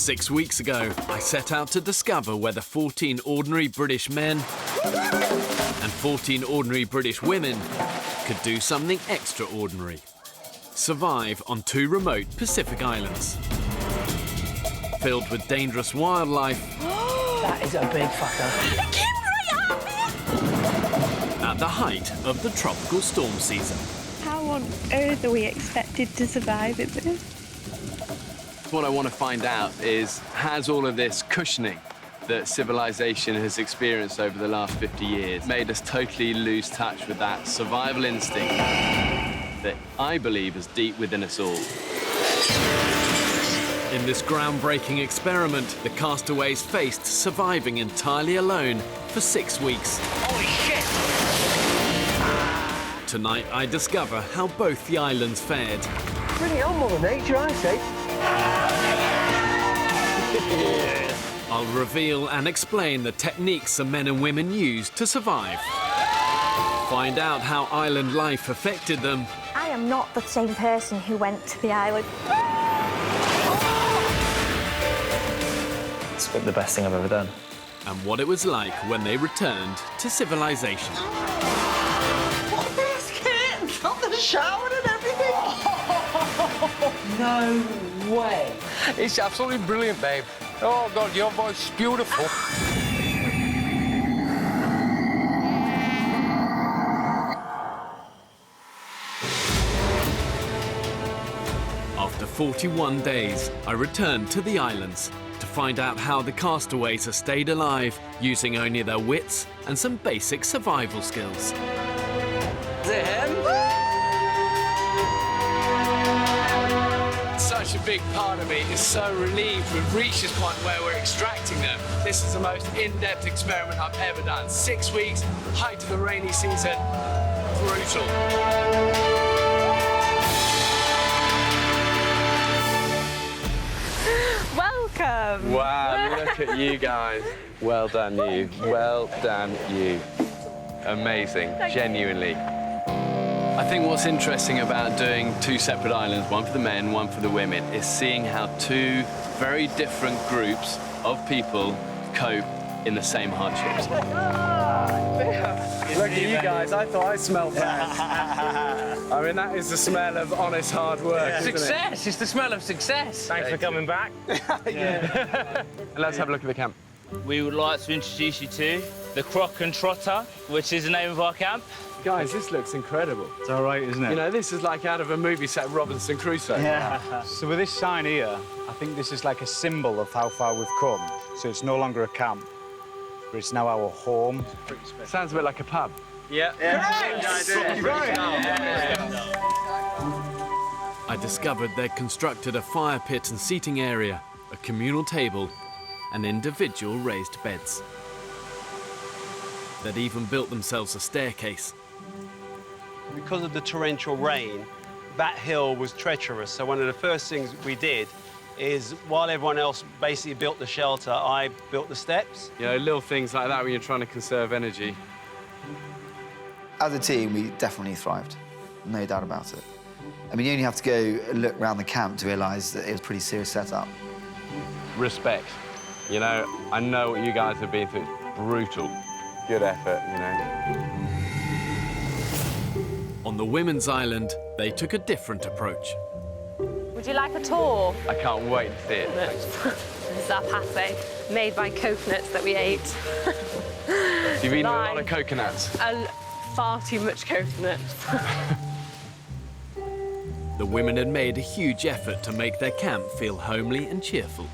6 weeks ago, I set out to discover whether 14 ordinary British men and 14 ordinary British women could do something extraordinary. Survive on 2 remote Pacific islands. Filled with dangerous wildlife. That is a big fucker. It came right at me! At the height of the tropical storm season. How on earth are we expected to survive in this? What I want to find out is, has all of this cushioning that civilization has experienced over the last 50 years made us totally lose touch with that survival instinct that I believe is deep within us all? In this groundbreaking experiment, the castaways faced surviving entirely alone for 6 weeks. Holy shit! Tonight, I discover how both the islands fared. Pretty on Mother Nature, I say. I'll reveal and explain the techniques the men and women used to survive. Find out how island life affected them. I am not the same person who went to the island. It's the best thing I've ever done. And what it was like when they returned to civilization. What this kit? Got the shower and everything? No way. It's absolutely brilliant, babe. Oh, God, your voice is beautiful. After 41 days, I returned to the islands to find out how the castaways have stayed alive using only their wits and some basic survival skills. Is it him? Such a big part of me is so relieved we've reached this point where we're extracting them. This is the most in-depth experiment I've ever done. 6 weeks, height of the rainy season, brutal. Welcome! Wow, look at you guys. Well done, you. Well done, you. Amazing, genuinely. I think what's interesting about doing 2 separate islands, one for the men, one for the women, is seeing how 2 very different groups of people cope in the same hardships. Look at you guys, I thought I smelled bad. I mean, that is the smell of honest hard work, isn't Success! It's the smell of success. Thanks for coming back. And let's have a look at the camp. We would like to introduce you to the Croc and Trotter, which is the name of our camp. Guys, this looks incredible. It's all right, isn't it? You know, this is like out of a movie set, Robinson Crusoe. Yeah. So with this sign here, I think this is like a symbol of how far we've come. So it's no longer a camp, but it's now our home. Sounds a bit like a pub. Yeah. I discovered they'd constructed a fire pit and seating area, a communal table, and individual raised beds. They'd even built themselves a staircase. Because of the torrential rain, that hill was treacherous. So one of the first things we did is, while everyone else basically built the shelter, I built the steps. You know, little things like that when you're trying to conserve energy. As a team, we definitely thrived, no doubt about it. I mean, you only have to go look around the camp to realise that it was a pretty serious setup. Respect. You know, I know what you guys have been through. It's brutal. Good effort, you know. On the women's island, they took a different approach. Would you like a tour? I can't wait to see it. This is our passe, made by coconuts that we ate. You've eaten a lot of coconuts. Far too much coconuts. The women had made a huge effort to make their camp feel homely and cheerful.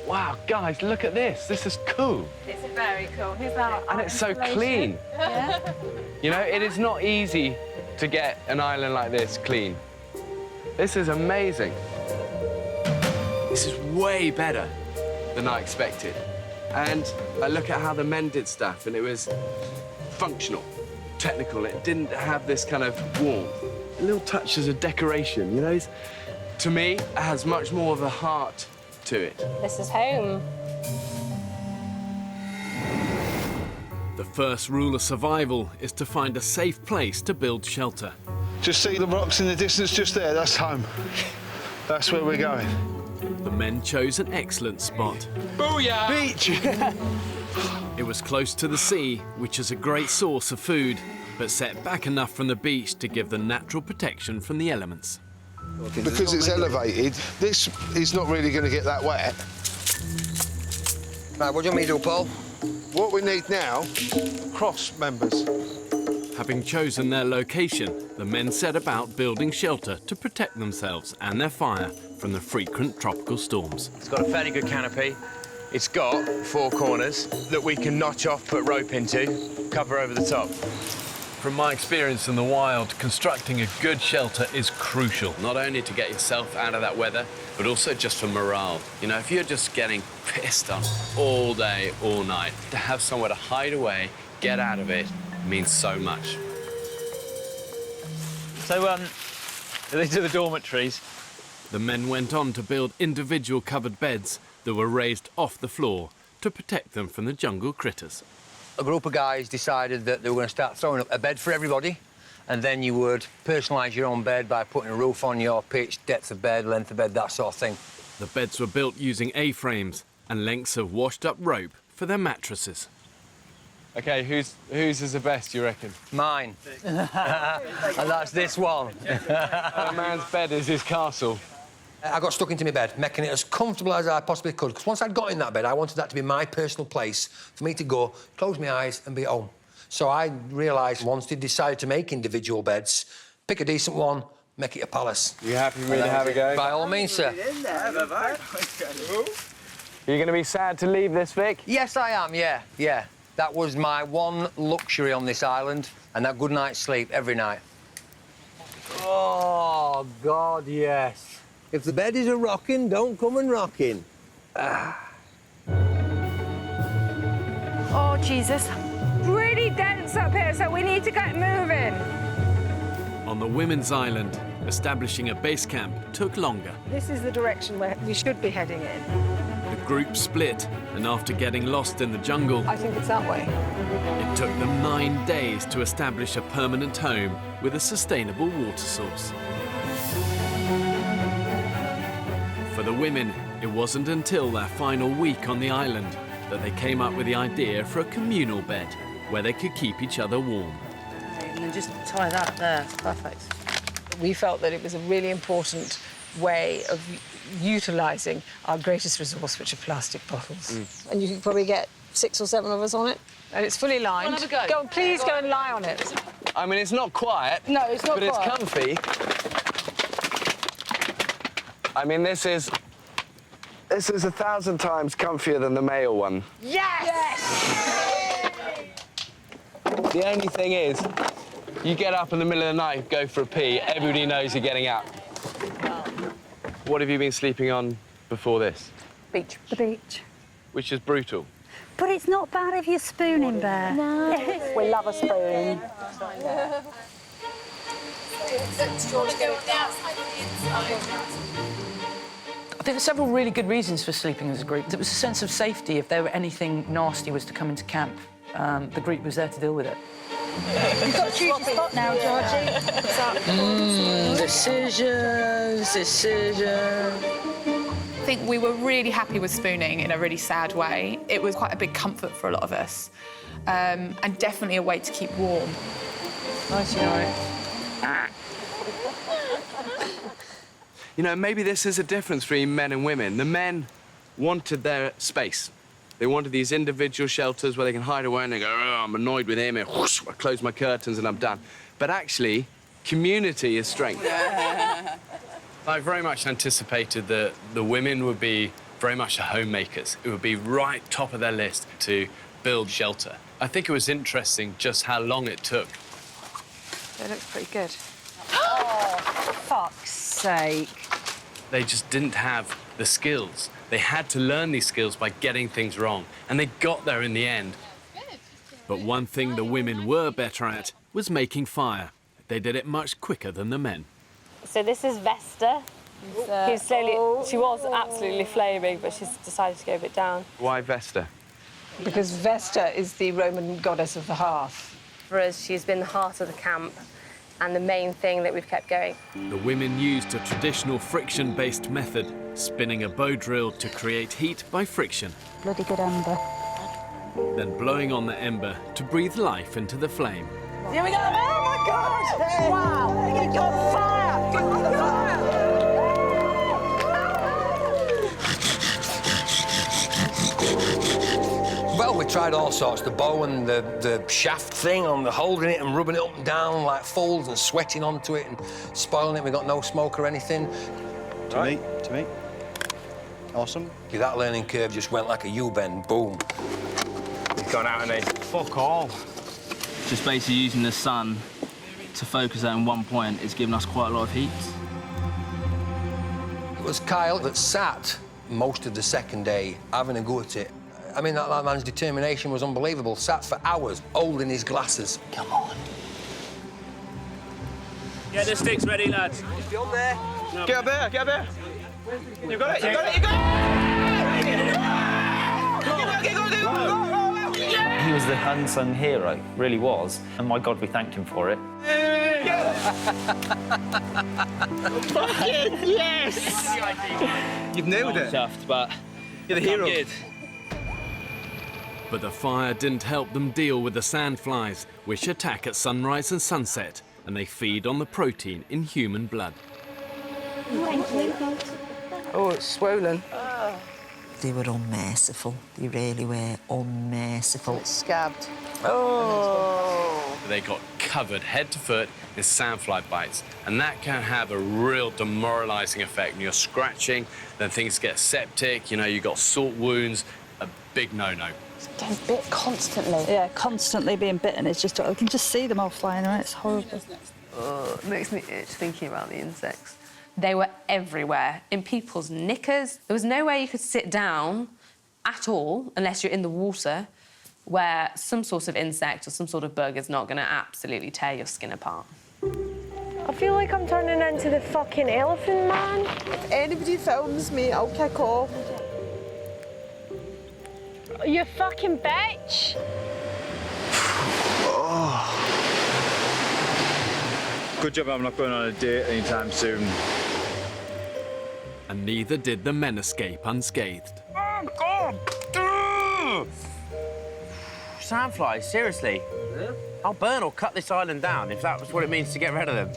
Wow, guys, look at this. This is cool. It's very cool. Who's that? And it's so clean. Yeah. You know, it is not easy to get an island like this clean. This is amazing. This is way better than I expected. And I look at how the men did stuff, and it was functional, technical. It didn't have this kind of warmth. Little touches of decoration, you know? To me, it has much more of a heart to it. This is home. The first rule of survival is to find a safe place to build shelter. Just see the rocks in the distance just there, that's home. That's where we're going. The men chose an excellent spot. Booyah! Beach! It was close to the sea, which is a great source of food, but set back enough from the beach to give them natural protection from the elements. Because it's elevated, this is not really going to get that wet. Right, what do you want me to do, Paul? What we need now, cross members. Having chosen their location, the men set about building shelter to protect themselves and their fire from the frequent tropical storms. It's got a fairly good canopy. It's got 4 corners that we can notch off, put rope into, cover over the top. From my experience in the wild, constructing a good shelter is crucial, not only to get yourself out of that weather, but also just for morale. You know, if you're just getting pissed off all day, all night, to have somewhere to hide away, get out of it, means so much. So, these are the dormitories. The men went on to build individual covered beds that were raised off the floor to protect them from the jungle critters. A group of guys decided that they were going to start throwing up a bed for everybody, and then you would personalise your own bed by putting a roof on your pitch, depth of bed, length of bed, that sort of thing. The beds were built using A-frames and lengths of washed-up rope for their mattresses. OK, whose is the best, you reckon? Mine. And that's this one. A man's bed is his castle. I got stuck into my bed, making it as comfortable as I possibly could, because once I'd got in that bed, I wanted that to be my personal place for me to go, close my eyes and be at home. So I realised once they decided to make individual beds, pick a decent one, make it a palace. You happy for me to have a go? By all means, sir. Are you going to be sad to leave this, Vic? Yes, I am, yeah. That was my one luxury on this island, and that good night's sleep every night. Oh, God, yes. If the bed is a-rocking, don't come and rocking. Oh, Jesus. Really dense up here, so we need to get moving. On the women's island, establishing a base camp took longer. This is the direction where we should be heading in. The group split, and after getting lost in the jungle, I think it's that way. it took them 9 days to establish a permanent home with a sustainable water source. For the women, it wasn't until their final week on the island that they came up with the idea for a communal bed where they could keep each other warm. And then just tie that there. Perfect. We felt that it was a really important way of utilising our greatest resource, which are plastic bottles. And you could probably get 6 or 7 of us on it. And it's fully lined. Have a go. Go on, please go and lie on it. I mean, it's not quiet. No, it's not but quiet. But it's comfy. I mean, this is 1,000 times comfier than the male one. Yes! The only thing is, you get up in the middle of the night, go for a pee, everybody knows you're getting up. What have you been sleeping on before this? Beach. The beach. Which is brutal. But it's not bad if you're spooning, Bear. No. We love a spoon. I think there's several really good reasons for sleeping as a group. There was a sense of safety. If there were anything nasty was to come into camp, the group was there to deal with it. You've got to choose your spot now, Georgie. Decisions. I think we were really happy with spooning in a really sad way. It was quite a big comfort for a lot of us, and definitely a way to keep warm. Nice, night. You know, maybe this is a difference between men and women. The men wanted their space. They wanted these individual shelters where they can hide away and they go, oh, I'm annoyed with him, and whoosh, I close my curtains and I'm done. But actually, community is strength. I very much anticipated that the women would be very much the homemakers. It would be right top of their list to build shelter. I think it was interesting just how long it took. It looks pretty good. Oh, fuck's sake. They just didn't have the skills. They had to learn these skills by getting things wrong, and they got there in the end. But one thing the women were better at was making fire. They did it much quicker than the men. So this is Vesta, who's slowly... She was absolutely flaming, but she's decided to go a bit down. Why Vesta? Because Vesta is the Roman goddess of the hearth. For us, she's been the heart of the camp. and the main thing that we've kept going. The women used a traditional friction-based method, spinning a bow drill to create heat by friction. Bloody good ember. Then blowing on the ember to breathe life into the flame. Here we go! Oh my God! Wow! Get on fire! Get on fire! Well, we tried all sorts. The bow and the shaft thing, on the holding it and rubbing it up and down like folds and sweating onto it and spoiling it. We got no smoke or anything. To me. Awesome. That learning curve just went like a U-bend, boom. He's gone out, and fuck all. Just basically using the sun to focus on one point is giving us quite a lot of heat. It was Kyle that sat most of the second day having a go at it. I mean, that man's determination was unbelievable. Sat for hours, holding his glasses. Come on. Get the sticks ready, lads. Be on there. No. Get up there, get up there. You got it, you got it, you got it! He was the unsung hero, really was. And my God, we thanked him for it. Fucking yes! You've nailed it. Chuffed, but you're the hero. Good. But the fire didn't help them deal with the sandflies, which attack at sunrise and sunset, and they feed on the protein in human blood. Oh, it's swollen. They were unmerciful. They really were unmerciful. Scabbed. Oh! They got covered head to foot in sandfly bites, and that can have a real demoralising effect. When you're scratching, then things get septic, you know, you got salt wounds, a big no-no. Getting bit constantly. Yeah, constantly being bitten. It's just, I can just see them all flying around. It's horrible. Oh, it makes me itch thinking about the insects. They were everywhere, in people's knickers. There was nowhere you could sit down at all, unless you're in the water, where some sort of insect or some sort of bug is not going to absolutely tear your skin apart. I feel like I'm turning into the fucking elephant man. If anybody films me, I'll kick off. You fucking bitch! Good job I'm not going on a date anytime soon. And neither did the men escape unscathed. Oh, God! Sandflies, seriously? Yeah? I'll burn or cut this island down if that was what it means to get rid of them.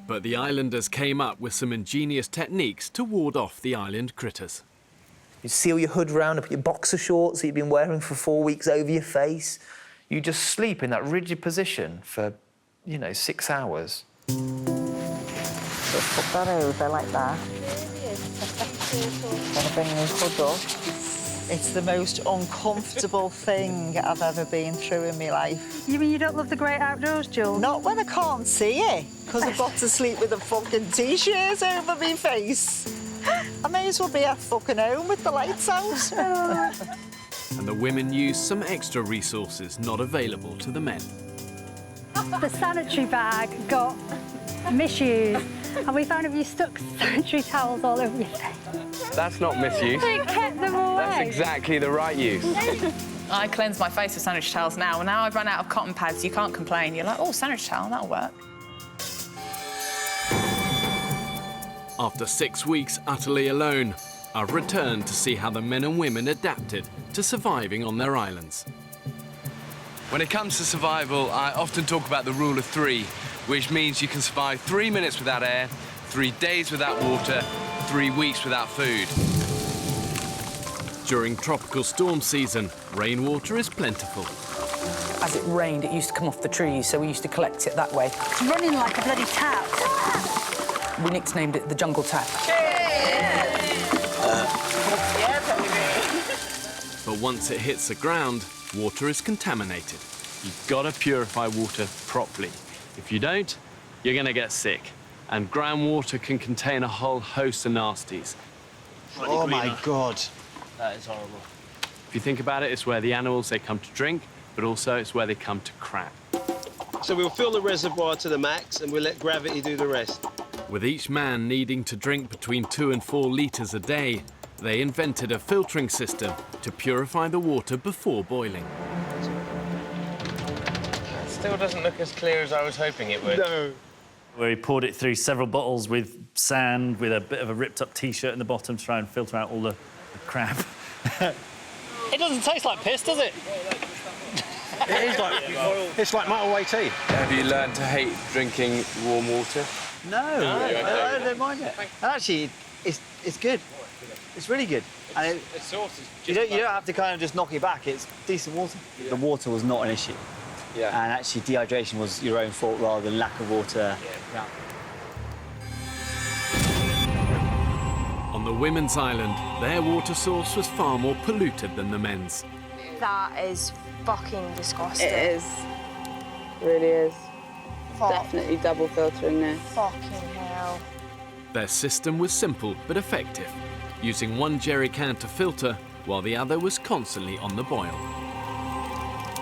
But the islanders came up with some ingenious techniques to ward off the island critters. You seal your hood round and put your boxer shorts that you've been wearing for 4 weeks over your face. You just sleep in that rigid position for, you know, 6 hours. Just put that over like that. Want to bring your hood up. It's the most uncomfortable thing I've ever been through in my life. You mean you don't love the great outdoors, Jules? Not when I can't see it, because I've got to sleep with a fucking T-shirt over my face. I may as well be at fucking home with the lights out. And the women used some extra resources not available to the men. The sanitary bag got misused, and we found if you stuck sanitary towels all over your face. That's not misuse. It kept them away. That's exactly the right use. I cleanse my face with sanitary towels now, and now I've run out of cotton pads. You can't complain. You're like, oh, sanitary towel, that'll work. After 6 weeks utterly alone, I've returned to see how the men and women adapted to surviving on their islands. When it comes to survival, I often talk about the rule of 3, which means you can survive 3 minutes without air, 3 days without water, 3 weeks without food. During tropical storm season, rainwater is plentiful. As it rained, it used to come off the trees, so we used to collect it that way. It's running like a bloody tap. We nicknamed it the jungle tap. But once it hits the ground, water is contaminated. You've got to purify water properly. If you don't, you're going to get sick. And groundwater can contain a whole host of nasties. Oh, my God. That is horrible. If you think about it, it's where the animals, they come to drink, but also it's where they come to crap. So we'll fill the reservoir to the max and we'll let gravity do the rest. With each man needing to drink between 2 and 4 litres a day, they invented a filtering system to purify the water before boiling. still doesn't look as clear as I was hoping it would. No. Where he poured it through several bottles with sand, with a bit of a ripped-up T-shirt in the bottom to try and filter out all the crap. It doesn't taste like piss, does it? It's like motorway tea. Have you learned to hate drinking warm water? No, I don't mind it. And actually, it's good. It's really good. And The sauce is just you don't have to kind of just knock it back. It's decent water. The water was not an issue. Yeah. And actually, dehydration was your own fault rather than lack of water. Yeah. On the women's island, their water source was far more polluted than the men's. That is fucking disgusting. It is. It really is. Fuck. Definitely double filtering this. Fucking hell. Their system was simple but effective, using one jerry can to filter while the other was constantly on the boil.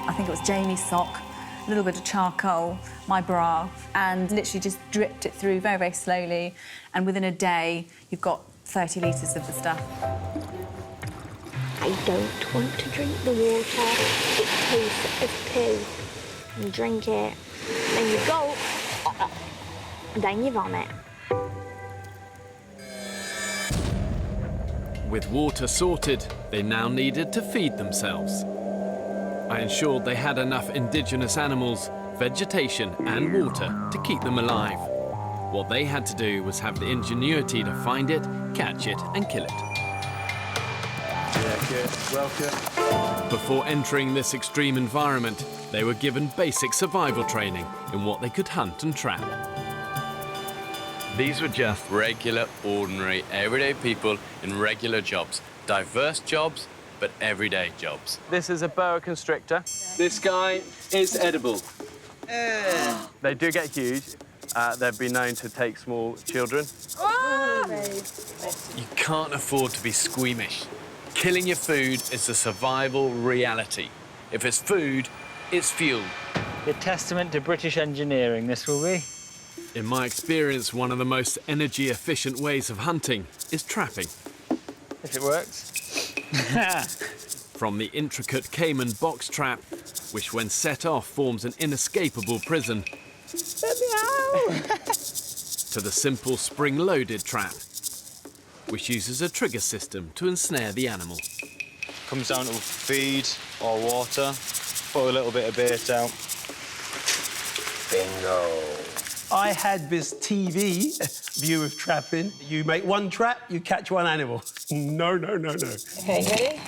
I think it was Jamie's sock, a little bit of charcoal, my bra, and literally just dripped it through very, very slowly. And within a day, you've got 30 litres of the stuff. I don't want to drink the water. It tastes of poo. You drink it, then you go, then you vomit. With water sorted, they now needed to feed themselves. I ensured they had enough indigenous animals, vegetation and water to keep them alive. What they had to do was have the ingenuity to find it, catch it and kill it. Yeah, good. Well, good. Before entering this extreme environment, they were given basic survival training in what they could hunt and trap. These were just regular, ordinary, everyday people in regular jobs. Diverse jobs, but everyday jobs. This is a boa constrictor. This guy is edible. They do get huge. They've been known to take small children. You can't afford to be squeamish. Killing your food is a survival reality. If it's food, it's fuel. A testament to British engineering, this will be. In my experience, one of the most energy-efficient ways of hunting is trapping. If it works. From the intricate Cayman box trap, which when set off forms an inescapable prison, to the simple spring-loaded trap, which uses a trigger system to ensnare the animal. Comes down to feed or water, put a little bit of bait out. Bingo. I had this TV view of trapping. You make one trap, you catch one animal. No, no, no, no. Okay, ready?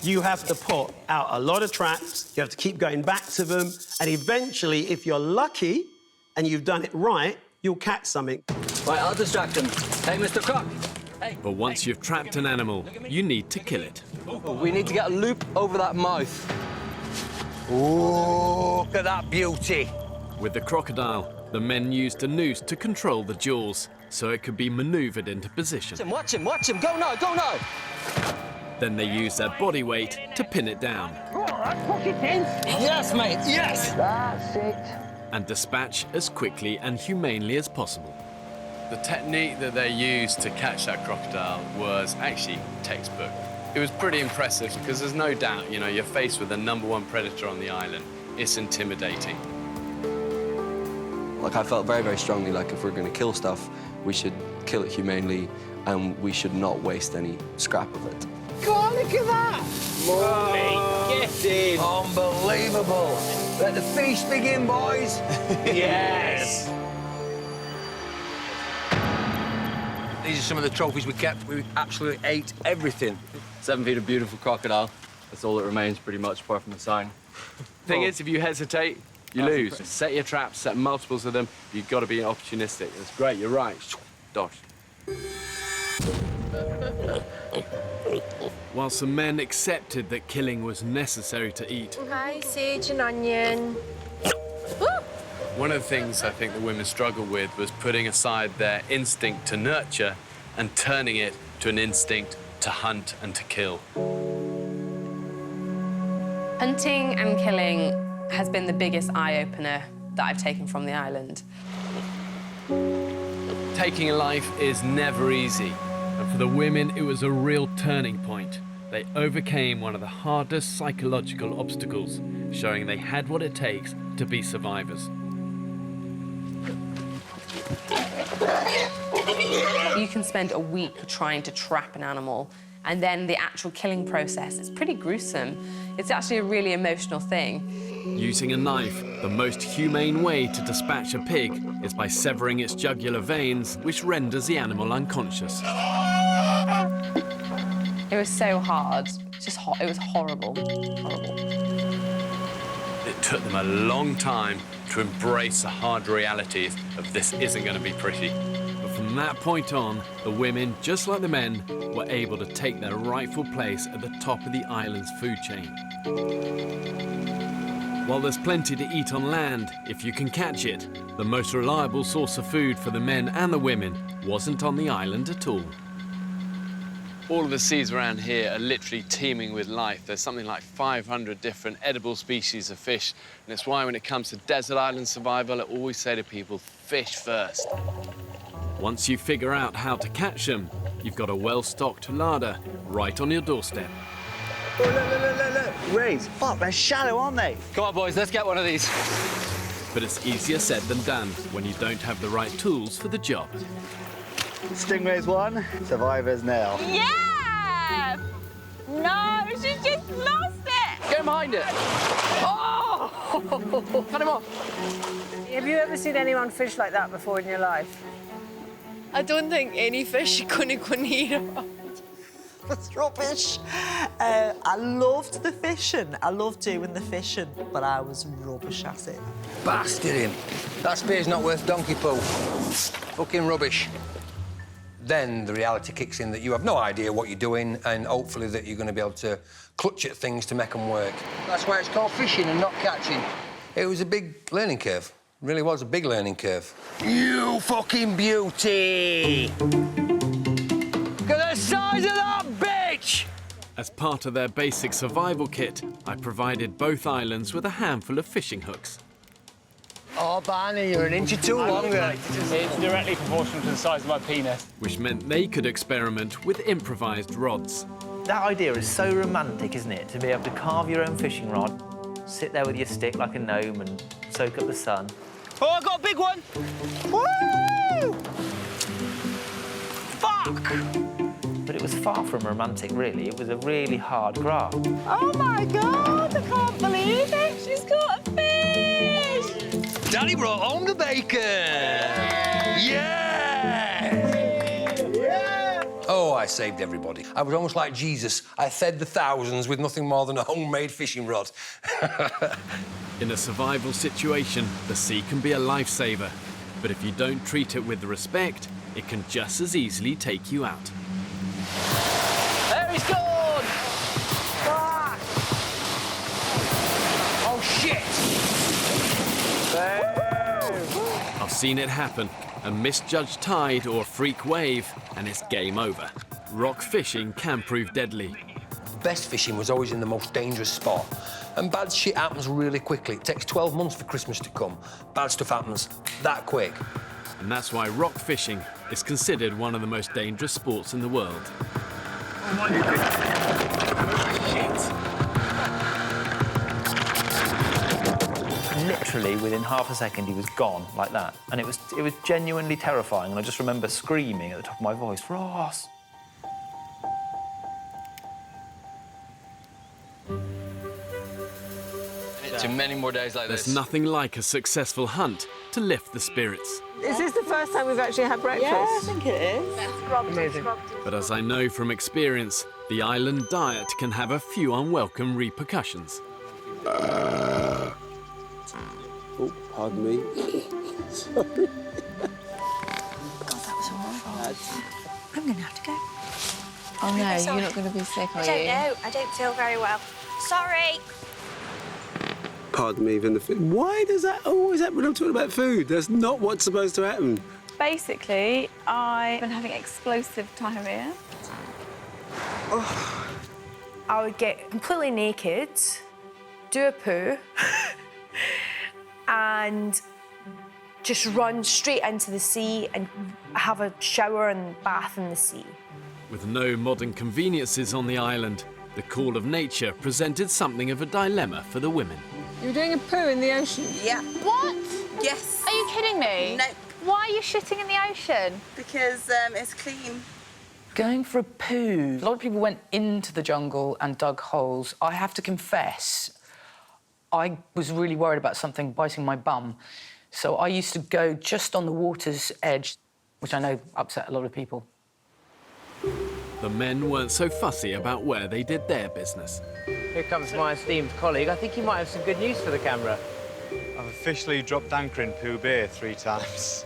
You have to put out a lot of traps, you have to keep going back to them, and eventually, if you're lucky and you've done it right, you'll catch something. Right, I'll distract him. Hey, Mr. Croc. But once you've trapped an animal, you need to kill it. We need to get a loop over that mouth. Ooh, look at that beauty. With the crocodile, the men used a noose to control the jaws, so it could be manoeuvred into position. Watch him, go now, go now. Then they used their body weight to pin it down. Yes, mate, yes! That's it. And dispatch as quickly and humanely as possible. The technique that they used to catch that crocodile was actually textbook. It was pretty impressive because there's no doubt, you know, you're faced with the #1 predator on the island. It's intimidating. Like, I felt very, very strongly like if we're going to kill stuff, we should kill it humanely and we should not waste any scrap of it. Go on, look at that! Get in! Unbelievable! Let the feast begin, boys! Yes! These are some of the trophies we kept. We absolutely ate everything. 7 feet of beautiful crocodile. That's all that remains, pretty much, apart from the sign. Thing is, if you hesitate, you lose. Set your traps, set multiples of them. You've got to be opportunistic. That's great, you're right. Dodge. Whilst the men accepted that killing was necessary to eat, Okay, sage and onion. One of the things I think the women struggled with was putting aside their instinct to nurture and turning it to an instinct to hunt and to kill. Hunting and killing has been the biggest eye-opener that I've taken from the island. taking a life is never easy. And for the women, it was a real turning point. they overcame one of the hardest psychological obstacles, showing they had what it takes to be survivors. You can spend a week trying to trap an animal, and then the actual killing process is pretty gruesome. It's actually a really emotional thing. Using a knife, the most humane way to dispatch a pig is by severing its jugular veins, which renders the animal unconscious. It was so hard. Just it was horrible. Horrible. It took them a long time to embrace the hard realities of this isn't going to be pretty. But from that point on, the women, just like the men, were able to take their rightful place at the top of the island's food chain. While there's plenty to eat on land, if you can catch it, the most reliable source of food for the men and the women wasn't on the island at all. All of the seas around here are literally teeming with life. There's something like 500 different edible species of fish, and it's why when it comes to desert island survival, I always say to people, fish first. Once you figure out how to catch them, you've got a well-stocked larder right on your doorstep. Oh, look. Rays, fuck, they're shallow, aren't they? Come on, boys, let's get one of these. But it's easier said than done when you don't have the right tools for the job. Stingray's one, survivor's nil. Yeah! No, she just lost it! Get behind it. Oh! Cut him off. Have you ever seen anyone fish like that before in your life? I don't think any fish could go near her. That's rubbish. I loved the fishing. I loved doing the fishing, but I was rubbish at it. Bastard him. That spear's not worth donkey poo. Fucking rubbish. Then the reality kicks in that you have no idea what you're doing, and hopefully that you're going to be able to clutch at things to make them work. That's why it's called fishing and not catching. It was a big learning curve. It really was a big learning curve. You fucking beauty! Look at the size of that bitch! As part of their basic survival kit, I provided both islands with a handful of fishing hooks. Oh, Barney, you're an inch or two longer. It's directly proportional to the size of my penis. Which meant they could experiment with improvised rods. That idea is so romantic, isn't it? To be able to carve your own fishing rod, sit there with your stick like a gnome and soak up the sun. Oh, I got a big one. Woo! Fuck! But it was far from romantic, really. It was a really hard graph. Oh my God, I can't believe it. She's got a fish. Daddy brought home the bacon! Yeah! Yeah! Oh, I saved everybody. I was almost like Jesus. I fed the thousands with nothing more than a homemade fishing rod. In a survival situation, the sea can be a lifesaver. But if you don't treat it with respect, it can just as easily take you out. There he's gone! Fuck! Oh, shit! I've seen it happen. A misjudged tide or freak wave, and it's game over. Rock fishing can prove deadly. Best fishing was always in the most dangerous spot. And bad shit happens really quickly. It takes 12 months for Christmas to come. Bad stuff happens that quick. And that's why rock fishing is considered one of the most dangerous sports in the world. Literally, within half a second, he was gone, like that. And it was genuinely terrifying, and I just remember screaming at the top of my voice, Ross! To many more days like this. There's nothing like a successful hunt to lift the spirits. Is this the first time we've actually had breakfast? Yeah, I think it is. Amazing. But as I know from experience, the island diet can have a few unwelcome repercussions. Oh, pardon me. Sorry. God, that was horrible. I'm going to have to go. Oh no, you're not going to be sick, are you? I don't know. I don't feel very well. Sorry. Pardon me, even the food. Why does that always happen when I'm talking about food? That's not what's supposed to happen. Basically, I've been having explosive diarrhea. Oh. I would get completely naked, do a poo, and just run straight into the sea and have a shower and bath in the sea. With no modern conveniences on the island, The call of nature presented something of a dilemma for the women. You're doing a poo in the ocean? Yeah. What? Yes. Are you kidding me? No. Why are you shitting in the ocean? Because it's clean. Going for a poo. A lot of people went into the jungle and dug holes. I have to confess, I was really worried about something biting my bum. So I used to go just on the water's edge, which I know upset a lot of people. The men weren't so fussy about where they did their business. Here comes my esteemed colleague. I think he might have some good news for the camera. I've officially dropped anchor in Pooh Bay 3 times.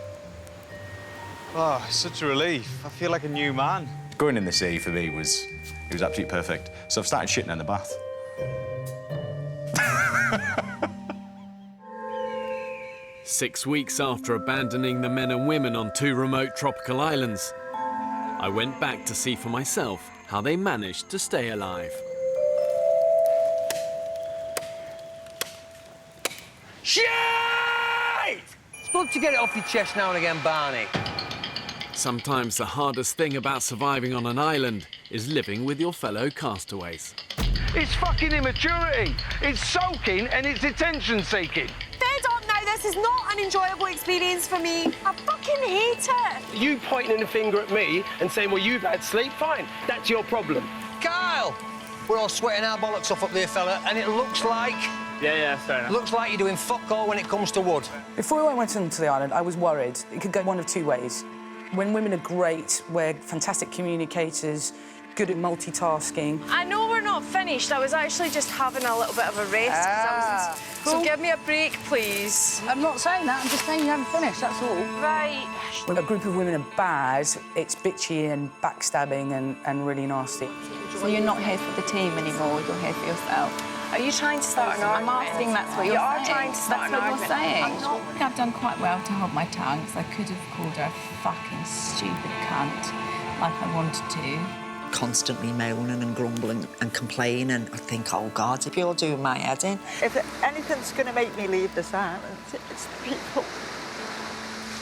Oh, it's such a relief. I feel like a new man. Going in the sea for me was absolutely perfect. So I've started shitting in the bath. 6 weeks after abandoning the men and women on 2 remote tropical islands, I went back to see for myself how they managed to stay alive. Shite! It's good to get it off your chest now and again, Barney. Sometimes the hardest thing about surviving on an island is living with your fellow castaways. It's fucking immaturity. It's sulking and it's attention-seeking. They don't know this is not an enjoyable experience for me. I fucking hate it. You pointing the finger at me and saying, well, you've had sleep, fine. That's your problem. Kyle! We're all sweating our bollocks off up there, fella, and it looks like... Yeah, fair enough. Looks like you're doing fuck all when it comes to wood. Before I went into the island, I was worried. It could go one of 2 ways. When women are great, we're fantastic communicators, good at multitasking. I know we're not finished. I was actually just having a little bit of a rest. So give me a break, please. I'm not saying that. I'm just saying you haven't finished, that's all. Right. When a group of women are bad, it's bitchy and backstabbing and really nasty. So you're not here for the team anymore, you're here for yourself. Are you trying to start an argument? I'm asking that's what you're saying. You are trying to start an argument. That's what you're saying. I think I've done quite well to hold my tongue, because I could have called her a fucking stupid cunt, like I wanted to. Constantly moaning and grumbling and complaining, and I think, oh God, if you're doing my head in. If anything's going to make me leave this island, it's the people.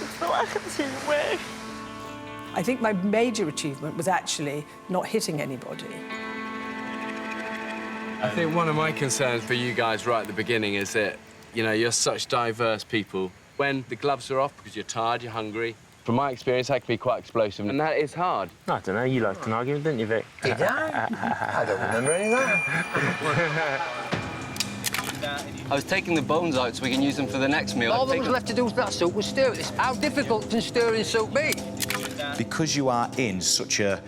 It's the lack of teamwork. I think my major achievement was actually not hitting anybody. I think one of my concerns for you guys right at the beginning is that, you know, you're such diverse people. When the gloves are off because you're tired, you're hungry, from my experience, that can be quite explosive, and that is hard. I don't know, you liked an argument, didn't you, Vic? Did I? I don't remember any of that. I was taking the bones out so we can use them for the next meal. All that was left to do with that soup was stir it. How difficult can stirring soup be? Because you are in such a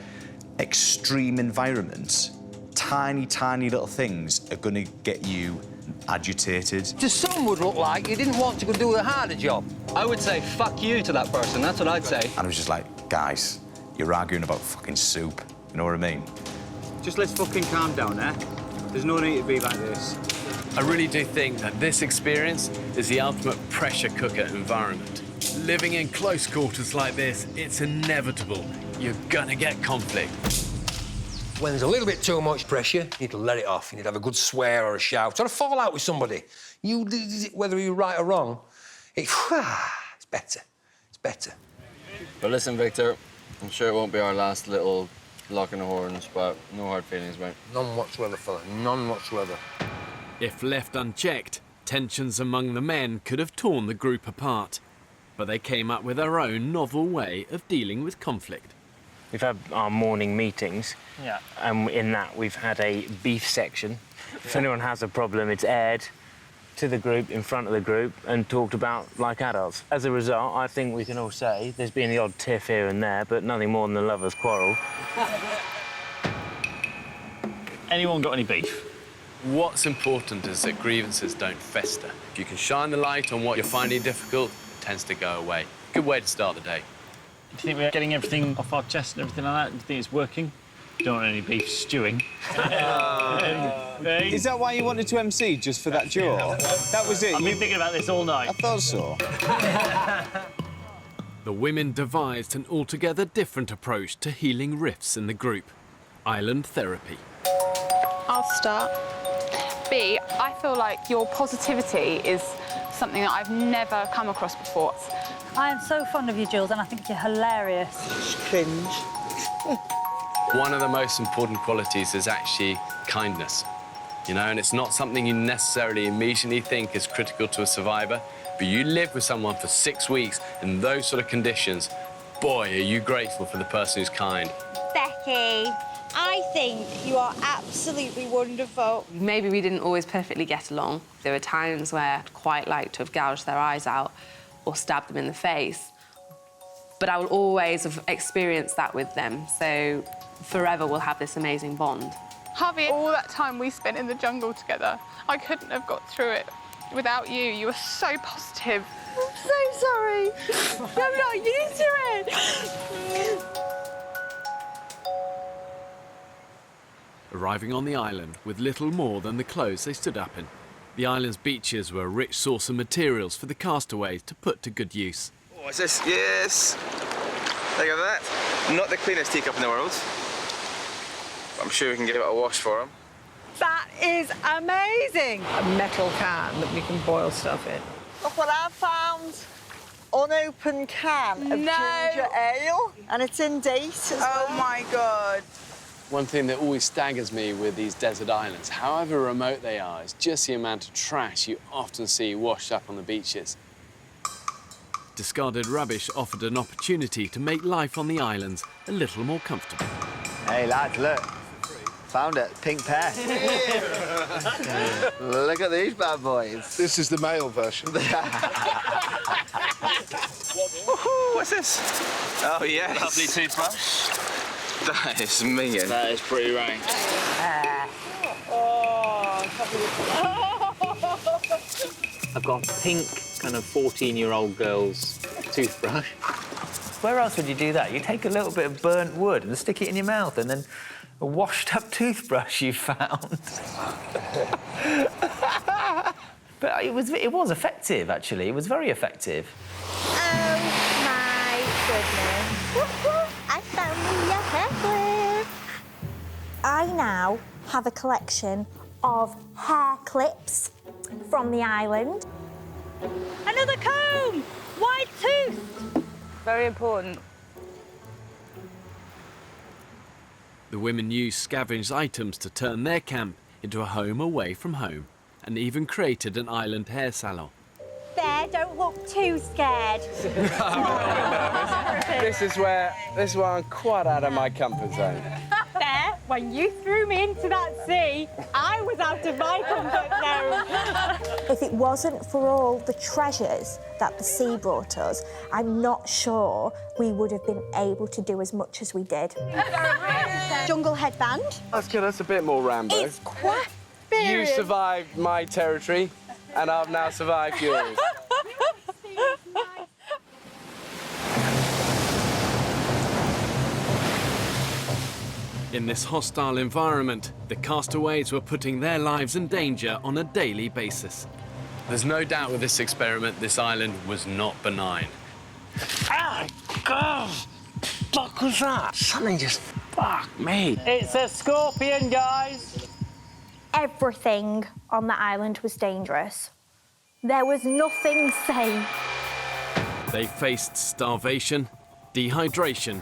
extreme environment, tiny, tiny little things are going to get you agitated. To some would look like you didn't want to go do a harder job. I would say fuck you to that person, that's what I'd say. And I was just like, guys, you're arguing about fucking soup, you know what I mean? Just let's fucking calm down, eh? There's no need to be like this. I really do think that this experience is the ultimate pressure cooker environment. Living in close quarters like this, it's inevitable. You're gonna get conflict. When there's a little bit too much pressure, you need to let it off. You need to have a good swear or a shout or a fall out with somebody. Whether you're right or wrong, it's better. It's better. But listen, Victor, I'm sure it won't be our last little lock in the horns, but no hard feelings, mate. None whatsoever, fella. None whatsoever. If left unchecked, tensions among the men could have torn the group apart. But they came up with their own novel way of dealing with conflict. We've had our morning meetings. Yeah. And in that, we've had a beef section. If anyone has a problem, it's aired to the group, in front of the group, and talked about like adults. As a result, I think we can all say there's been the odd tiff here and there, but nothing more than a lover's quarrel. Anyone got any beef? What's important is that grievances don't fester. If you can shine the light on what you're finding difficult, it tends to go away. Good way to start the day. Do you think we're getting everything off our chest and everything like that? Do you think it's working? Don't want any beef stewing. Is that why you wanted to MC, just for that duel? That was it? I've been thinking about this all night. I thought so. The women devised an altogether different approach to healing rifts in the group. Island therapy. I'll start. B, I feel like your positivity is something that I've never come across before. I am so fond of you, Jules, and I think you're hilarious. Cringe. One of the most important qualities is actually kindness, you know, and it's not something you necessarily immediately think is critical to a survivor, but you live with someone for 6 weeks in those sort of conditions, boy, are you grateful for the person who's kind. Becky, I think you are absolutely wonderful. Maybe we didn't always perfectly get along. There were times where I'd quite like to have gouged their eyes out or stabbed them in the face, but I will always have experienced that with them, so forever we'll have this amazing bond. Harvey, all that time we spent in the jungle together, I couldn't have got through it without you. You were so positive. I'm so sorry. I'm not used to it. Arriving on the island with little more than the clothes they stood up in, the island's beaches were a rich source of materials for the castaways to put to good use. Oh, what's this? Yes! Look at that. Not the cleanest teacup in the world. I'm sure we can give it a wash for them. That is amazing. A metal can that we can boil stuff in. Look what I found. Unopened can of ginger ale. And it's in date as well. Oh, my God. One thing that always staggers me with these desert islands, however remote they are, is just the amount of trash you often see washed up on the beaches. Discarded rubbish offered an opportunity to make life on the islands a little more comfortable. Hey, lads, look. Found it, pink pear. Look at these bad boys. This is the male version. What's this? Oh, yes. Lovely toothbrush. That is minging. That is pretty rank. I've got a pink kind of 14-year-old girl's toothbrush. Where else would you do that? You take a little bit of burnt wood and stick it in your mouth, and then a washed-up toothbrush you found. But it was effective, actually. It was very effective. Oh, my goodness. I found me a hair clip. I now have a collection of hair clips from the island. Another comb! Wide tooth! Very important. The women used scavenged items to turn their camp into a home away from home, and even created an island hair salon. Bear, don't look too scared. This is where I'm quite out of my comfort zone. Bear, when you threw me into that sea, I was out of my comfort zone. If it wasn't for all the treasures that the sea brought us, I'm not sure we would have been able to do as much as we did. Jungle headband. That's good, that's a bit more Rambo. It's quite You survived my territory, and I've now survived yours. In this hostile environment, the castaways were putting their lives in danger on a daily basis. There's no doubt with this experiment, this island was not benign. Ah, God! What was that? Something just fucked me. It's a scorpion, guys. Everything on the island was dangerous. There was nothing safe. They faced starvation, dehydration,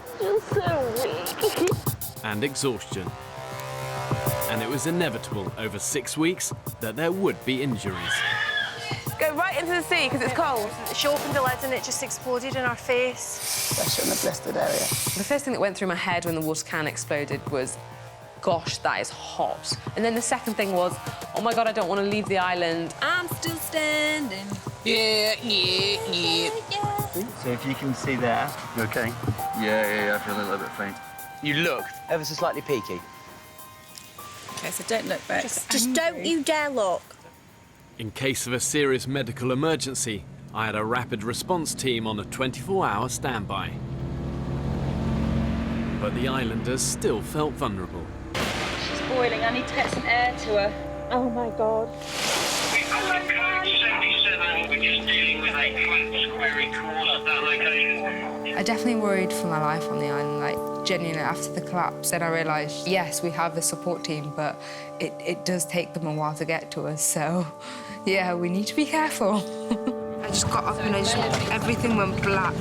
and exhaustion. And it was inevitable over 6 weeks that there would be injuries. Go right into the sea because it's cold. She opened the lid and it just exploded in our face. Especially in the blistered area. The first thing that went through my head when the water can exploded was, gosh, that is hot. And then the second thing was, oh my God, I don't want to leave the island. I'm still standing. Yeah. So if you can see there. You OK? Yeah, I feel a little bit faint. You look ever so slightly peaky. OK, so don't look back. Just don't you dare look. In case of a serious medical emergency, I had a rapid response team on a 24-hour standby. But the islanders still felt vulnerable. She's boiling. I need to get some air to her. Oh, my God. I definitely worried for my life on the island, like, genuinely after the collapse. Then I realised, yes, we have the support team, but it does take them a while to get to us, so, yeah, we need to be careful. I just got up and everything went black.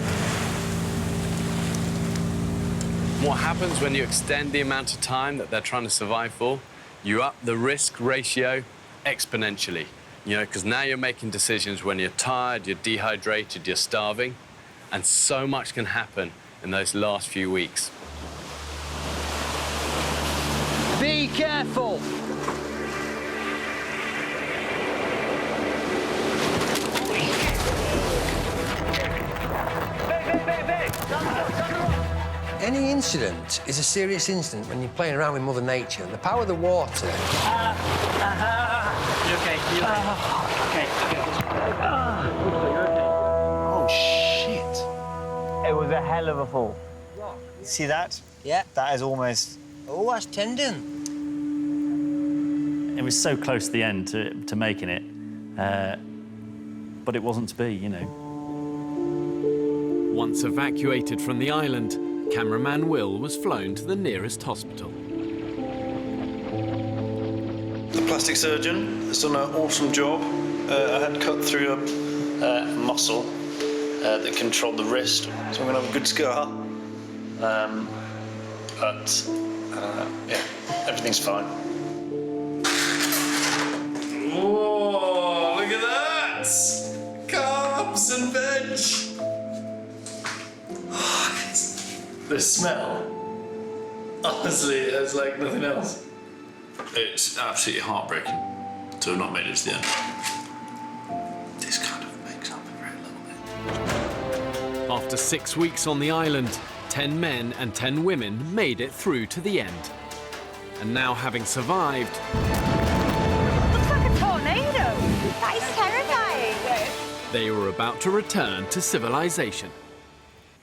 What happens when you extend the amount of time that they're trying to survive for? You up the risk ratio exponentially, you know, because now you're making decisions when you're tired, you're dehydrated, you're starving, and so much can happen in those last few weeks. Be careful. Any incident is a serious incident when you're playing around with Mother Nature. And the power of the water... You okay? You okay? Oh, shit. It was a hell of a fall. See that? Yeah. That is almost... Oh, that's tendon. It was so close to the end to making it, but it wasn't to be, you know. Once evacuated from the island, cameraman Will was flown to the nearest hospital. The plastic surgeon has done an awesome job. I had cut through a muscle that controlled the wrist, so I'm going to have a good scar. Yeah, everything's fine. Whoa, look at that! Carbs and veg! The smell, honestly, it's like nothing else. It's absolutely heartbreaking to have not made it to the end. This kind of makes up for it a little bit. After 6 weeks on the island, 10 men and 10 women made it through to the end. And now, having survived... Looks like a tornado. That is terrifying. They were about to return to civilization.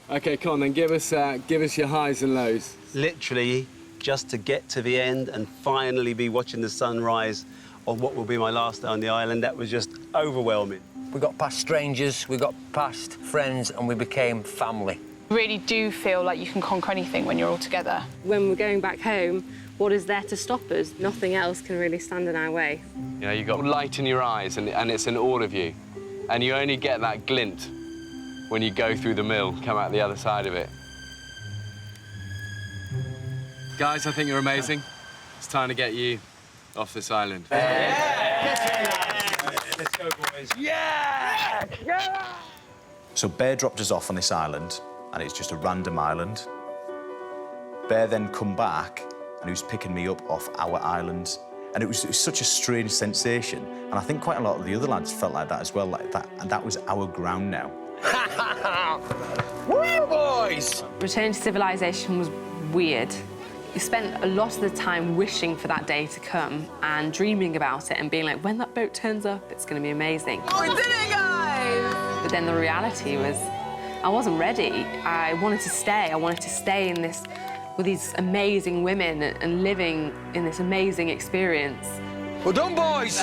OK, come on then, give us your highs and lows. Literally, just to get to the end and finally be watching the sunrise on what will be my last day on the island, that was just overwhelming. We got past strangers, we got past friends, and we became family. You really do feel like you can conquer anything when you're all together. When we're going back home, what is there to stop us? Nothing else can really stand in our way. You know, you've got light in your eyes, and it's in all of you. And you only get that glint when you go through the mill, come out the other side of it. Guys, I think you're amazing. It's time to get you off this island. Let's go, boys. Yeah! Yeah! So Bear dropped us off on this island, and it's just a random island. Bear then come back, and he was picking me up off our island. And it was such a strange sensation. And I think quite a lot of the other lads felt like that as well, like that. And that was our ground now. Woo, boys! Returning to civilization was weird. You spent a lot of the time wishing for that day to come and dreaming about it and being like, when that boat turns up, it's going to be amazing. We did it, guys! But then the reality was, I wasn't ready. I wanted to stay. I wanted to stay in this with these amazing women and living in this amazing experience. Well done, boys!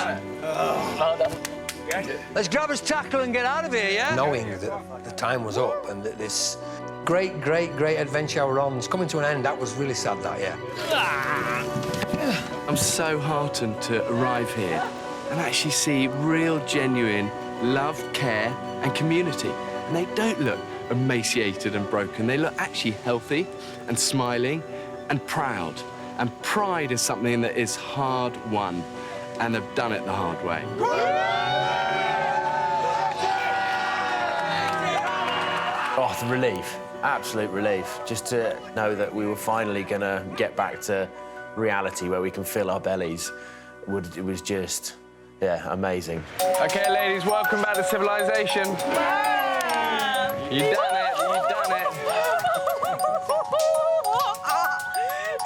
Let's grab his tackle and get out of here, yeah? Knowing that the time was up and that this great adventure we're on is coming to an end, that was really sad, that, yeah. I'm so heartened to arrive here and actually see real, genuine love, care and community. And they don't look emaciated and broken. They look actually healthy and smiling and proud. And pride is something that is hard won, and they've done it the hard way. Oh, the relief. Absolute relief. Just to know that we were finally going to get back to reality where we can fill our bellies. It was just, yeah, amazing. OK, ladies, welcome back to civilization. You've done it, you've done it.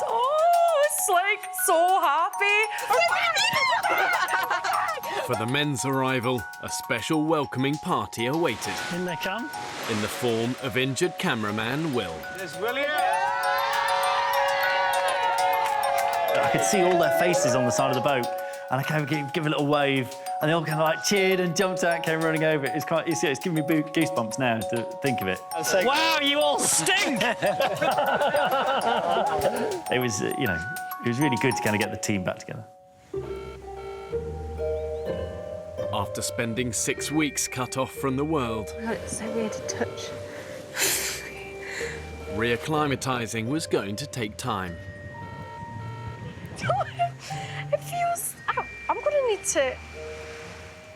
Oh, it's like so happy. For the men's arrival, a special welcoming party awaited. In they come. In the form of injured cameraman Will. There's William! I could see all their faces on the side of the boat, and I kind of give a little wave, and they all kind of like cheered and jumped out, came running over. It's giving me goosebumps now to think of it. Wow, you all stink! It was, you know, it was really good to kind of get the team back together. After spending 6 weeks cut off from the world, God, it's so weird to touch. Reacclimatising was going to take time. It feels... I'm going to need to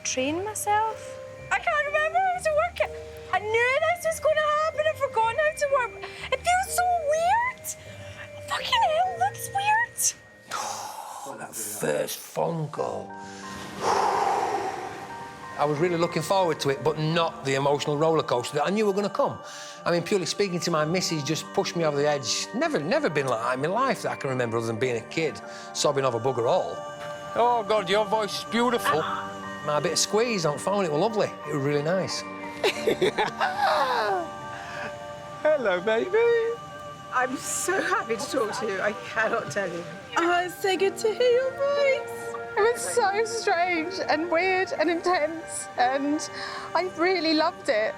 train myself. I can't remember how to work it. I knew this was going to happen. I've forgotten how to work. It feels so weird. Fucking hell, it looks weird. Oh, that first phone call. I was really looking forward to it, but not the emotional roller coaster that I knew were going to come. I mean, purely speaking to my missus just pushed me over the edge. Never been like that in my life that I can remember other than being a kid, sobbing over bugger all. Oh, God, your voice is beautiful. My bit of squeeze on phone, it was lovely. It was really nice. Hello, baby. I'm so happy to talk to you. I cannot tell you. Oh, it's so good to hear your voice. It was so strange and weird and intense, and I really loved it.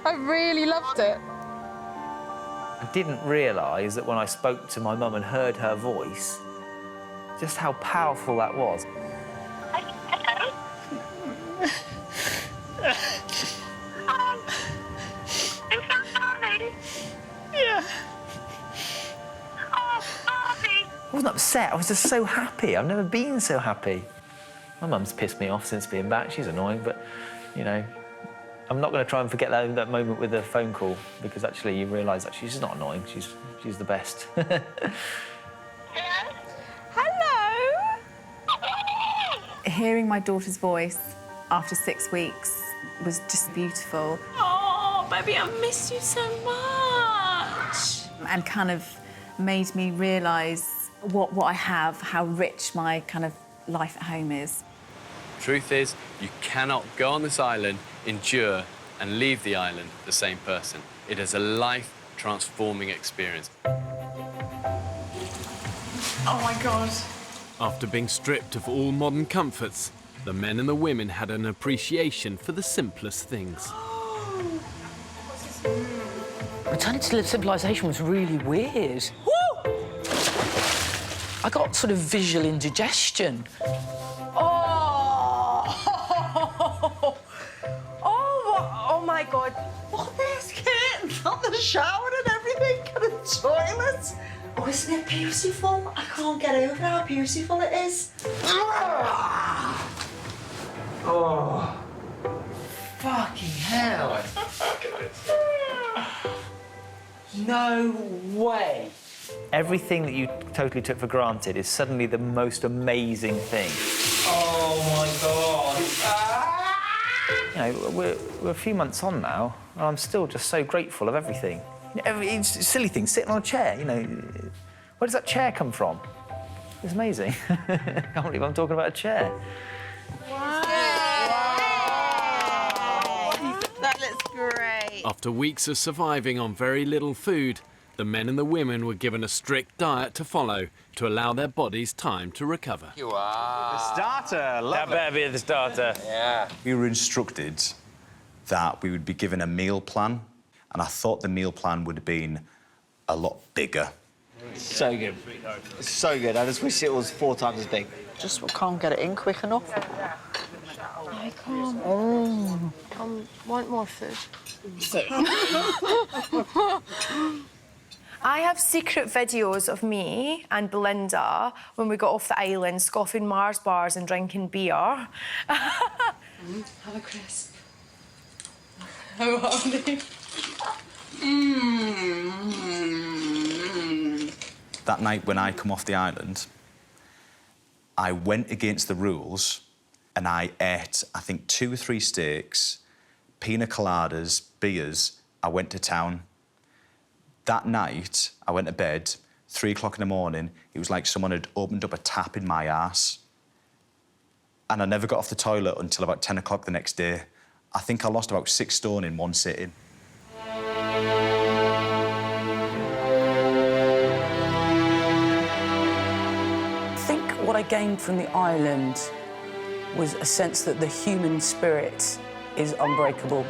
I really loved it. I didn't realise that when I spoke to my mum and heard her voice, just how powerful that was. Yeah. I wasn't upset, I was just so happy. I've never been so happy. My mum's pissed me off since being back. She's annoying, but, you know, I'm not going to try and forget that moment with the phone call, because actually you realise that she's not annoying. She's the best. Hello. Hearing my daughter's voice after 6 weeks was just beautiful. Oh, baby, I missed you so much. And kind of made me realise what I have, how rich my kind of life at home is. Truth is, you cannot go on this island, endure, and leave the island the same person. It is a life-transforming experience. Oh, my God. After being stripped of all modern comforts, the men and the women had an appreciation for the simplest things. Returning to civilization was really weird. Woo! I got sort of visual indigestion. Oh my God. Look at this kitten. Got the shower and everything, and a toilet. Oh, isn't it beautiful? I can't get over how beautiful it is. Oh, fucking hell. No way. Everything that you totally took for granted is suddenly the most amazing thing. Oh, my God. You know, we're a few months on now, and I'm still just so grateful of everything. It's silly things, sitting on a chair, you know. Where does that chair come from? It's amazing. I can't believe I'm talking about a chair. Wow. That looks great. After weeks of surviving on very little food, the men and the women were given a strict diet to follow to allow their bodies time to recover. You are. The starter, That better be the starter. Yeah. We were instructed that we would be given a meal plan, and I thought the meal plan would have been a lot bigger. So good. It's so good. I just wish it was 4 times as big. Just can't get it in quick enough. I can't. Want more food. I have secret videos of me and Belinda when we got off the island, scoffing Mars bars and drinking beer. Have a crisp. How are they? That night when I come off the island, I went against the rules and I ate, I think, 2 or 3 steaks, pina coladas, beers. I went to town. That night, I went to bed, 3 o'clock in the morning. It was like someone had opened up a tap in my arse. And I never got off the toilet until about 10 o'clock the next day. I think I lost about 6 stone in one sitting. I think what I gained from the island was a sense that the human spirit is unbreakable.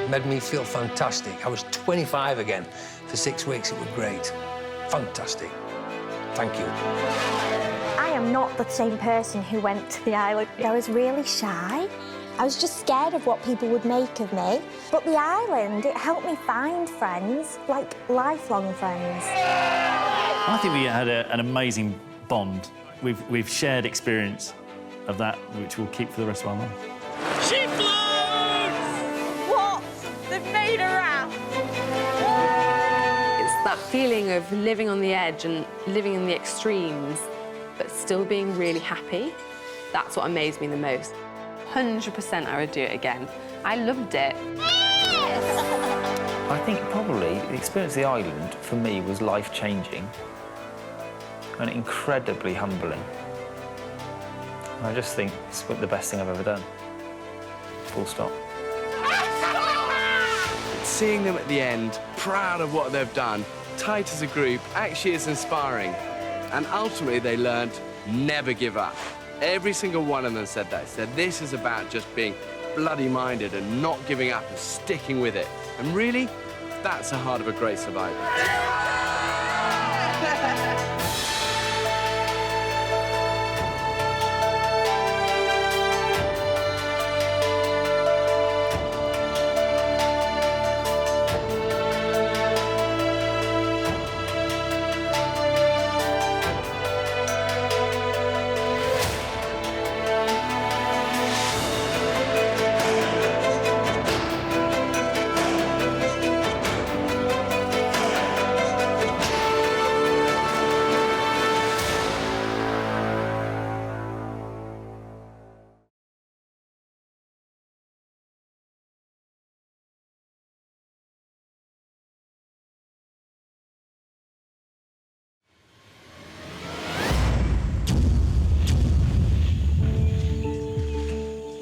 Made me feel fantastic. I was 25 again. For 6 weeks, it was great. Fantastic. Thank you. I am not the same person who went to the island. I was really shy. I was just scared of what people would make of me. But the island, it helped me find friends, like lifelong friends. I think we had an amazing bond. We've shared experience of that, which we'll keep for the rest of our lives. She floats! What? They've made her out. It's that feeling of living on the edge and living in the extremes, but still being really happy. That's what amazed me the most. 100% I would do it again. I loved it. I think probably the experience of the island, for me, was life-changing and incredibly humbling. I just think it's the best thing I've ever done. Full stop. Seeing them at the end, proud of what they've done, tight as a group, actually is inspiring. And ultimately, they learned never give up. Every single one of them said that. Said this is about just being bloody-minded and not giving up and sticking with it. And really, that's the heart of a great survivor.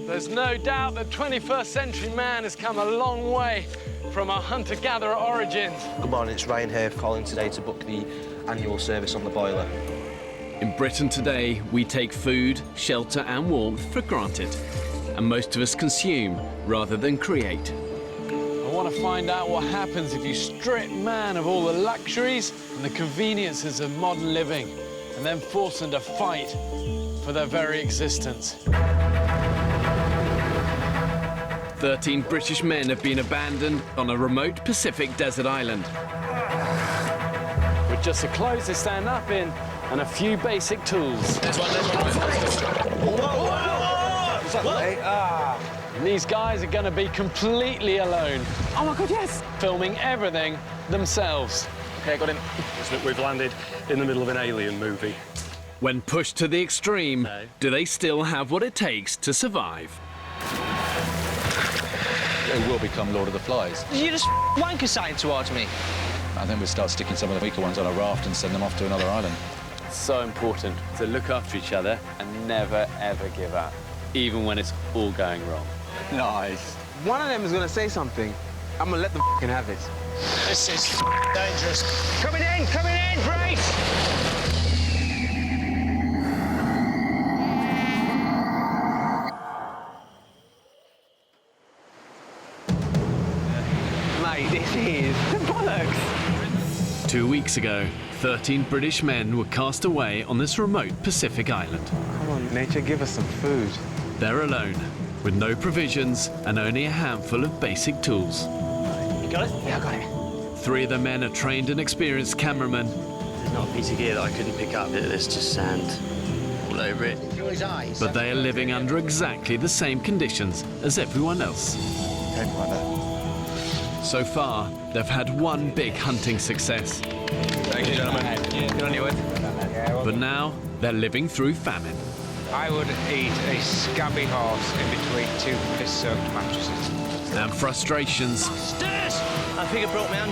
There's no doubt that 21st century man has come a long way from our hunter-gatherer origins. Good morning, it's Ryan here calling today to book the annual service on the boiler. In Britain today, we take food, shelter and warmth for granted. And most of us consume rather than create. I want to find out what happens if you strip man of all the luxuries and the conveniences of modern living and then force them to fight for their very existence. 13 British men have been abandoned on a remote Pacific desert island. With just the clothes they stand up in and a few basic tools. And these guys are going to be completely alone. Oh my God, yes! Filming everything themselves. OK, got him. We've landed in the middle of an alien movie. When pushed to the extreme, do they still have what it takes to survive? It will become Lord of the Flies. Did you just wank a sign towards me? I think we'll start sticking some of the weaker ones on a raft and send them off to another island. It's so important to look after each other and never, ever give up, even when it's all going wrong. Nice. One of them is going to say something. I'm going to let them f***ing have it. This is dangerous. Coming in, brace! Mate, this is bollocks. 2 weeks ago, 13 British men were cast away on this remote Pacific island. Come on, nature, give us some food. They're alone, with no provisions and only a handful of basic tools. You got it? Yeah, I got it. 3 of the men are trained and experienced cameramen. There's not a piece of gear that I couldn't pick up. There's just sand all over it. Through his eyes. But they are living under exactly the same conditions as everyone else. So far, they've had one big hunting success. Thank you, gentlemen. Good on you, Ed. But now, they're living through famine. I would eat a scabby horse in between 2 piss-soaked mattresses. And frustrations Stairs! I think it broke my hand.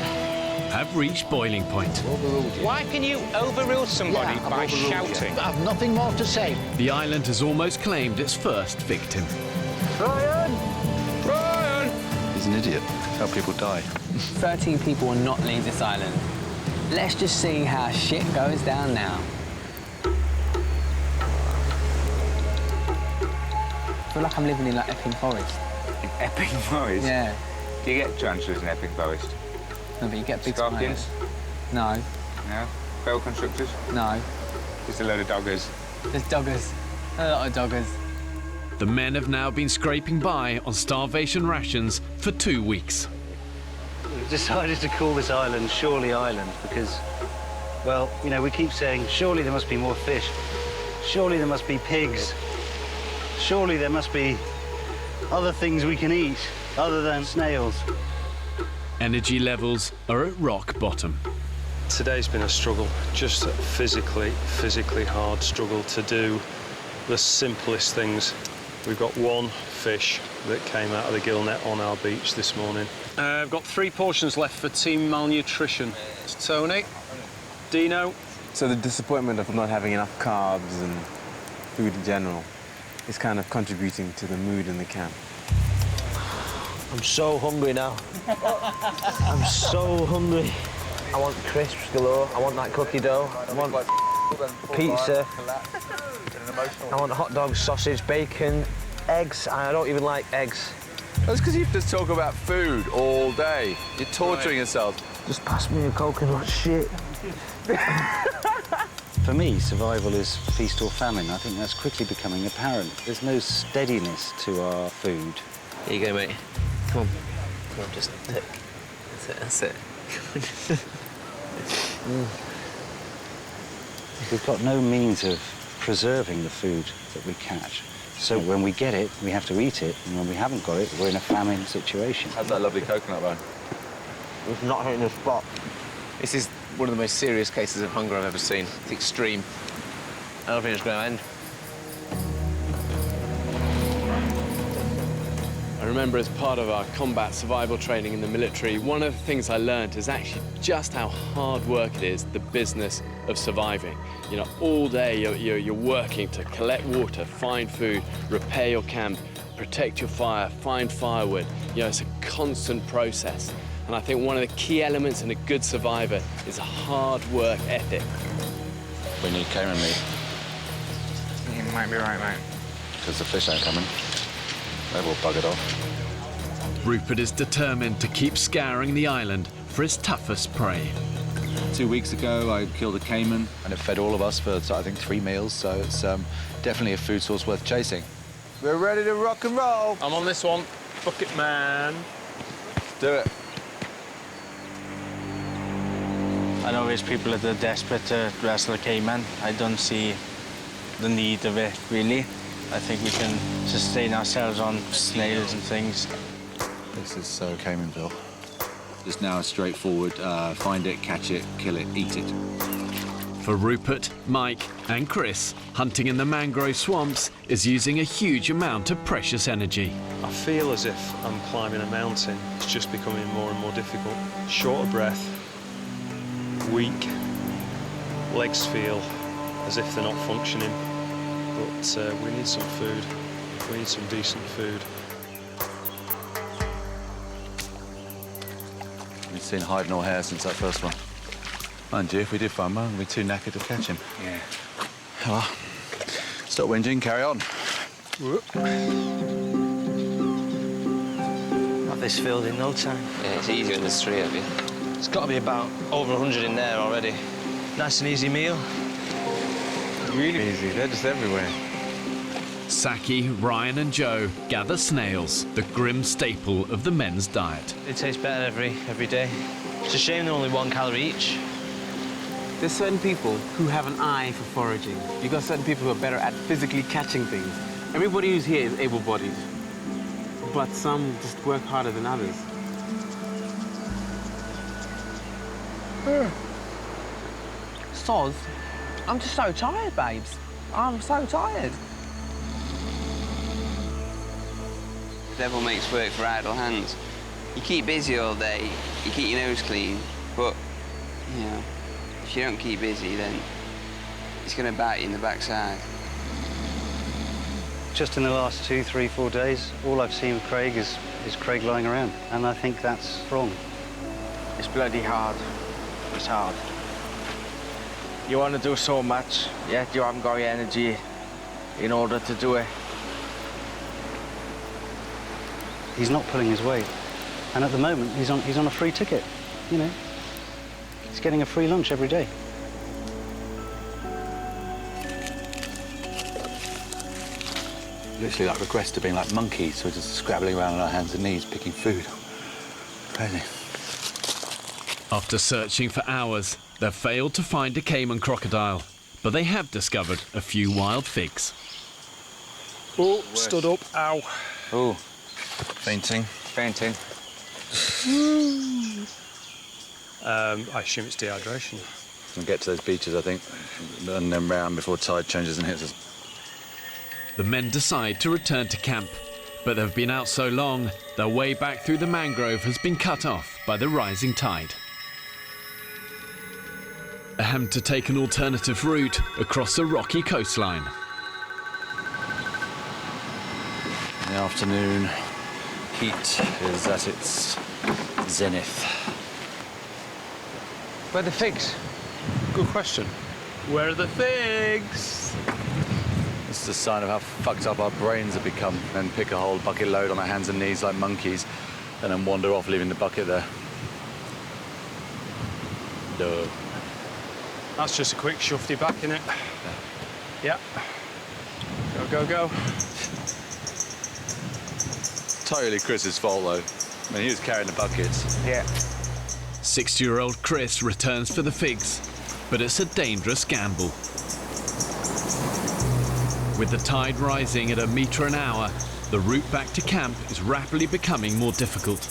have reached boiling point. Why can you overrule somebody by shouting? I have nothing more to say. The island has almost claimed its first victim. Brian! He's an idiot. How people die. 13 people will not leave this island. Let's just see how shit goes down now. I feel like I'm living in like Epping Forest. In Epping Forest? Yeah. Do you get tarantulas in Epping Forest? No, but you get big Scorpions? spiders. No. No? Bell constructors? No. Just a load of doggers. There's doggers. A lot of doggers. The men have now been scraping by on starvation rations for 2 weeks. We've decided to call this island Surely Island because, well, you know, we keep saying, surely there must be more fish. Surely there must be pigs. Surely there must be other things we can eat other than snails. Energy levels are at rock bottom. Today's been a struggle, just a physically hard struggle to do the simplest things. We've got one fish that came out of the gill net on our beach this morning. I've got 3 portions left for Team Malnutrition. It's Tony, Dino. So the disappointment of not having enough carbs and food in general is kind of contributing to the mood in the camp. I'm so hungry now. I'm so hungry. I want crisps galore. I want that cookie dough. I want pizza. I want hot dogs, sausage, bacon, eggs. I don't even like eggs. That's because you just talk about food all day. You're torturing yourself. Just pass me a coconut shit. For me, survival is feast or famine. I think that's quickly becoming apparent. There's no steadiness to our food. Here you go, mate. Come on. Come on, just tick. That's it. We've got no means of preserving the food that we catch. So when we get it, we have to eat it, and when we haven't got it, we're in a famine situation. How's that lovely coconut bone? It's not hitting the spot. This is one of the most serious cases of hunger I've ever seen. It's extreme. I don't think it's going to end. I remember as part of our combat survival training in the military, one of the things I learned is actually just how hard work it is, the business of surviving. You know, all day you're working to collect water, find food, repair your camp, protect your fire, find firewood. You know, it's a constant process. And I think one of the key elements in a good survivor is a hard work ethic. We need Cayman meat. You might be right, mate. Because the fish ain't coming. They've all buggered off. Rupert is determined to keep scouring the island for his toughest prey. 2 weeks ago, I killed a Cayman, and it fed all of us for, I think, 3 meals, so it's definitely a food source worth chasing. We're ready to rock and roll. I'm on this one. Bucket man. Do it. I know there's people that are desperate to wrestle a Cayman. I don't see the need of it, really. I think we can sustain ourselves on snails and things. This is so Caymanville. It's now straightforward. Find it, catch it, kill it, eat it. For Rupert, Mike and Chris, hunting in the mangrove swamps is using a huge amount of precious energy. I feel as if I'm climbing a mountain. It's just becoming more and more difficult. Short of breath, weak, legs feel as if they're not functioning. But we need some food. We need some decent food. We've seen hide nor hair since that first one. Mind you, if we did find one, we'd be too knackered to catch him. Yeah. Well, stop whinging, carry on. Have this filled in no time. Yeah, it's easier when there's 3 of you. It's got to be about over 100 in there already. Nice and easy meal. Really easy, they're just everywhere. Saki, Ryan and Joe gather snails, the grim staple of the men's diet. It tastes better every day. It's a shame they're only 1 calorie each. There's certain people who have an eye for foraging. You've got certain people who are better at physically catching things. Everybody who's here is able-bodied, but some just work harder than others. Soz, I'm just so tired, babes. I'm so tired. The devil makes work for idle hands. You keep busy all day, you keep your nose clean, but, you know, if you don't keep busy, then it's going to bite you in the backside. Just in the last 2, 3, 4 days, all I've seen of Craig is Craig lying around, and I think that's wrong. It's bloody hard. It's hard. You want to do so much, yet you haven't got the energy in order to do it. He's not pulling his weight, and at the moment he's on a free ticket. You know, he's getting a free lunch every day. literally like regressed to being like monkeys, so we're just scrabbling around on our hands and knees, picking food. Crazy. After searching for hours, they've failed to find a Cayman crocodile, but they have discovered a few wild figs. Oh, stood up. Ow. Oh, fainting. Fainting. I assume it's dehydration. We'll get to those beaches, I think, and then round before tide changes and hits us. The men decide to return to camp, but they've been out so long, their way back through the mangrove has been cut off by the rising tide. They have to take an alternative route across a rocky coastline. In the afternoon, heat is at its zenith. Where are the figs? Good question. Where are the figs? This is a sign of how fucked up our brains have become. Then pick a whole bucket load on our hands and knees like monkeys, and then wander off, leaving the bucket there. Duh. That's just a quick shufty back, innit? Yeah. Go, go, go. Totally Chris's fault, though. I mean, he was carrying the buckets. Yeah. 60-year-old Chris returns for the figs, but it's a dangerous gamble. With the tide rising at 1 metre an hour, the route back to camp is rapidly becoming more difficult.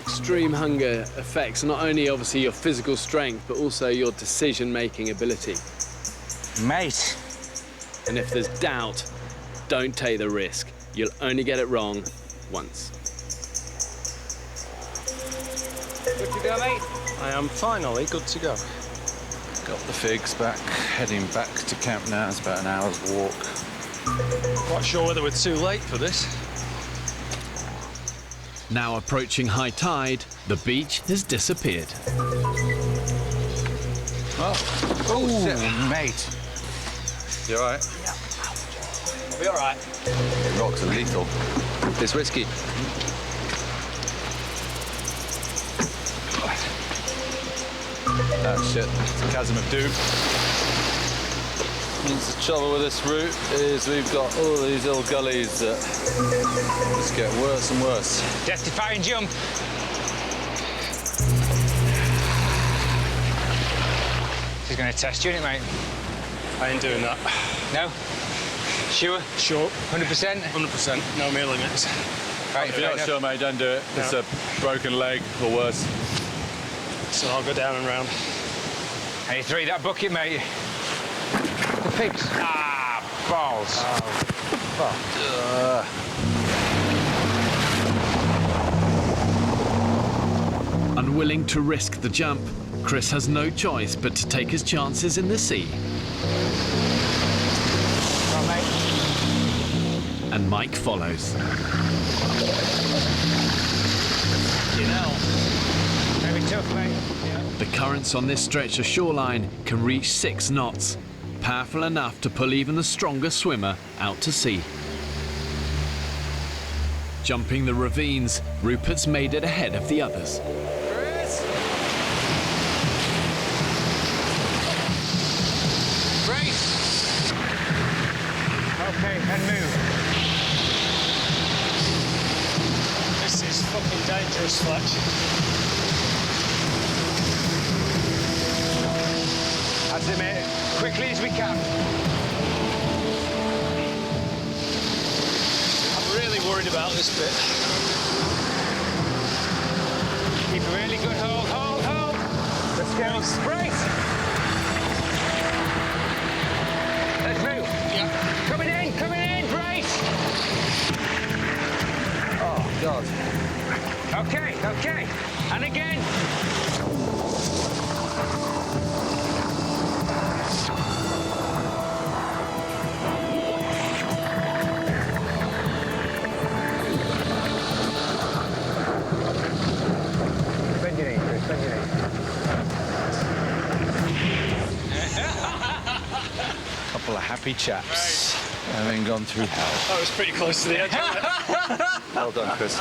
Extreme hunger affects not only obviously your physical strength, but also your decision-making ability. Mate. And if there's doubt, don't take the risk. You'll only get it wrong once. Good to go, mate? I am finally good to go. Got the figs back, heading back to camp now. It's about an hour's walk. Quite sure whether we're too late for this. Now approaching high tide, the beach has disappeared. Oh, shit. Mate. You all right? Yeah. I'll be all right. Rocks are lethal. This whiskey. Oh shit, it's a chasm of doom. Means the trouble with this route is we've got all these little gullies that just get worse and worse. Death-defying jump. She's going to test you, isn't it, mate? I ain't doing that. No? Sure? Sure. 100%? 100%. No mere limits. Right, If you're not sure, mate, don't do it. No. It's a broken leg or worse. So I'll go down and round. Hey, three that bucket, mate. The pigs. Ah, balls. Unwilling to risk the jump, Chris has no choice but to take his chances in the sea. Come on, mate. And Mike follows. You know. Maybe tough, mate. Yeah. The currents on this stretch of shoreline can reach 6 knots, powerful enough to pull even the strongest swimmer out to sea. Jumping the ravines, Rupert's made it ahead of the others. Brace! Okay, and move. This is fucking dangerous, Fletch. That's it, mate. Quickly as we can. I'm really worried about this bit. Keep a really good hold, hold, hold. Let's go. Brace! Let's move. Yeah. Coming in, brace! Oh, God. Okay, okay. And again. Couple of happy chaps, having gone through hell. I was pretty close to the edge. Well done, Chris.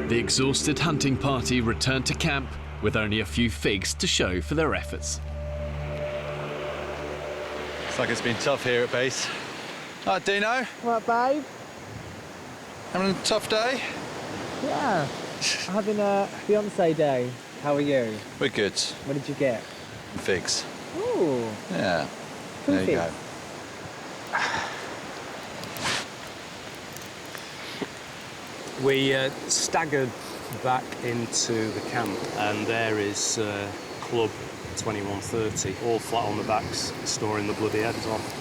The exhausted hunting party returned to camp with only a few figs to show for their efforts. like it's been tough here at base. All right, Dino. What, babe? Having a tough day? Yeah. Having a fiance day. How are you? We're good. What did you get? Figs. Ooh. Yeah. Two there you go. We staggered back into the camp, and there is Club 2130, all flat on the backs, snoring the bloody heads off.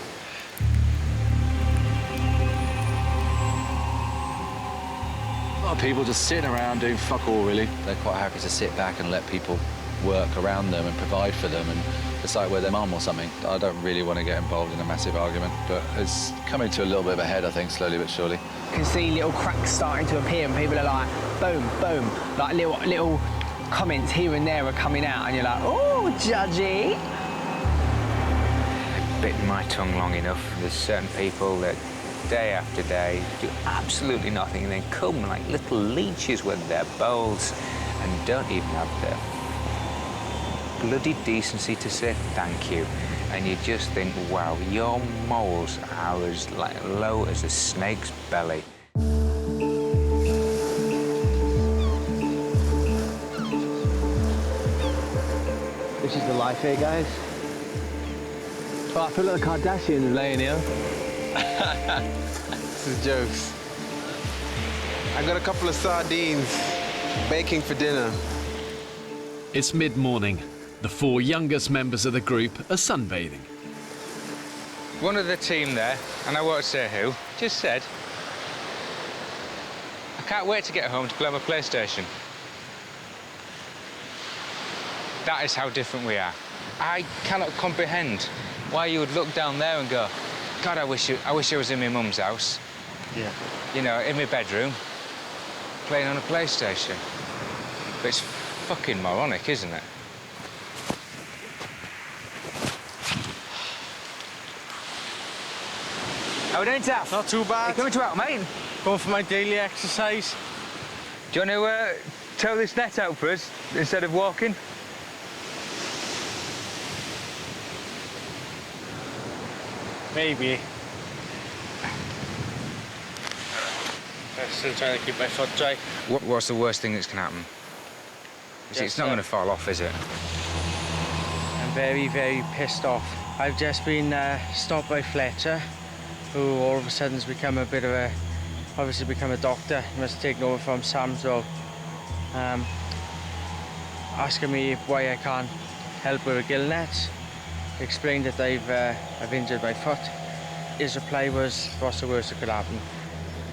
A lot of people just sitting around doing fuck all, really. They're quite happy to sit back and let people work around them and provide for them, and it's like we're their mum or something. I don't really want to get involved in a massive argument, but it's coming to a little bit of a head, I think, slowly but surely. You can see little cracks starting to appear, and people are like, boom, boom, like little comments here and there are coming out, and you're like, oh, judgy. Bitten my tongue long enough. There's certain people that day after day do absolutely nothing and then come like little leeches with their bowls and don't even have the bloody decency to say thank you. And you just think, wow, your moles are as low as a snake's belly. This is the life here, guys. Oh, I feel like the Kardashians laying here. This is jokes. I got a couple of sardines baking for dinner. It's mid-morning. The 4 youngest members of the group are sunbathing. One of the team there, and I won't say who, just said, I can't wait to get home to play on my PlayStation. That is how different we are. I cannot comprehend why you would look down there and go, God, I wish I was in my mum's house. Yeah. You know, in my bedroom, playing on a PlayStation. But it's fucking moronic, isn't it? How are we doing, Taff? Not too bad. You coming to out, mate? Going for my daily exercise. Do you want to tow this net out for us instead of walking? Maybe. I'm still trying to keep my foot dry. What's the worst thing that's can happen? It's not going to fall off, is it? I'm very, very pissed off. I've just been stopped by Fletcher, who all of a sudden has become a bit of a, obviously become a doctor. He must have taken over from Sam's role. Asking me why I can't help with a gill net. Explained that I've injured my foot. His reply was, what's the worst that could happen?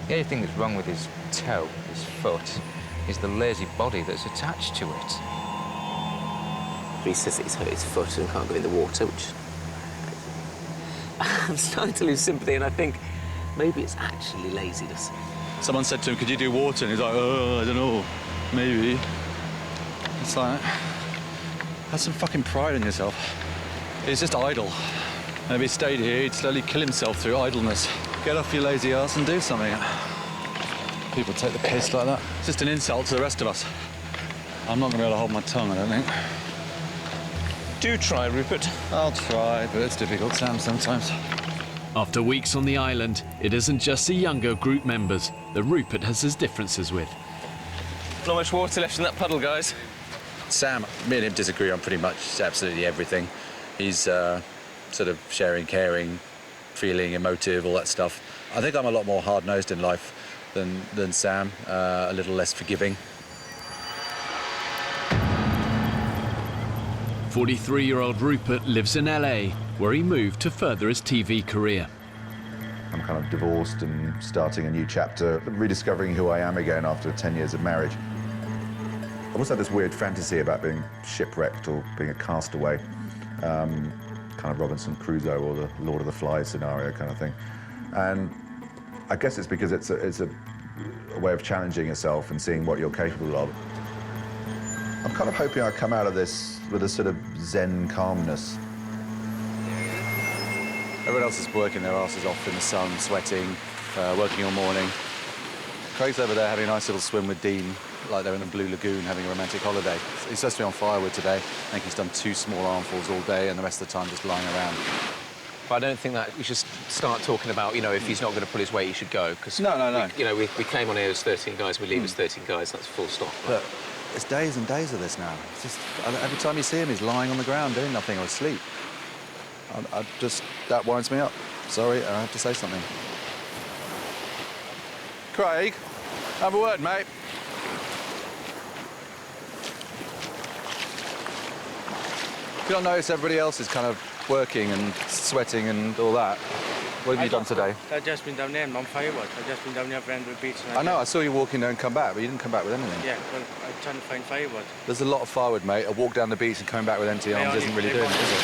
The only thing that's wrong with his toe, his foot, is the lazy body that's attached to it. He says that he's hurt his foot and can't go in the water, which... I'm starting to lose sympathy, and I think maybe it's actually laziness. Someone said to him, could you do water? And he's like, oh, I don't know, maybe. It's like, have some fucking pride in yourself. He's just idle. And if he stayed here, he'd slowly kill himself through idleness. Get off your lazy ass and do something. People take the piss like that. It's just an insult to the rest of us. I'm not going to be able to hold my tongue, I don't think. Do try, Rupert. I'll try, but it's difficult, Sam, sometimes. After weeks on the island, it isn't just the younger group members that Rupert has his differences with. Not much water left in that puddle, guys. Sam, me and him disagree on pretty much absolutely everything. He's sort of sharing, caring, feeling, emotive, all that stuff. I think I'm a lot more hard-nosed in life than Sam, a little less forgiving. 43-year-old Rupert lives in LA, where he moved to further his TV career. I'm kind of divorced and starting a new chapter, rediscovering who I am again after 10 years of marriage. I always had this weird fantasy about being shipwrecked or being a castaway, kind of Robinson Crusoe or the Lord of the Flies scenario kind of thing. And I guess it's because it's a way of challenging yourself and seeing what you're capable of. I'm kind of hoping I come out of this with a sort of zen calmness. Everyone else is working their asses off in the sun, sweating, working all morning. Craig's over there having a nice little swim with Dean, like they're in the Blue Lagoon having a romantic holiday. He's supposed to be on firewood today. I think he's done 2 small armfuls all day and the rest of the time just lying around. But I don't think that we should start talking about, you know, if he's not going to pull his weight, he should go. Cause no. You know, we came on here as 13 guys, we leave as 13 guys, that's full stop. But it's days and days of this now. It's just, every time you see him, he's lying on the ground doing nothing or asleep. That winds me up. Sorry, I have to say something. Craig, have a word, mate. You don't notice everybody else is kind of working and sweating and all that. What have you done today? I've just been down there and on firewood. I've just been down there for the beach. I know, I saw you walking there and come back, but you didn't come back with anything. Yeah, well, I'm trying to find firewood. There's a lot of firewood, mate. A walk down the beach and coming back with empty arms isn't really doing it, is it?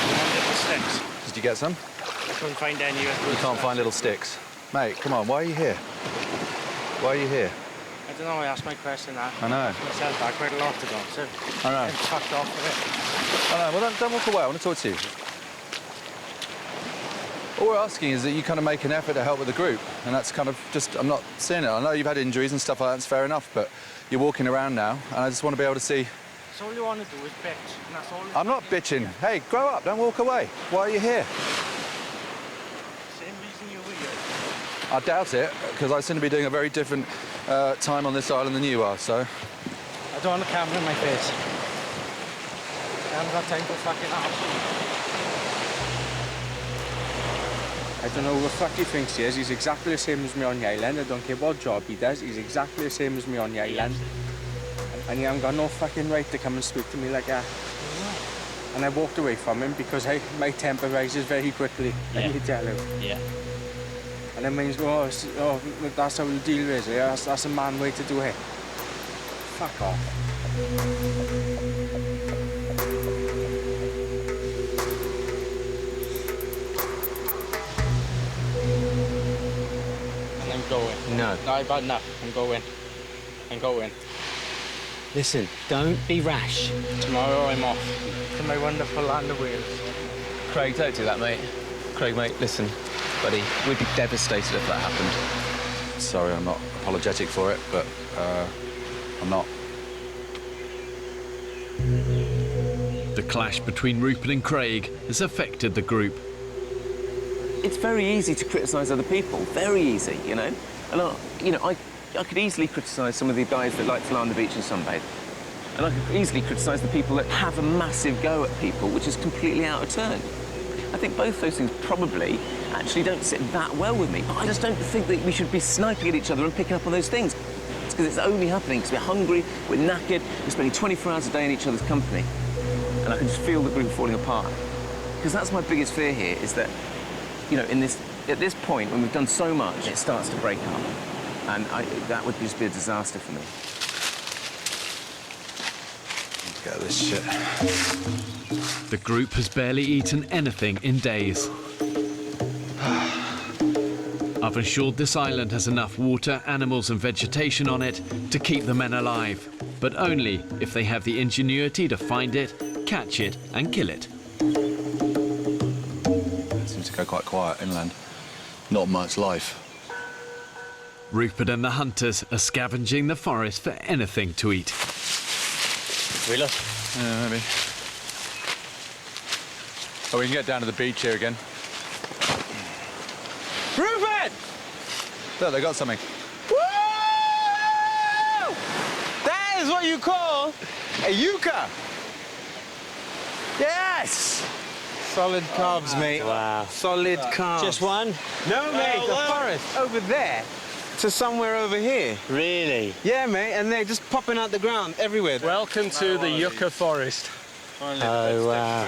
Sticks. Did you get some? I couldn't find any. You can't find little sticks. Mate, come on, why are you here? Why are you here? I don't know, I asked my question now. I know. Myself back quite a lot ago, so I know. I'm fucked off with I know, well don't walk away, I want to talk to you. All we're asking is that you kind of make an effort to help with the group, and that's kind of just, I'm not seeing it. I know you've had injuries and stuff like that, it's fair enough, but you're walking around now, and I just want to be able to see. So all you want to do is bitch, and that's all. I'm not bitching. Hey, grow up, don't walk away. Why are you here? Same reason you were here. I doubt it, because I seem to be doing a very different time on this island than you are, so. I don't want a camera in my face. I haven't got time for fucking ass. I don't know who the fuck he thinks he is. He's exactly the same as me on the island. I don't care what job he does. He's exactly the same as me on the island. And he hasn't got no fucking right to come and speak to me like that. And I walked away from him because my temper rises very quickly. Let me tell you. Yeah. And then when he's going, oh, that's how the deal is. Yeah? That's a man way to do it. Fuck off. Going. No. No, I've had enough. I'm going. I'm going. Listen, don't be rash. Tomorrow I'm off to my wonderful land of Wales. Craig, don't do that, mate. Craig, mate, listen, buddy, we'd be devastated if that happened. Sorry, I'm not apologetic for it, but I'm not. The clash between Rupert and Craig has affected the group. It's very easy to criticise other people, very easy, you know? And, I could easily criticise some of the guys that like to lie on the beach and sunbathe. And I could easily criticise the people that have a massive go at people, which is completely out of turn. I think both those things probably actually don't sit that well with me. But I just don't think that we should be sniping at each other and picking up on those things. It's because it's only happening because we're hungry, we're knackered, we're spending 24 hours a day in each other's company. And I can just feel the group falling apart. Because that's my biggest fear here, is that you know, at this point, when we've done so much, it starts to break up. And that would just be a disaster for me. Get this shit. The group has barely eaten anything in days. I've ensured this island has enough water, animals and vegetation on it to keep the men alive, but only if they have the ingenuity to find it, catch it and kill it. To go quite quiet inland. Not much life. Rupert and the hunters are scavenging the forest for anything to eat. We look? Yeah, maybe. Oh, we can get down to the beach here again. Rupert! Look, they got something. Woo! That is what you call a yucca. Yes! Solid carbs, mate. Wow. Solid carbs. Just one? No, mate, the forest over there to somewhere over here. Really? Yeah, mate, and they're just popping out the ground everywhere. Welcome to the yucca forest. Oh, wow.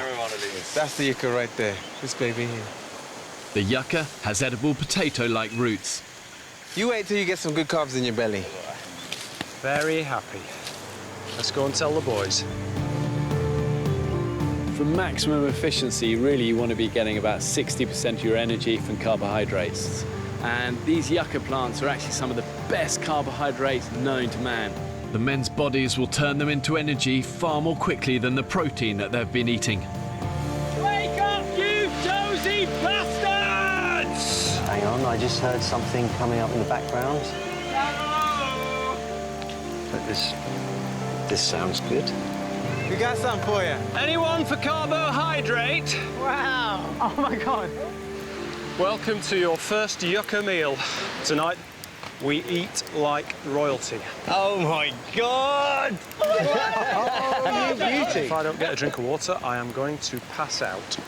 That's the yucca right there, this baby here. The yucca has edible potato-like roots. You wait till you get some good carbs in your belly. Very happy. Let's go and tell the boys. For maximum efficiency, really you want to be getting about 60% of your energy from carbohydrates. And these yucca plants are actually some of the best carbohydrates known to man. The men's bodies will turn them into energy far more quickly than the protein that they've been eating. Wake up, you dozy bastards! Hang on, I just heard something coming up in the background. But this sounds good. We got something for you. Anyone for carbohydrate? Wow. Oh, my God. Welcome to your first yucca meal. Tonight, we eat like royalty. Oh, my God! Oh, you beauty. If I don't get a drink of water, I am going to pass out.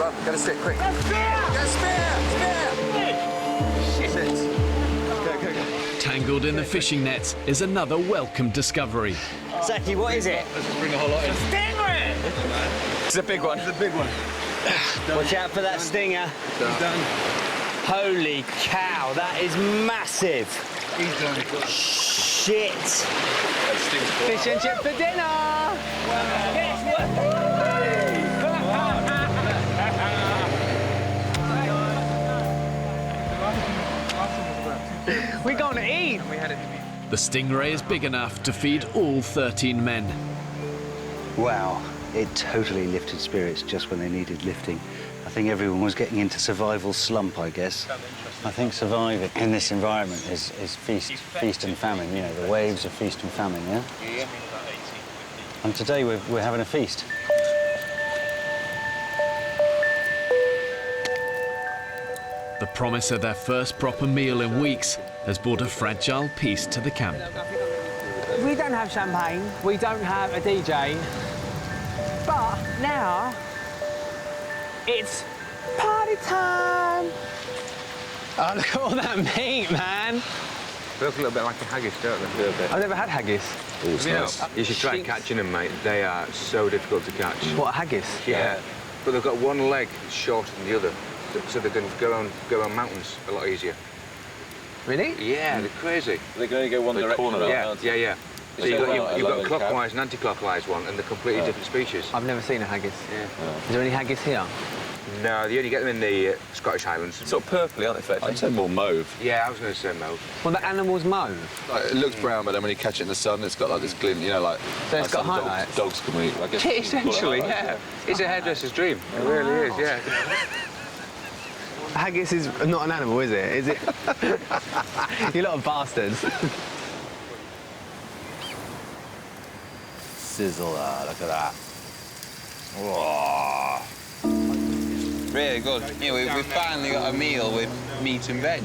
Run, get a stick, quick. Get a spear! Shit. Go. Tangled in the fishing nets is another welcome discovery. Zaki, what is it? Let's just bring a whole lot in. Stingray! It's a big one. It's a big one. Watch out for that stinger. He's done. Holy cow, that is massive. He's done. Shit. Fish and chip for dinner! We're going to eat! The stingray is big enough to feed all 13 men. Wow, it totally lifted spirits just when they needed lifting. I think everyone was getting into survival slump, I guess. I think surviving in this environment is feast and famine. You know, the waves of feast and famine, yeah? Yeah. And today we're having a feast. The promise of their first proper meal in weeks has brought a fragile peace to the camp. We don't have champagne, we don't have a DJ, but now it's party time! Oh, look at all that meat, man! They look a little bit like a haggis, don't they? I've never had haggis. You should try catching them, mate. They are so difficult to catch. What, a haggis? Yeah. But they've got one leg shorter than the other, so they can go on mountains a lot easier. Really? Yeah, they're crazy. They're going to go one direction. Yeah. So you've got a clockwise and anti-clockwise one, and they're completely different species. I've never seen a haggis. Yeah. Is there any haggis here? No, you only get them in the Scottish Highlands. Sort of purpley, aren't they, I'd say more mauve. Yeah, I was going to say mauve. Well, the animal's mauve. Like, it looks brown, but then when you catch it in the sun, it's got like this glint, you know, like... So it's got highlights? Dogs can eat, I guess. Essentially, yeah. It's a hairdresser's dream. It really is, yeah. Haggis is not an animal, is it? Is it? You lot of bastards. Sizzle, look at that. Whoa. Really good. Yeah, we finally got a meal with meat and veg.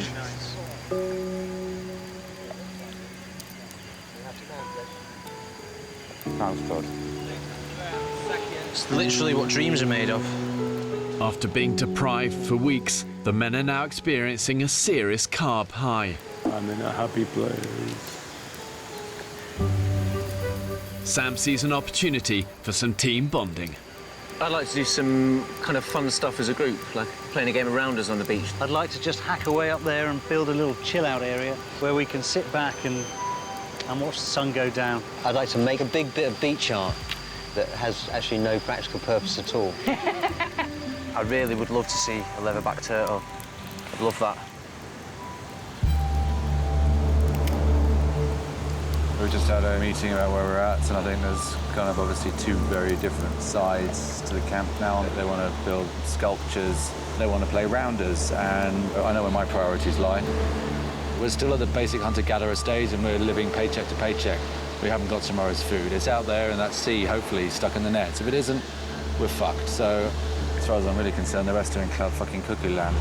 Sounds good. It's literally what dreams are made of. After being deprived for weeks, the men are now experiencing a serious carb high. I'm in a happy place. Sam sees an opportunity for some team bonding. I'd like to do some kind of fun stuff as a group, like playing a game of rounders on the beach. I'd like to just hack away up there and build a little chill-out area where we can sit back and watch the sun go down. I'd like to make a big bit of beach art that has actually no practical purpose at all. I really would love to see a leatherback turtle. I'd love that. We've just had a meeting about where we're at, and I think there's kind of obviously two very different sides to the camp now. They want to build sculptures, they want to play rounders, and I know where my priorities lie. We're still at the basic hunter-gatherer stage, and we're living paycheck to paycheck. We haven't got tomorrow's food. It's out there in that sea, hopefully, stuck in the nets. If it isn't, we're fucked. So, as far as I'm really concerned, the rest are in cloud fucking cuckoo land.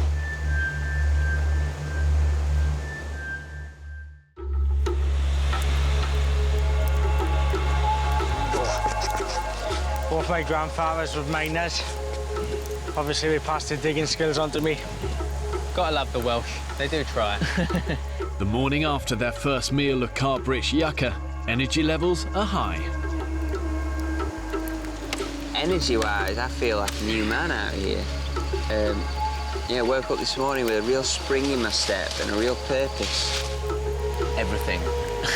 Both my grandfathers were miners. Obviously, they passed their digging skills on to me. Gotta love the Welsh. They do try. The morning after their first meal of carb-rich yucca, energy levels are high. Energy-wise, I feel like a new man out here. Yeah, I woke up this morning with a real spring in my step and a real purpose. Everything.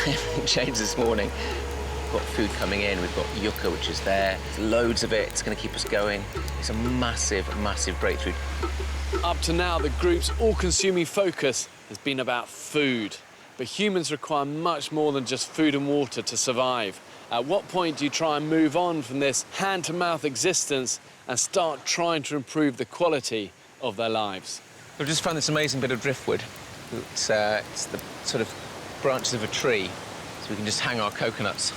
Everything changed this morning. We've got food coming in, we've got yucca, which is there. There's loads of it, it's going to keep us going. It's a massive, massive breakthrough. Up to now, the group's all-consuming focus has been about food. But humans require much more than just food and water to survive. At what point do you try and move on from this hand-to-mouth existence and start trying to improve the quality of their lives? We've just found this amazing bit of driftwood. It's the sort of branches of a tree, so we can just hang our coconuts.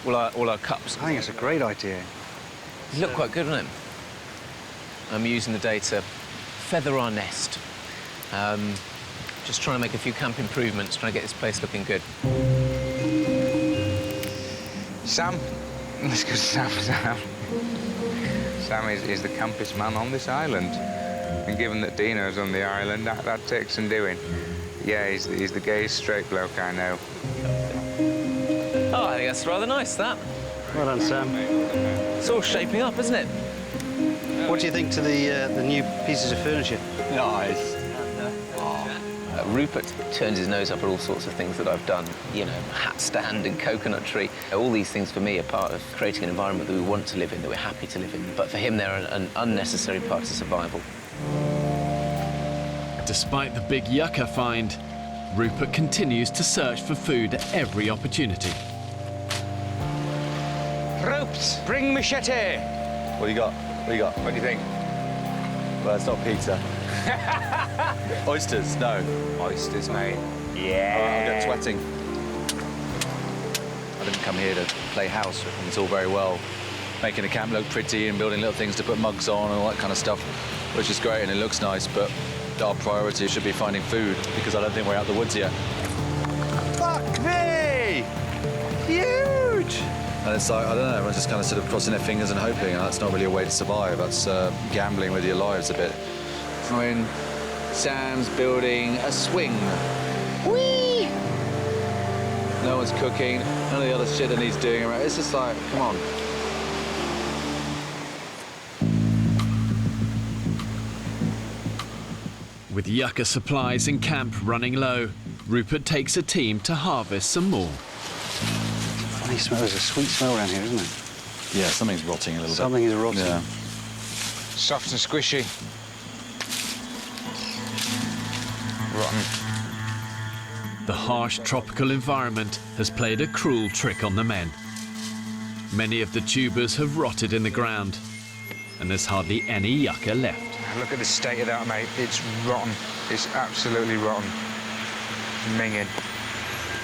All our cups. I think it's a great idea. They look quite good, don't they? I'm using the day to feather our nest. Just trying to make a few camp improvements, trying to get this place looking good. Sam. Let's go, Sam. Sam is the campest man on this island. And given that Dino's on the island, that takes some doing. Yeah, he's the gayest straight bloke I know. Oh, I think that's rather nice, that. Well done, Sam. It's all shaping up, isn't it? What do you think to the new pieces of furniture? Nice. Rupert turns his nose up at all sorts of things that I've done, you know, hat stand and coconut tree. All these things for me are part of creating an environment that we want to live in, that we're happy to live in. But for him, they're an unnecessary part of survival. Despite the big yucca find, Rupert continues to search for food at every opportunity. Ropes, bring machete. What do you got? What do you got? What do you think? Well, it's not pizza. Oysters? No. Oysters, mate. Yeah. I'll get twatting. I didn't come here to play house. It's all very well making the camp look pretty and building little things to put mugs on and all that kind of stuff, which is great and it looks nice, but our priority should be finding food because I don't think we're out of the woods yet. Fuck me! Huge! And it's like, I don't know, everyone's just kind of sort of crossing their fingers and hoping, and that's not really a way to survive. That's gambling with your lives a bit. When Sam's building a swing. Whee! No one's cooking, none of the other shit that he's doing around. It's just like, come on. With yucca supplies in camp running low, Rupert takes a team to harvest some more. Funny smell. There's a sweet smell around here, isn't there? Yeah, something's rotting a little bit. Something is rotting. Yeah. Soft and squishy. Rotten. The harsh tropical environment has played a cruel trick on the men. Many of the tubers have rotted in the ground, and there's hardly any yucca left. Look at the state of that, mate. It's rotten. It's absolutely rotten. Minging.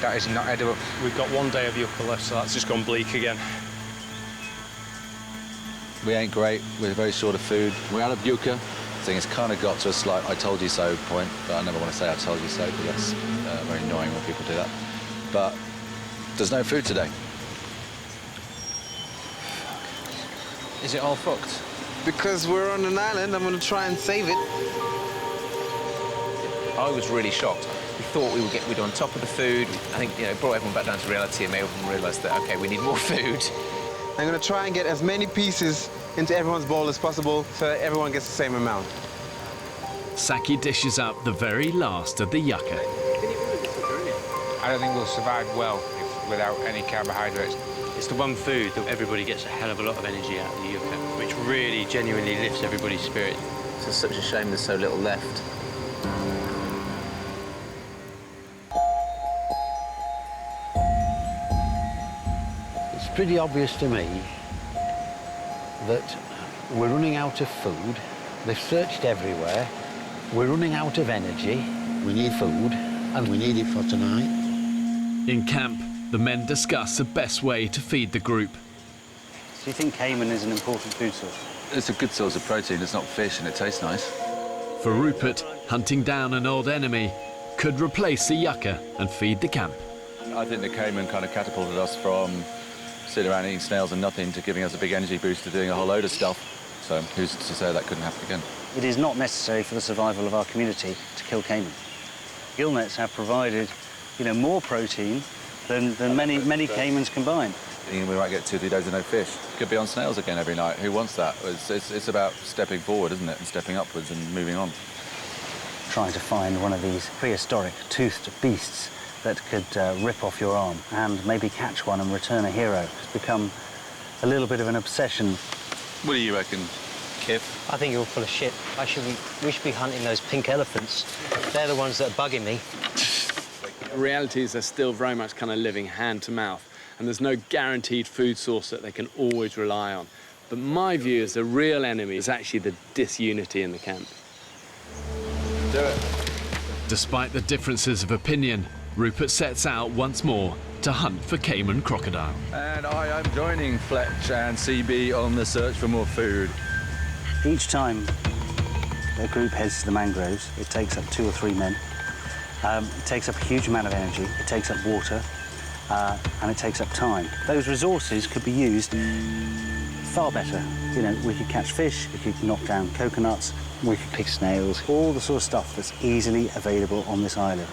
That is not edible. We've got 1 day of yucca left, so that's just gone bleak again. We ain't great. We're very short of food. We're out of yucca. I think it's kind of got to a slight I told you so point, but I never want to say I told you so, because that's very annoying when people do that. But there's no food today. Is it all fucked? Because we're on an island, I'm going to try and save it. I was really shocked. We thought we'd on top of the food. I think, you know, brought everyone back down to reality and made everyone realise that, OK, we need more food. I'm going to try and get as many pieces into everyone's bowl as possible so that everyone gets the same amount. Saki dishes up the very last of the yucca. I don't think we'll survive well without any carbohydrates. It's the one food that everybody gets a hell of a lot of energy out of the yucca, which really genuinely lifts everybody's spirit. It's just such a shame there's so little left. It's pretty obvious to me that we're running out of food. They've searched everywhere. We're running out of energy. We need food, and we need it for tonight. In camp, the men discuss the best way to feed the group. Do you think Cayman is an important food source? It's a good source of protein. It's not fish and it tastes nice. For Rupert, hunting down an old enemy could replace the yucca and feed the camp. I think the Cayman kind of catapulted us from sitting around eating snails and nothing to giving us a big energy boost to doing a whole load of stuff. So who's to say that couldn't happen again? It is not necessary for the survival of our community to kill Cayman. Gill nets have provided, you know, more protein than many Caymans combined. We might get 2 or 3 days of no fish. Could be on snails again every night. Who wants that? It's about stepping forward, isn't it? And stepping upwards and moving on. Trying to find one of these prehistoric toothed beasts that could rip off your arm and maybe catch one and return a hero has become a little bit of an obsession. What do you reckon, Kip? I think you're full of shit. We should be hunting those pink elephants. They're the ones that are bugging me. The reality is they're still very much kind of living hand to mouth, and there's no guaranteed food source that they can always rely on. But my view is the real enemy is actually the disunity in the camp. Do it. Despite the differences of opinion, Rupert sets out once more to hunt for Cayman crocodile. And I am joining Fletch and CB on the search for more food. Each time a group heads to the mangroves, it takes up 2 or 3 men. It takes up a huge amount of energy, it takes up water, and it takes up time. Those resources could be used far better. You know, we could catch fish, we could knock down coconuts, we could pick snails, all the sort of stuff that's easily available on this island.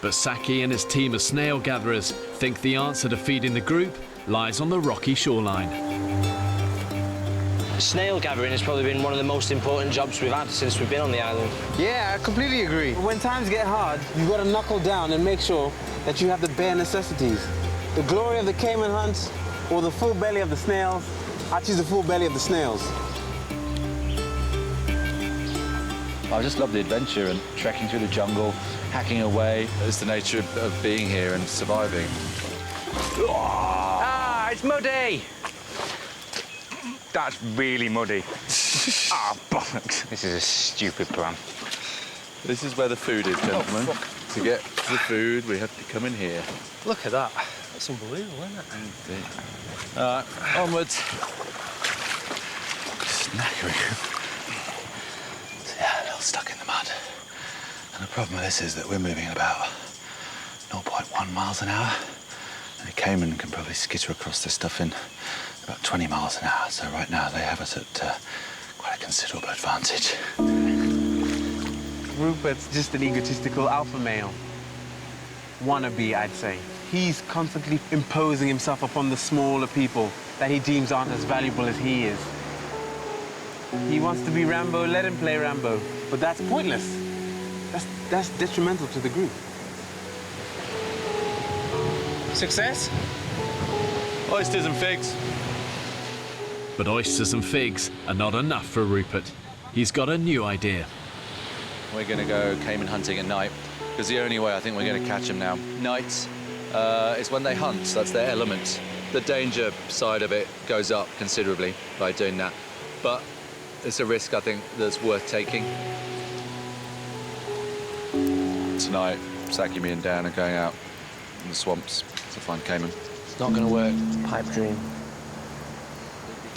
But Saki and his team of snail gatherers think the answer to feeding the group lies on the rocky shoreline. Snail gathering has probably been one of the most important jobs we've had since we've been on the island. Yeah, I completely agree. When times get hard, you've got to knuckle down and make sure that you have the bare necessities. The glory of the Cayman hunt or the full belly of the snails, I choose the full belly of the snails. I just love the adventure and trekking through the jungle, hacking away. It's the nature of being here and surviving. Ah, it's muddy! That's really muddy. Ah, bollocks. This is a stupid plan. This is where the food is, gentlemen. To get to the food, we have to come in here. Look at that. That's unbelievable, isn't it? All right, onwards. Snackering. Yeah, a little stuck in the mud. And the problem with this is that we're moving at about 0.1 miles an hour. And a Cayman can probably skitter across this stuff in about 20 miles an hour. So right now they have us at quite a considerable advantage. Rupert's just an egotistical alpha male. Wannabe, I'd say. He's constantly imposing himself upon the smaller people that he deems aren't as valuable as he is. He wants to be Rambo, let him play Rambo. But that's pointless. That's detrimental to the group. Success? Oysters and figs. But oysters and figs are not enough for Rupert. He's got a new idea. We're going to go Cayman hunting at night, because the only way I think we're going to catch them now. Nights is when they hunt, so that's their element. The danger side of it goes up considerably by doing that. But it's a risk, I think, that's worth taking. Tonight, Saki, me and Dan are going out in the swamps to find Cayman. It's not going to work. Pipe dream.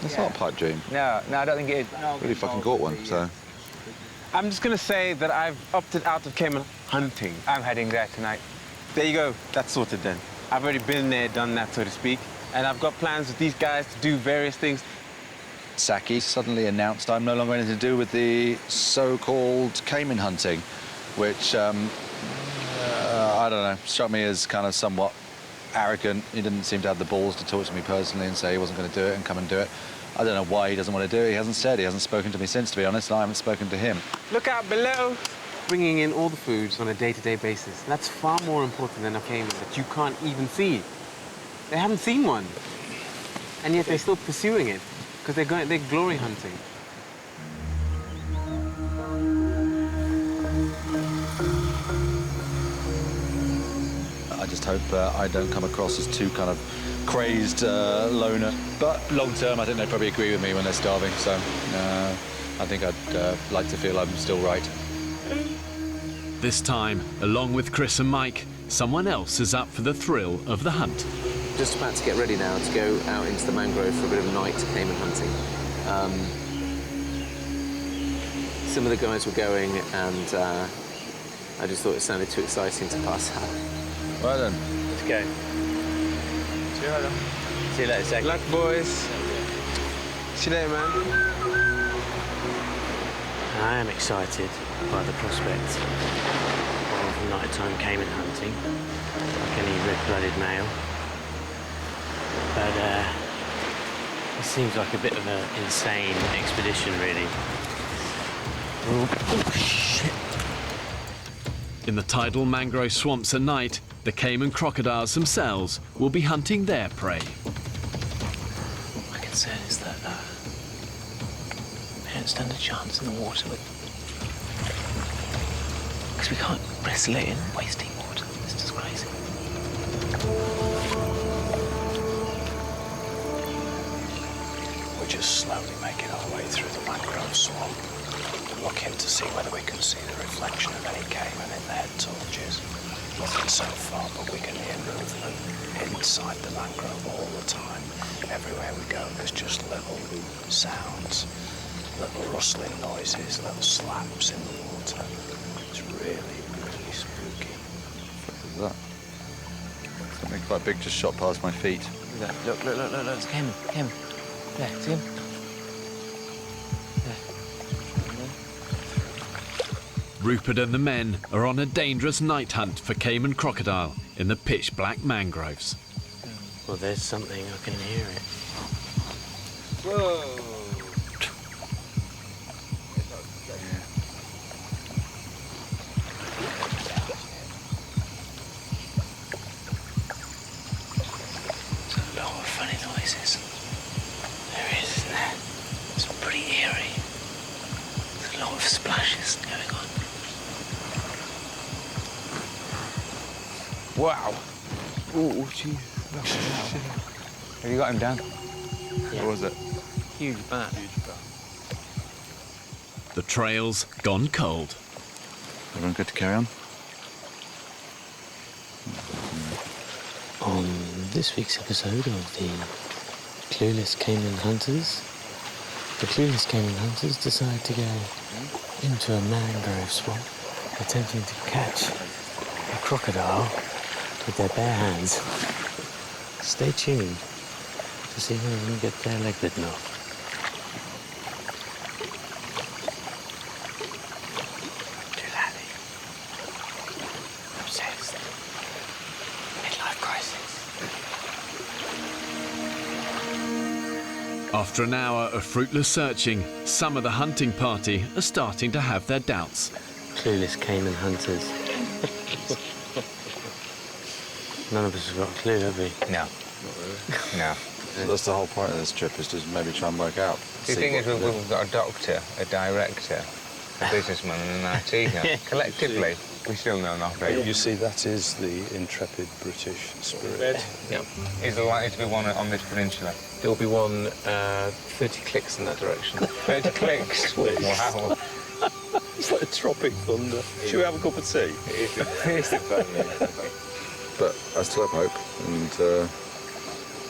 It's not a pipe dream. No, I don't think it is. Really fucking caught one, so... I'm just gonna say that I've opted out of Cayman hunting. I'm heading there tonight. There you go. That's sorted then. I've already been there, done that, so to speak. And I've got plans with these guys to do various things. Saki suddenly announced I'm no longer anything to do with the so-called Cayman hunting, which, I don't know, struck me as kind of somewhat arrogant. He didn't seem to have the balls to talk to me personally and say he wasn't going to do it and come and do it. I don't know why he doesn't want to do it. He hasn't said. He hasn't spoken to me since, to be honest, and I haven't spoken to him. Look out below. Bringing in all the foods on a day-to-day basis. That's far more important than a Cayman that you can't even see. They haven't seen one. And yet they're still pursuing it because they're glory hunting. I just hope I don't come across as too kind of crazed loner. But long term, I think they probably agree with me when they're starving. So I think I'd like to feel I'm still right. This time, along with Chris and Mike, someone else is up for the thrill of the hunt. Just about to get ready now to go out into the mangrove for a bit of night Cayman hunting. Some of the guys were going, and I just thought it sounded too exciting to pass up. Right then. Let's go. See you later. See you later, Zach. Luck, boys. See you later, man. I am excited by the prospect of nighttime Cayman hunting, like any red-blooded male. But it seems like a bit of an insane expedition, really. Oh, shit. In the tidal mangrove swamps at night, the Cayman crocodiles themselves will be hunting their prey. My concern is that they don't stand a chance in the water because we can't wrestle it in wasting water. It's just crazy. We're just slowly making our way through the mangrove swamp, looking to see whether we can see the reflection of any Cayman in their torches. Nothing so far, but we can hear movement inside the mangrove all the time. Everywhere we go, there's just little sounds, little rustling noises, little slaps in the water. It's really, really spooky. Look at that. Something quite big just shot past my feet. Look, it's Cayman. There, see him? Rupert and the men are on a dangerous night hunt for Cayman crocodile in the pitch-black mangroves. Well, there's something, I can hear it. Whoa! There's a lot of funny noises. There is, isn't there? It's pretty eerie. There's a lot of splashes going on. Wow. Oh, gee. Have you got him down? Yeah. What was it? Huge bat. The trail's gone cold. Everyone good to carry on? On this week's episode of the Clueless Cayman Hunters, the Clueless Cayman Hunters decide to go into a mangrove swamp, attempting to catch a crocodile with their bare hands. Stay tuned to see whether we can get their leg bitten off. Too laddie. Obsessed. Midlife crisis. After an hour of fruitless searching, some of the hunting party are starting to have their doubts. Clueless Cayman Hunters. None of us have got a clue, have we? No. No. So that's the whole point of this trip, is to maybe try and work out. The thing is, we've got a doctor, a director, a businessman and an IT guy. Collectively, we still know nothing. You see, that is the intrepid British spirit. Yeah. Is there likely to be one on this peninsula? There'll be one 30 clicks in that direction. 30 clicks? Wow. It's like a tropic thunder. Should we have a cup of tea? But I still have hope, and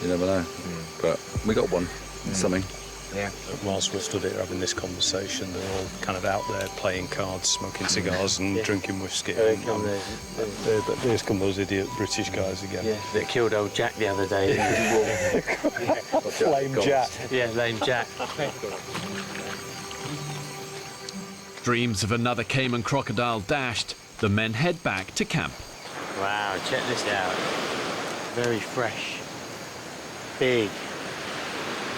you never know. But we got one, something. Yeah. Whilst we're stood here having this conversation, they're all kind of out there playing cards, smoking cigars and drinking whiskey. Here come those idiot British guys again. Yeah, that killed old Jack the other day. Flame Jack. Yeah, Lame Jack. Dreams of another Cayman crocodile dashed, the men head back to camp. Wow, check this out. Very fresh. Big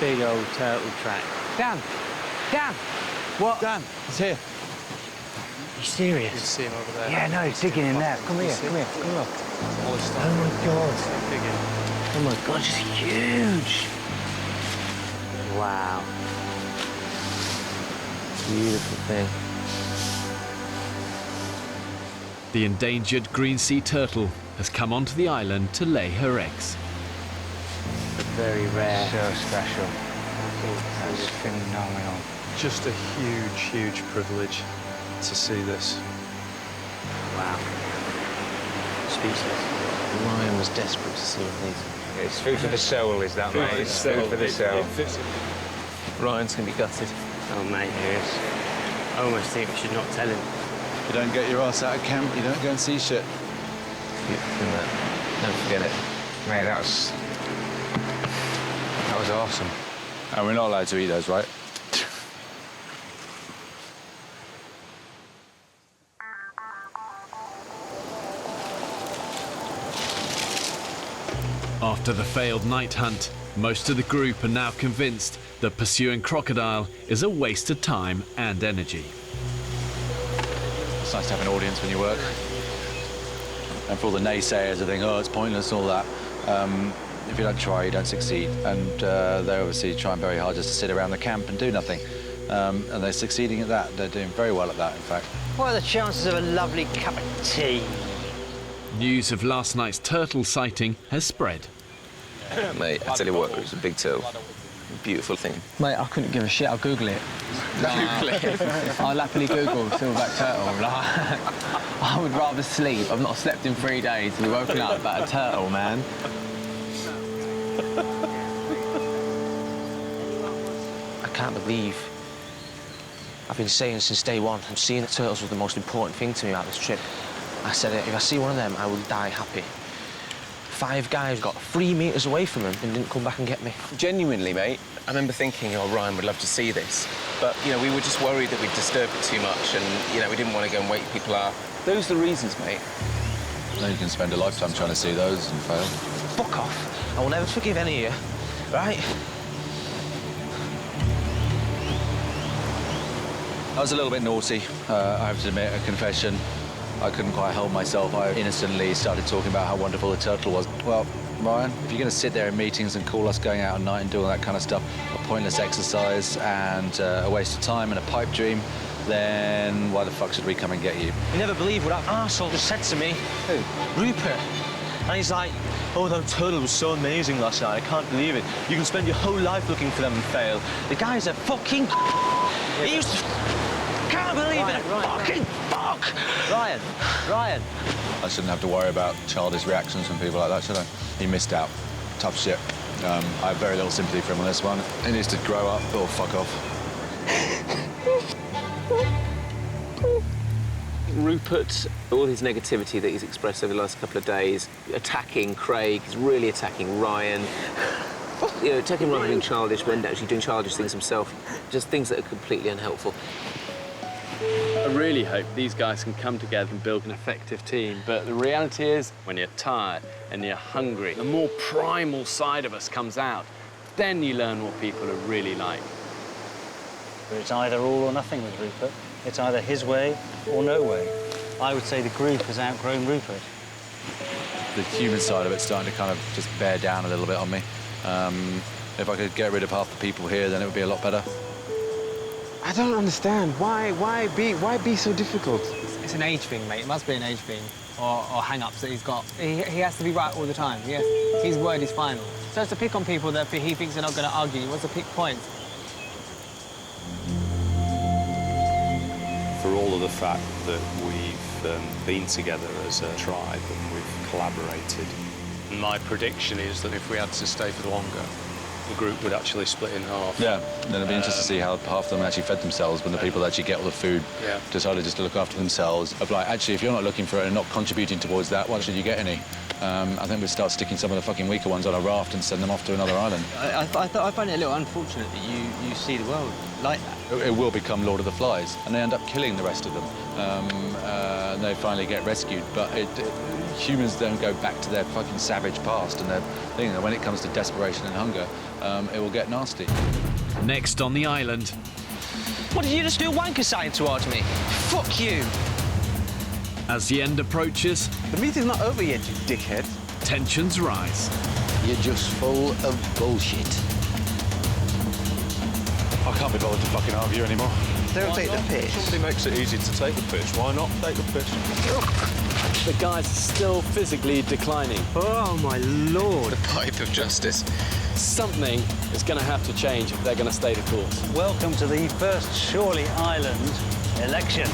old turtle track. Dan! What? Dan, he's here. You serious? You can see him over there. Yeah, no, he's digging in there. Come here, look. Oh my God. Oh my God, it's huge. Wow. Beautiful thing. The endangered green sea turtle has come onto the island to lay her eggs. Very rare. So special. That's phenomenal. Just a huge, huge privilege to see this. Wow. Speechless. Ryan was desperate to see these. It's food for the soul, is that, mate? It's food for the soul. Ryan's going to be gutted. Oh, mate, he is. I almost think we should not tell him. You don't get your ass out of camp, you don't go and see shit. Don't forget it. Mate, that was awesome. And we're not allowed to eat those, right? After the failed night hunt, most of the group are now convinced that pursuing crocodile is a waste of time and energy. It's nice to have an audience when you work. And for all the naysayers who think, oh, it's pointless and all that, if you don't try, you don't succeed. And they're obviously trying very hard just to sit around the camp and do nothing. And they're succeeding at that. They're doing very well at that, in fact. What are the chances of a lovely cup of tea? News of last night's turtle sighting has spread. Mate, I tell you what, it was a big turtle. beautiful thing. Mate, I couldn't give a shit. I'll Google it. Google it. I'll happily Google silverback turtle. Like, I would rather sleep. I've not slept in 3 days to be woken up about a turtle, man. I can't believe I've been saying since day one, I'm seeing the turtles was the most important thing to me about this trip. I said, if I see one of them, I will die happy. 5 guys got 3 metres away from him and didn't come back and get me. Genuinely, mate, I remember thinking, oh, Ryan would love to see this. But, you know, we were just worried that we'd disturb it too much and, you know, we didn't want to go and wake people up. Those are the reasons, mate. Then you can spend a lifetime trying to see those and fail. Fuck off. I will never forgive any of you, right? I was a little bit naughty, I have to admit, a confession. I couldn't quite help myself. I innocently started talking about how wonderful the turtle was. Well, Ryan, if you're going to sit there in meetings and call us going out at night and do all that kind of stuff, a pointless exercise and a waste of time and a pipe dream, then why the fuck should we come and get you? You never believe what that arsehole just said to me. Who? Rupert. And he's like, oh, that turtle was so amazing last night. I can't believe it. You can spend your whole life looking for them and fail. The guy's a fucking... He used to... Can't believe it. Fucking fuck. Ryan. I shouldn't have to worry about childish reactions from people like that, should I? He missed out. Tough shit. I have very little sympathy for him on this one. He needs to grow up or fuck off. Rupert, all his negativity that he's expressed over the last couple of days, attacking Craig, he's really attacking Ryan. You know, attacking rather than childish, but actually doing childish things himself. Just things that are completely unhelpful. I really hope these guys can come together and build an effective team, but the reality is, when you're tired and you're hungry, the more primal side of us comes out. Then you learn what people are really like. It's either all or nothing with Rupert. It's either his way or no way. I would say the group has outgrown Rupert. The human side of it's starting to kind of just bear down a little bit on me. If I could get rid of half the people here, then it would be a lot better. I don't understand. Why be so difficult? It's an age thing, mate. It must be an age thing. Or hang-ups that he's got. He has to be right all the time. His word is final. So it's to pick on people that he thinks they're not going to argue. He wants to pick points. For all of the fact that we've been together as a tribe and we've collaborated, my prediction is that if we had to stay for longer, the group would actually split in half. Yeah, then it'd be interesting to see how half of them actually fed themselves when the people that actually get all the food decided just to look after themselves. Of like, actually, if you're not looking for it and not contributing towards that, why should you get any? I think we'd start sticking some of the fucking weaker ones on a raft and send them off to another island. I find it a little unfortunate that you see the world like that. It will become Lord of the Flies, and they end up killing the rest of them. And they finally get rescued, but humans don't go back to their fucking savage past, and you know, when it comes to desperation and hunger, it will get nasty. Next on the island. What did you just do, wanker sign towards me? Fuck you. As the end approaches, the meeting's not over yet, you dickhead. Tensions rise. You're just full of bullshit. I can't be bothered to fucking argue anymore. Don't take the piss. Somebody makes it easy to take the piss. Why not take the piss? The guys are still physically declining. Oh, my Lord. The pipe of justice. Something is going to have to change if they're going to stay the course. Welcome to the first Shorley Island election.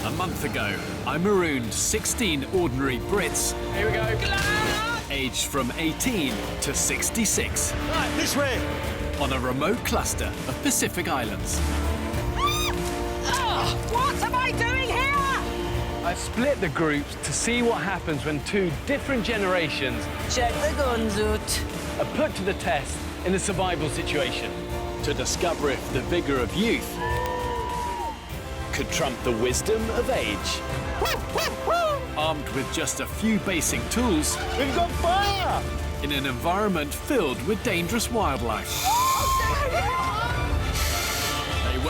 A month ago, I marooned 16 ordinary Brits. Here we go. Aged from 18 to 66. Right, this way. On a remote cluster of Pacific Islands. What am I doing here? I split the groups to see what happens when 2 different generations check the guns out are put to the test in a survival situation to discover if the vigor of youth could trump the wisdom of age. Armed with just a few basic tools, we've got fire! In an environment filled with dangerous wildlife.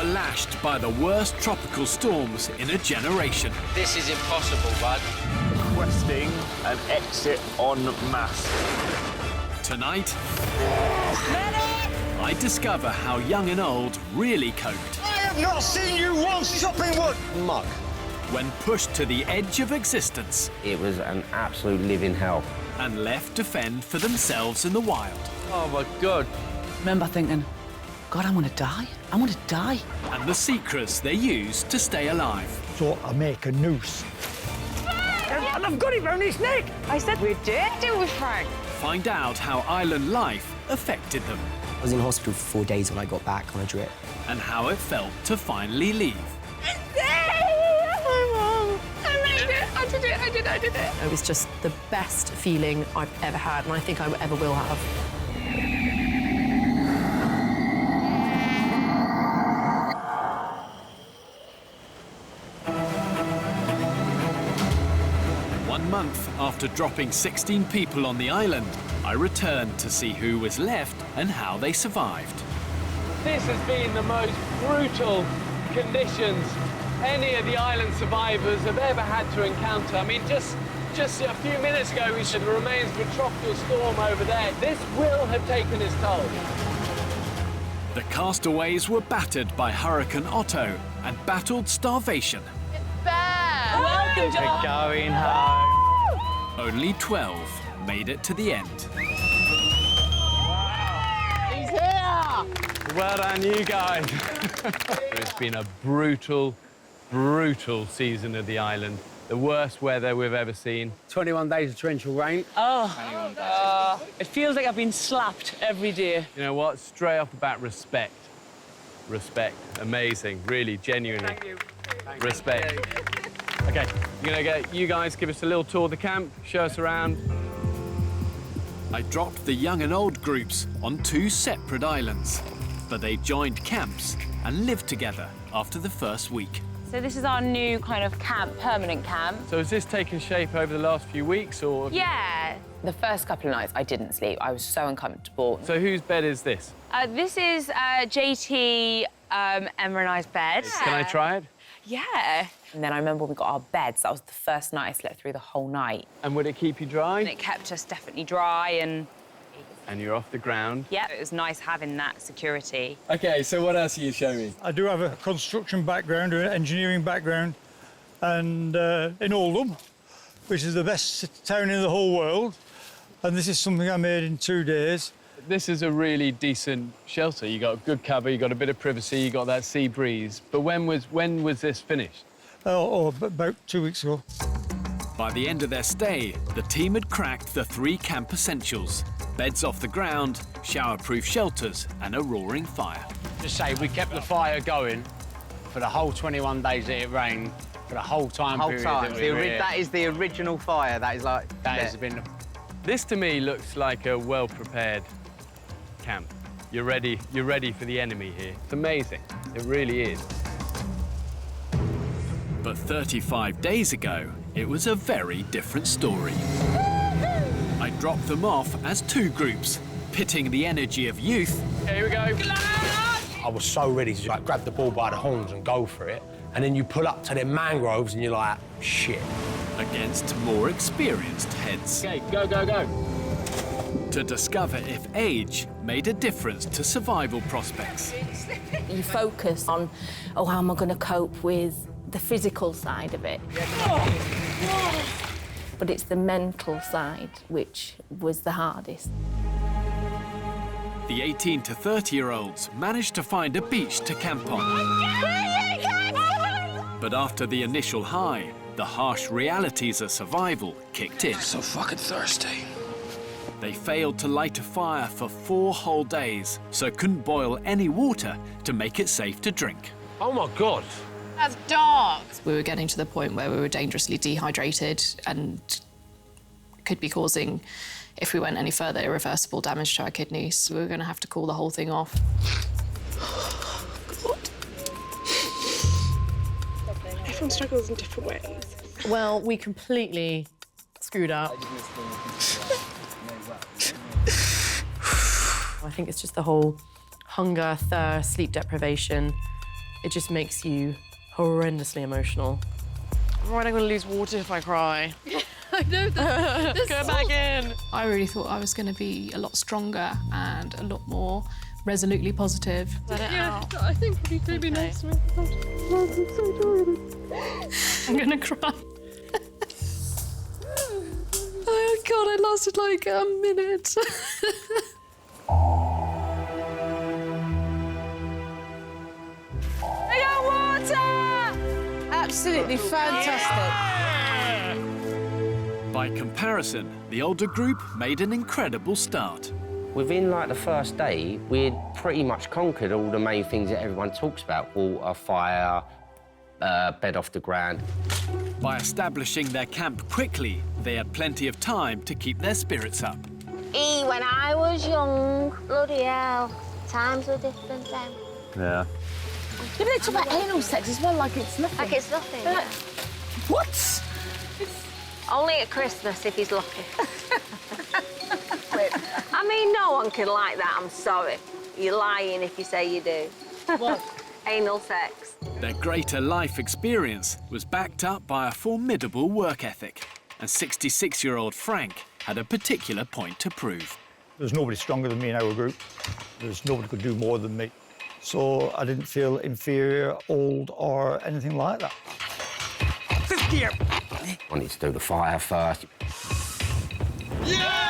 lashed by the worst tropical storms in a generation. This is impossible, bud. Requesting an exit en masse. Tonight, I discover how young and old really coped. I have not seen you once chopping wood! Mug. When pushed to the edge of existence. It was an absolute living hell. And left to fend for themselves in the wild. Oh, my God. Remember thinking, God, I want to die. I want to die. And the secrets they use to stay alive. So I make a noose. And I've got it round his neck! I said we did do with Frank. Find out how island life affected them. I was in hospital for 4 days when I got back on a drip. And how it felt to finally leave. I did it. It was just the best feeling I've ever had, and I think I ever will have. One month after dropping 16 people on the island, I returned to see who was left and how they survived. This has been the most brutal conditions any of the island survivors have ever had to encounter. I mean, just a few minutes ago, we said the remains of a tropical storm over there. This will have taken its toll. The castaways were battered by Hurricane Otto and battled starvation. Bear! Welcome, John. We're going home. Only 12 made it to the end. He's here! Well done, you guys. It's been a brutal season of the island. The worst weather we've ever seen. 21 days of torrential rain. Oh, it feels like I've been slapped every day. You know what? Straight off the bat, respect. Respect. Amazing. Really, genuinely. Thank you. Respect. OK, I'm going to get you guys give us a little tour of the camp, show us around. I dropped the young and old groups on 2 separate islands, but they joined camps and lived together after the first week. So this is our new kind of camp, permanent camp. So has this taken shape over the last few weeks, or...? Yeah. The first couple of nights, I didn't sleep. I was so uncomfortable. So whose bed is this? This is JT, Emma and I's bed. Can I try it? Yeah. And then I remember we got our beds. That was the first night I slept through the whole night. And would it keep you dry? And it kept us definitely dry and... And you're off the ground. Yeah, it was nice having that security. OK, so what else are you showing me? I do have a construction background, an engineering background, and in Oldham, which is the best town in the whole world. And this is something I made in 2 days. This is a really decent shelter. You got good cover, you got a bit of privacy, you got that sea breeze. But when was this finished? About 2 weeks ago. By the end of their stay, the team had cracked the 3 camp essentials: beds off the ground, shower-proof shelters, and a roaring fire. Just say we kept the fire going for the whole 21 days that it rained, for the whole time period that we were here. That is the original fire. That is like... That has been... This, to me, looks like a well-prepared camp. You're ready for the enemy here. It's amazing. It really is. But 35 days ago, it was a very different story. I dropped them off as 2 groups, pitting the energy of youth. Here we go. I was so ready to like grab the ball by the horns and go for it. And then you pull up to them mangroves and you're like, shit. Against more experienced heads. OK, go, go, go. To discover if age made a difference to survival prospects. You focus on, oh, how am I going to cope with the physical side of it? But it's the mental side which was the hardest. The 18 to 30-year-olds managed to find a beach to camp on. But after the initial high, the harsh realities of survival kicked in. So fucking thirsty. They failed to light a fire for 4 whole days, so couldn't boil any water to make it safe to drink. Oh my God. That's dark. We were getting to the point where we were dangerously dehydrated and could be causing, if we went any further, irreversible damage to our kidneys. We were going to have to call the whole thing off. Everyone struggles in different ways. Well, we completely screwed up. I think it's just the whole hunger, thirst, sleep deprivation. It just makes you horrendously emotional. I'm worried I'm going to lose water if I cry. I know that. Go back in. I really thought I was going to be a lot stronger and a lot more resolutely positive. Let it out. I think you could be nice to me. I'm so tired. I'm going to cry. Oh, God, it lasted like a minute. I got water! Absolutely fantastic. By comparison, the older group made an incredible start. Within like the first day, we'd pretty much conquered all the main things that everyone talks about: water, fire, bed off the ground. By establishing their camp quickly, they had plenty of time to keep their spirits up. When I was young, bloody hell, times were different then. Yeah. Did they talk about anal sex as well, like it's nothing? Like it's nothing, yeah. What? Only at Christmas, if he's lucky. I mean, no one can like that, I'm sorry. You're lying if you say you do. What? Anal sex. Their greater life experience was backed up by a formidable work ethic, and 66-year-old Frank had a particular point to prove. There's nobody stronger than me in our group. There's nobody could do more than me. So I didn't feel inferior, old, or anything like that. I wanted to do the fire first. Yeah!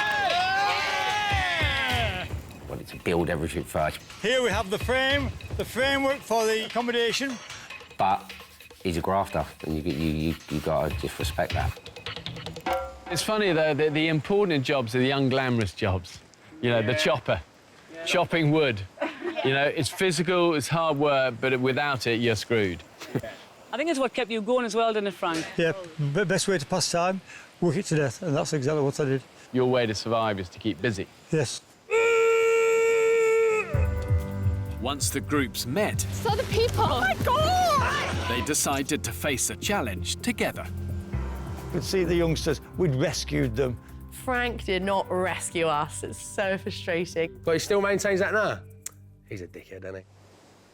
Wanted to build everything first. Here we have the framework for the accommodation. But he's a grafter, and you got to just respect that. It's funny, though, that the important jobs are the unglamorous jobs. You know, the chopper, chopping wood. You know, it's physical, it's hard work, but without it, you're screwed. I think it's what kept you going as well, didn't it, Frank? Yeah, the best way to pass time, work it to death, and that's exactly what I did. Your way to survive is to keep busy. Yes. Once the groups met, So the people. Oh, my God! they decided to face a challenge together. You could see the youngsters, we'd rescued them. Frank did not rescue us. It's so frustrating. But he still maintains that now? He's a dickhead, isn't he?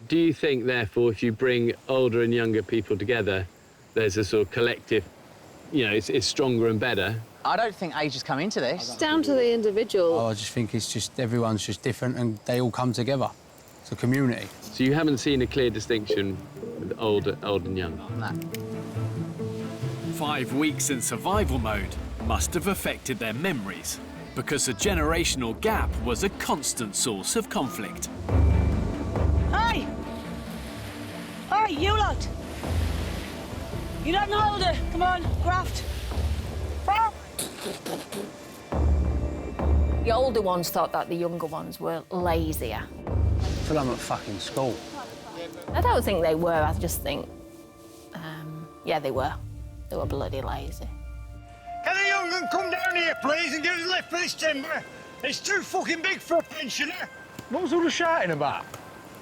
Do you think, therefore, if you bring older and younger people together, there's a sort of collective, you know, it's stronger and better? I don't think age has come into this. It's down to the individual. Oh, I just think it's just everyone's just different and they all come together. It's a community. So you haven't seen a clear distinction with old and young? No. 5 weeks in survival mode must have affected their memories, because the generational gap was a constant source of conflict. Hey! Hey, you lot! You don't know older. Come on, graft. The older ones thought that the younger ones were lazier. Till I'm at fucking school. I don't think they were, I just think, yeah, they were. They were bloody lazy. Can a young one come down here, please, and give us a lift for this timber? It's too fucking big for a pensioner. What was all the shouting about?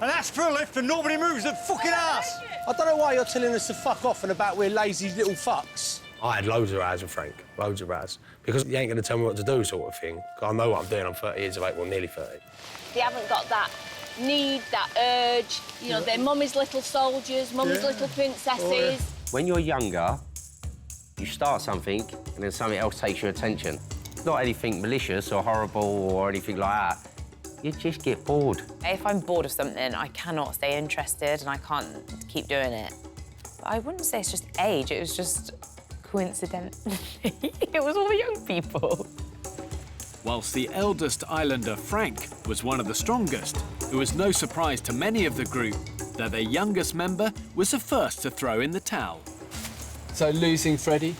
And ask for a lift and nobody moves their fucking ass. I don't know why you're telling us to fuck off and about we're lazy little fucks. I had loads of rows with Frank, loads of rows, because he ain't going to tell me what to do, sort of thing. I know what I'm doing. I'm 30 years of age, well, nearly 30. They haven't got that need, that urge. You know, they're mummy's little soldiers, mummy's little princesses. When you're younger, you start something and then something else takes your attention. Not anything malicious or horrible or anything like that. You just get bored. If I'm bored of something, I cannot stay interested and I can't keep doing it. I wouldn't say it's just age, it was just coincidentally. It was all the young people. Whilst the eldest islander, Frank, was one of the strongest, it was no surprise to many of the group that their youngest member was the first to throw in the towel. So losing Freddie,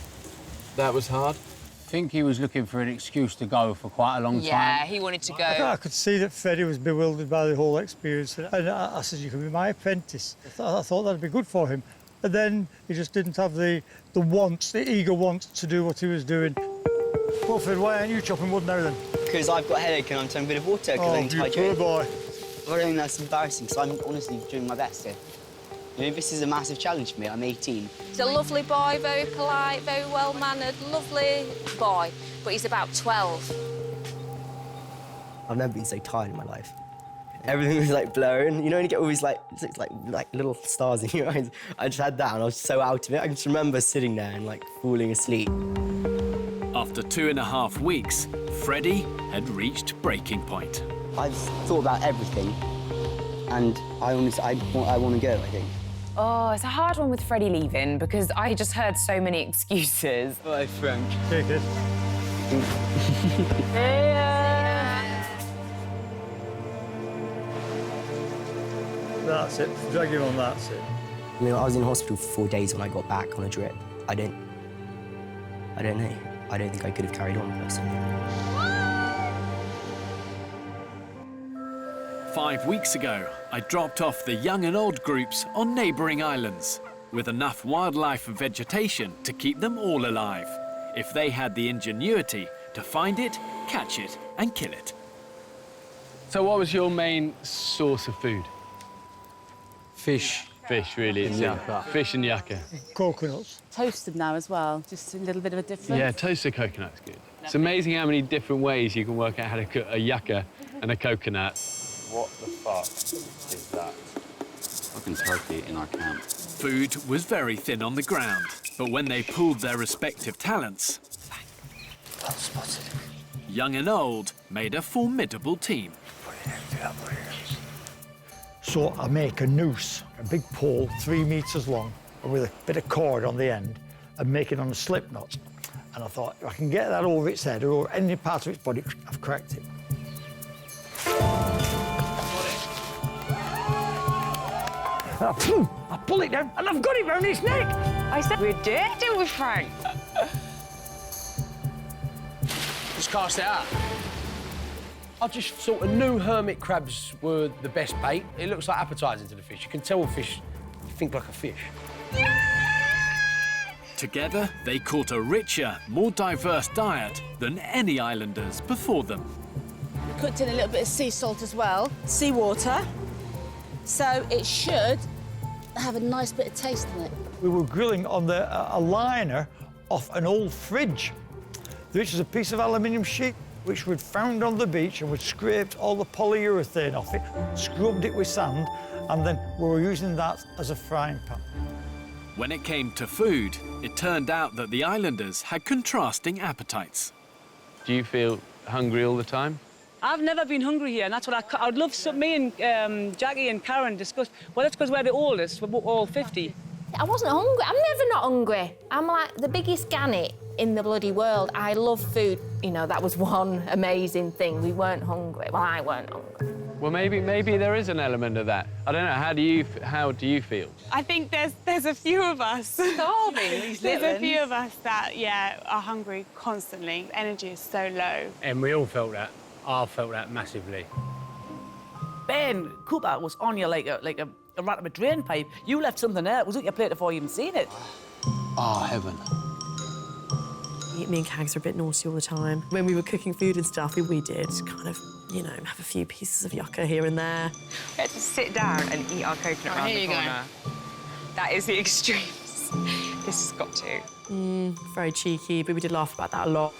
that was hard? I think he was looking for an excuse to go for quite a long time. Yeah, he wanted to go. I could see that Freddie was bewildered by the whole experience. And I said, you can be my apprentice. I thought that'd be good for him. But then he just didn't have the want, the eager want to do what he was doing. Well, Fred, why aren't you chopping wood now, then? Because I've got a headache and I'm taking a bit of water because I need to hydrate. Oh, boy. I don't think that's embarrassing because I'm honestly doing my best here. You know, this is a massive challenge for me. I'm 18. He's a lovely boy, very polite, very well-mannered, lovely boy, but he's about 12. I've never been so tired in my life. Everything was like blurring. You know when you get all these like little stars in your eyes? I just had that and I was so out of it. I just remember sitting there and like falling asleep. After 2.5 weeks, Freddie had reached breaking point. I've thought about everything and I want to go, I think. Oh, it's a hard one with Freddie leaving because I just heard so many excuses. Bye, Frank. Take it. That's it. Drag him on, that's it. I mean, I was in hospital for 4 days when I got back on a drip. I don't know. I don't think I could have carried on personally. 5 weeks ago, I dropped off the young and old groups on neighbouring islands, with enough wildlife and vegetation to keep them all alive, if they had the ingenuity to find it, catch it and kill it. So what was your main source of food? Fish. Fish, really. It's yucca. Fish and yucca. Coconuts. Toasted now as well, just a little bit of a difference. Yeah, toasted coconut's good. It's amazing how many different ways you can work out how to cook a yucca and a coconut. What the fuck is that? Fucking turkey in our camp. Food was very thin on the ground, but when they pooled their respective talents, Well spotted. young and old made a formidable team. So I make a noose, a big pole, 3 meters long, and with a bit of cord on the end, and make it on a slip knot. And I thought, if I can get that over its head or any part of its body, I've cracked it. I pull it down, and I've got it round its neck. I said we did it with Frank. Just cast it out. I just thought knew hermit crabs were the best bait. It looks like appetising to the fish. You can tell fish think like a fish. Together, they caught a richer, more diverse diet than any islanders before them. We cooked in a little bit of sea salt as well, seawater, so it should have a nice bit of taste in it. We were grilling on a liner off an old fridge, which is a piece of aluminium sheet which we'd found on the beach, and we'd scraped all the polyurethane off it, scrubbed it with sand, and then we were using that as a frying pan. When it came to food, it turned out that the islanders had contrasting appetites. Do you feel hungry all the time? I've never been hungry here, and that's what I'd love me and Jackie and Karen discussed. Well, that's because we're the oldest, we're all 50. I wasn't hungry. I'm never not hungry. I'm like the biggest gannet in the bloody world. I love food. You know, that was one amazing thing. We weren't hungry. Well, I weren't hungry. Well, maybe there is an element of that. I don't know. How do you feel? I think there's a few of us. Starving. There's a few of us that are hungry constantly. Energy is so low. And we all felt that. I felt that massively. Ben Cooper was on you like a rat of a drain pipe. You left something there. It was on your plate before you even seen it. Oh, heaven. Me and Cags are a bit naughty all the time. When we were cooking food and stuff, we did kind of, you know, have a few pieces of yucca here and there. We had to sit down and eat our coconut around the corner. That is the extremes. This has got to. Very cheeky, but we did laugh about that a lot.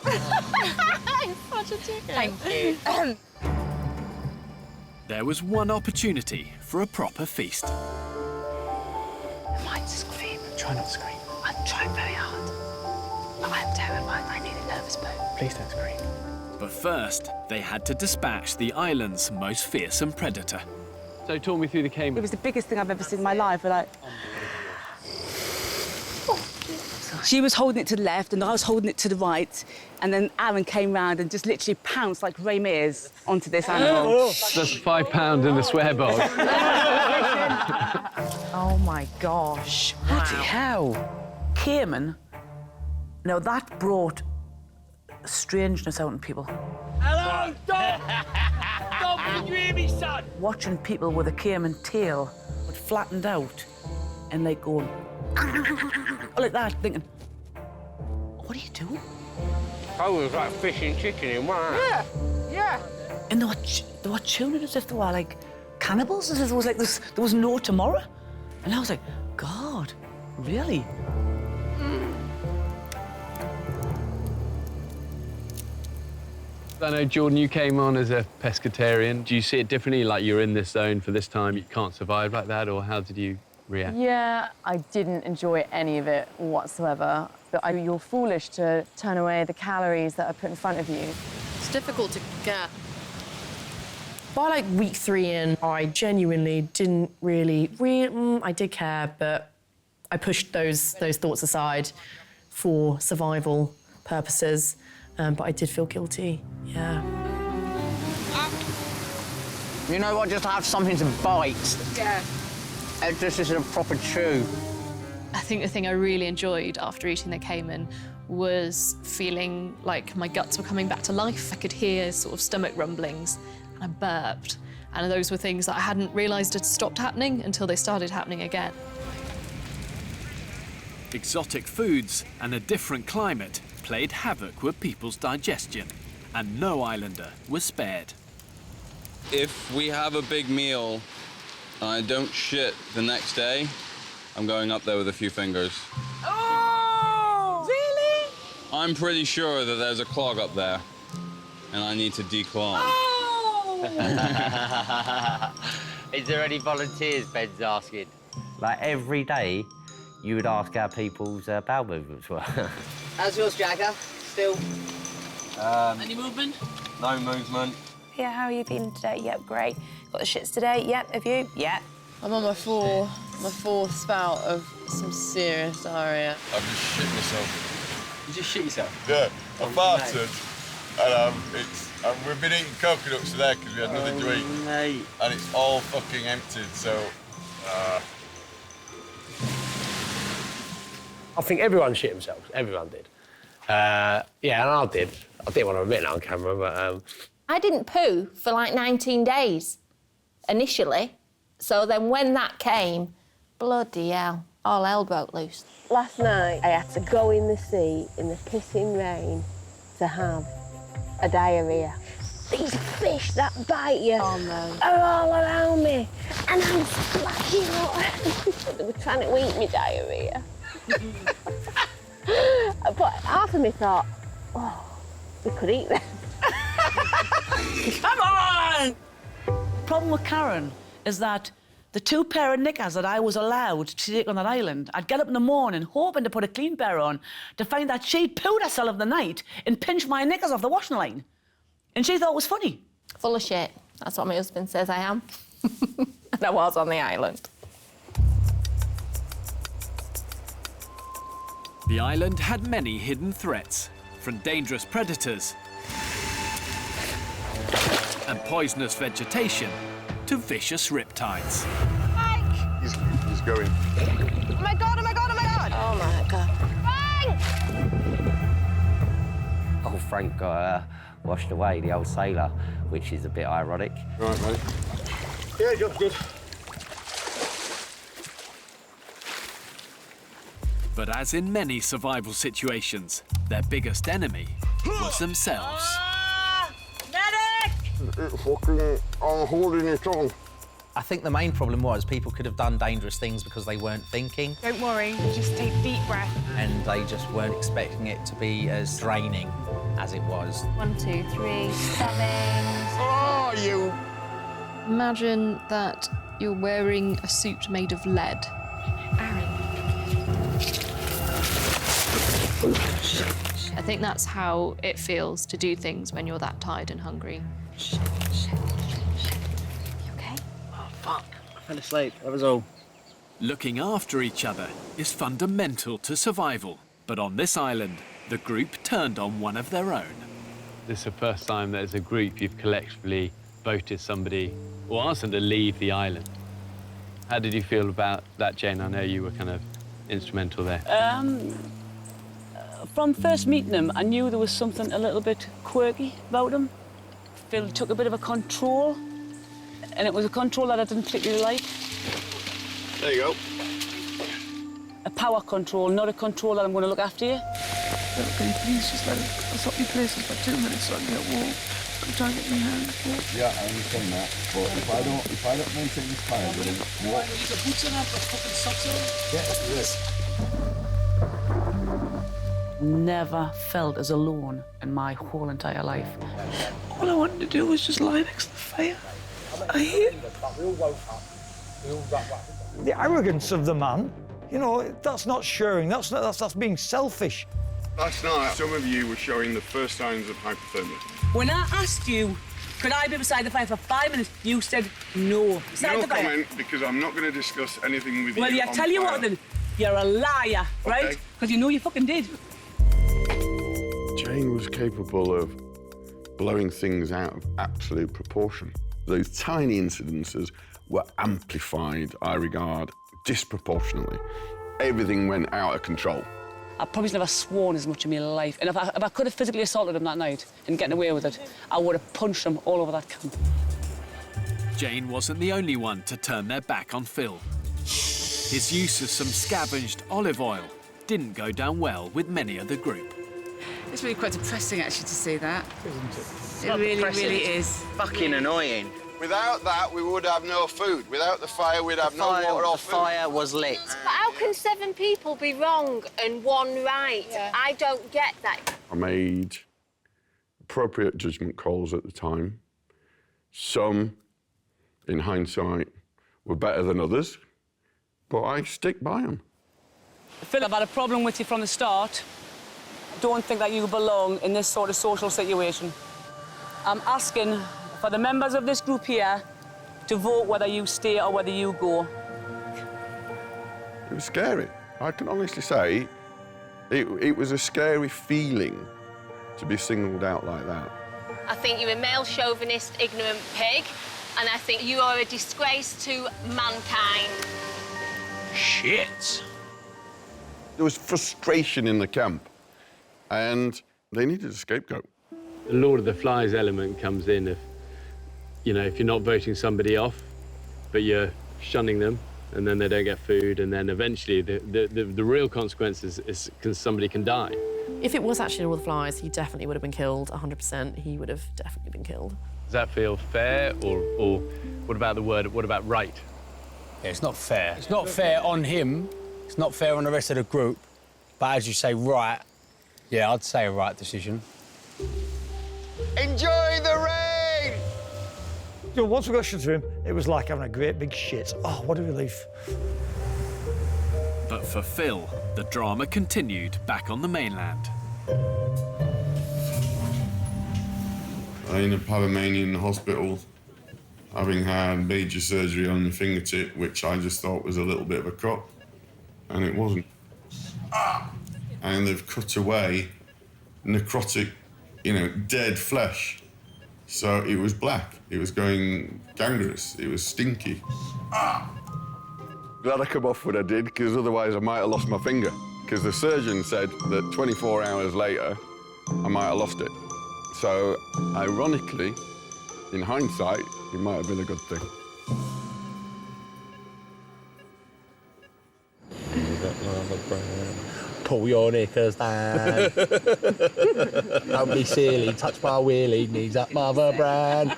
Such a chicken. Thank you. There was one opportunity for a proper feast. I might scream. Try not to scream. I'm trying very hard. But I'm terrified. I need a nervous bone. Please don't scream. But first, they had to dispatch the island's most fearsome predator. So talk me through the Cayman. It was the biggest thing I've ever seen in my life. We're like... She was holding it to the left and I was holding it to the right, and then Aaron came round and just literally pounced like Ray Mears onto this animal. That's £5 in the swear box. Oh my gosh. Bloody hell. Cayman, now that brought strangeness out in people. Hello, Dom! Dom, can you hear me, son? Watching people with a Cayman tail, but flattened out, and like going like that, thinking, what are you doing? I was like fish and chicken in one. Yeah, yeah. And they were chewing it as if they were like cannibals, as if there was like this, there was no tomorrow. And I was like, God, really? I know, Jordan, you came on as a pescatarian. Do you see it differently, like you're in this zone for this time, you can't survive like that, or how did you react? Yeah, I didn't enjoy any of it whatsoever. But you're foolish to turn away the calories that are put in front of you. It's difficult to get. By like week 3 in, I genuinely didn't really I did care, but I pushed those thoughts aside for survival purposes. But I did feel guilty, yeah. You know what? Just have something to bite. Yeah. This is a proper chew. I think the thing I really enjoyed after eating the Cayman was feeling like my guts were coming back to life. I could hear sort of stomach rumblings, and I burped. And those were things that I hadn't realised had stopped happening until they started happening again. Exotic foods and a different climate played havoc with people's digestion, and no islander was spared. If we have a big meal and I don't shit the next day, I'm going up there with a few fingers. Oh! Really? I'm pretty sure that there's a clog up there, and I need to declog. Oh! Is there any volunteers, Ben's asking? Like, every day, you would ask how people's bowel movements were. How's yours, Jagger? Still? Any movement? No movement. Yeah, how are you feeling today? Yep, great. Got the shits today? Yep, have you? Yep. I'm on my fourth spout of some serious diarrhea. I've just shit myself. You just shit yourself? Yeah, I farted, and we've been eating coconuts today because we had nothing to eat. Mate. And it's all fucking emptied, so... I think everyone shit themselves. Everyone did. Yeah, and I did. I didn't want to admit it on camera, but... I didn't poo for like 19 days, initially. So then when that came, bloody hell, all hell broke loose. Last night, I had to go in the sea in the pissing rain to have a diarrhea. These fish that bite you are all around me, and I'm splashing up. They were trying to eat me diarrhea. But half of me thought, oh, we could eat them. Come on! Problem with Karen is that the 2 pair of knickers that I was allowed to take on that island, I'd get up in the morning hoping to put a clean pair on to find that she'd pooed herself of the night and pinched my knickers off the washing line. And she thought it was funny. Full of shit. That's what my husband says I am. And I was on the island. The island had many hidden threats, from dangerous predators and poisonous vegetation to vicious riptides. He's going. Oh my God, oh my God, oh my God! Oh my God. Frank! Oh, Frank got washed away, the old sailor, which is a bit ironic. Right, mate. Yeah, job's good. But as in many survival situations, their biggest enemy was themselves. I'm holding it on. I think the main problem was people could have done dangerous things because they weren't thinking. Don't worry, just take a deep breath. And they just weren't expecting it to be as draining as it was. 1, 2, 3, 7. Oh, you! Imagine that you're wearing a suit made of lead. I think that's how it feels to do things when you're that tired and hungry. You okay? Oh, fuck. I fell asleep. That was all. Looking after each other is fundamental to survival. But on this island, the group turned on one of their own. This is the first time that as a group you've collectively voted somebody or asked them to leave the island. How did you feel about that, Jane? I know you were kind of instrumental there. From first meeting him, I knew there was something a little bit quirky about him. Phil took a bit of a control, and it was a control that I didn't particularly like. There you go. A power control, not a control that I'm going to look after you. Can you please just let us up your places for 2 minutes so I can get warm? I'm trying to get my hands warm. Yeah, I understand that. But if I don't maintain this fire, then what? You need boots on and fucking socks on. Yeah, yes. never felt as alone in my whole entire life. All I wanted to do was just lie next to the fire. The arrogance of the man, you know, that's not sharing, that's being selfish. Last night, some of you were showing the first signs of hypothermia. When I asked you, could I be beside the fire for 5 minutes, you said no. No comment, because I'm not going to discuss anything with you. Well, yeah, tell you what then, you're a liar, right? Because you know you fucking did. Jane was capable of blowing things out of absolute proportion. Those tiny incidences were amplified, I regard, disproportionately. Everything went out of control. I've probably never sworn as much in my life. And if I could have physically assaulted him that night and getting away with it, I would have punched him all over that camp. Jane wasn't the only one to turn their back on Phil. His use of some scavenged olive oil didn't go down well with many of the group. It's really quite depressing, actually, to see that. Isn't it? It really, really is. Fucking annoying. Without that, we would have no food. Without the fire, we'd have no water or food. The fire was lit. But how can 7 people be wrong and 1 right? Yeah. I don't get that. I made appropriate judgment calls at the time. Some, in hindsight, were better than others, but I stick by them. Phil, I've had a problem with you from the start. Don't think that you belong in this sort of social situation. I'm asking for the members of this group here to vote whether you stay or whether you go. It was scary. I can honestly say it was a scary feeling to be singled out like that. I think you're a male chauvinist, ignorant pig, and I think you are a disgrace to mankind. Shit! There was frustration in the camp, and they needed a scapegoat. The Lord of the Flies element comes in if, you know, if you're not voting somebody off, but you're shunning them, and then they don't get food, and then eventually the real consequences is somebody can die. If it was actually Lord of the Flies, he definitely would have been killed, 100%. He would have definitely been killed. Does that feel fair, or what about the word, what about right? Yeah, it's not fair. It's not fair on him, it's not fair on the rest of the group, but as you say, right, yeah, I'd say a right decision. Enjoy the rain! You know, once we got shut to him, it was like having a great big shit. Oh, what a relief. But for Phil, the drama continued back on the mainland. I ended up having Manny in the hospital, having had major surgery on my fingertip, which I just thought was a little bit of a cut, and it wasn't. And they've cut away necrotic, you know, dead flesh. So it was black, it was going gangrenous, it was stinky. Glad I come off when I did, because otherwise I might have lost my finger. Because the surgeon said that 24 hours later, I might have lost it. So, ironically, in hindsight, it might have been a good thing. Pull your knickers down. Don't be silly, touch my wheelie, knees up mother brand.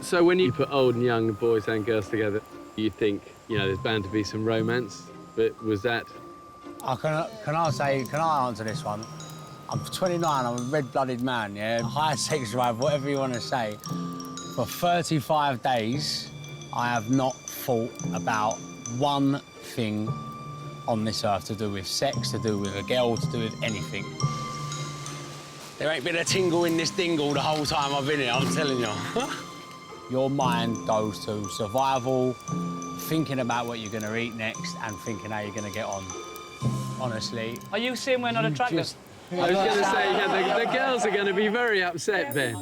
So when you put old and young boys and girls together, you think, you know, there's bound to be some romance, but was that? Can I answer this one? I'm 29, I'm a red-blooded man, yeah? High sex drive, whatever you want to say. For 35 days, I have not thought about one thing on this earth to do with sex, to do with a girl, to do with anything. There ain't been a tingle in this dingle the whole time I've been here, I'm telling you. Your mind goes to survival, thinking about what you're going to eat next and thinking how you're going to get on. Honestly. Are you saying we're not attractive? I was going to say, yeah, the girls are going to be very upset, Ben.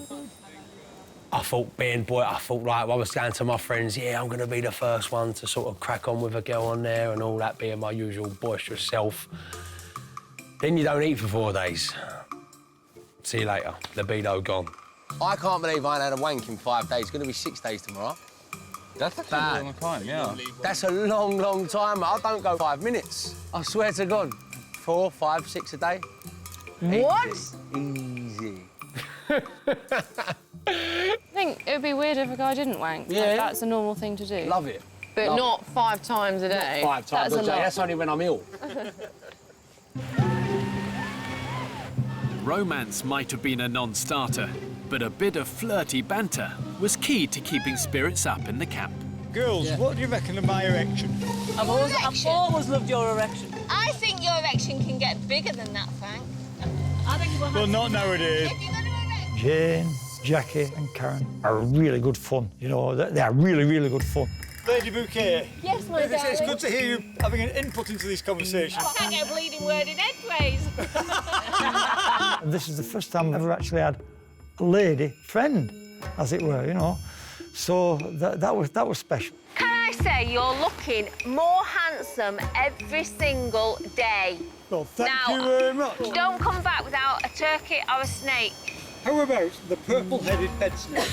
I thought like, I was saying to my friends, yeah, I'm going to be the first one to sort of crack on with a girl on there and all that, being my usual boisterous self. Then you don't eat for 4 days. See you later. Libido gone. I can't believe I ain't had a wank in 5 days. It's going to be 6 days tomorrow. That's actually a long time, yeah. That's a long, long time. I don't go 5 minutes. I swear to God. 4, 5, 6 a day. What? Easy. I think it would be weird if a guy didn't wank. Yeah. Like, that's a normal thing to do. Love it. But Love not 5 times a day. Not 5 times a day. That's That's only when I'm ill. Romance might have been a non-starter, but a bit of flirty banter was key to keeping spirits up in the camp. Girls, what do you reckon of my erection? I've always loved your erection. I think your erection can get bigger than that, Frank. I think we'll Well, not nowadays. Jane, Jackie and Karen are really good fun. You know, they are really, really good fun. Lady Bouquet. Yes, my It's darling. good to hear you having an input into this conversation. I can't get a bleeding word in edgeways. And this is the first time I've ever actually had a lady friend, as it were, you know. So that was special. Can I say you're looking more handsome every single day? Well, thank now, you very much. Don't come back without a turkey or a snake. How about the purple-headed bed snake?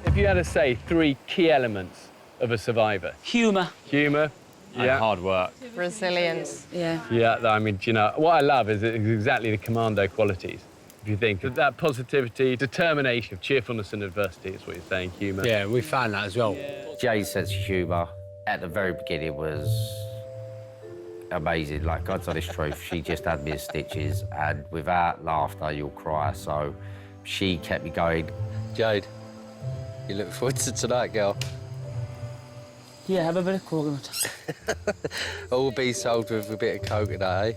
If you had to say 3 key elements of a survivor. Humour. Humour. Yeah. And hard work. Resilience. Yeah. Yeah, I mean, you know, what I love is exactly the commando qualities. If you think of that positivity, determination, cheerfulness and adversity is what you're saying, humour. Yeah, we found that as well. Jay's sense of humour at the very beginning was amazing. Like, God's honest truth, she just had me in stitches, and without laughter, you'll cry. So she kept me going. Jade, you look forward to tonight, girl. Yeah, have a bit of coconut. All be sold with a bit of coconut, eh?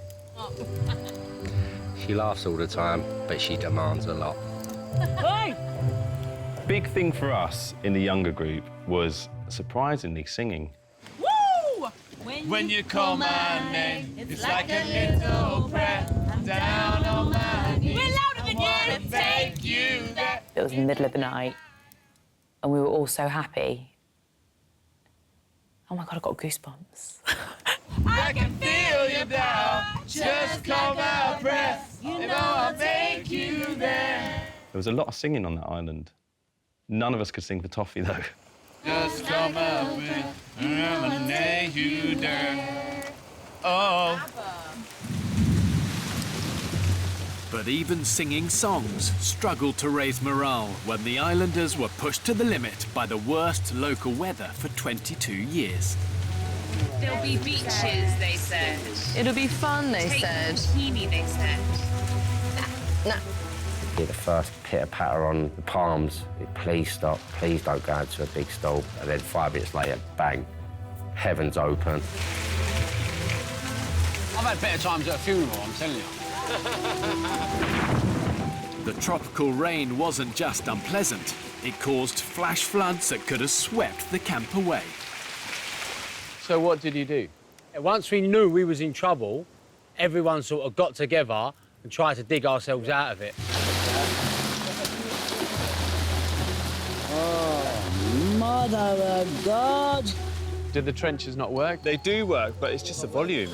She laughs all the time, but she demands a lot. Big thing for us in the younger group was surprisingly singing. Woo! When you call my name, it's like a little prayer down on my knees. We're louder than you. Take you there. It was the middle of the night, and we were all so happy. Oh my God, I got goosebumps. I can feel you down. Just call my breath. You know I'll take you there. There was a lot of singing on that island. None of us could sing for Toffee, though. Just call my breath. I'm gonna take you there. Oh. But even singing songs struggled to raise morale when the islanders were pushed to the limit by the worst local weather for 22 years. There'll be beaches, they said. It'll be fun, they Take said. bikini, they said. Nah. Get the first pitter-patter on the palms. Please stop, please don't go into a big stall. And then 5 minutes later, bang, heaven's open. I've had better times at a funeral, I'm telling you. The tropical rain wasn't just unpleasant, it caused flash floods that could have swept the camp away. So what did you do? Once we knew we was in trouble, everyone sort of got together and tried to dig ourselves out of it. Oh, mother of God. Did the trenches not work? They do work, but it's just the volume.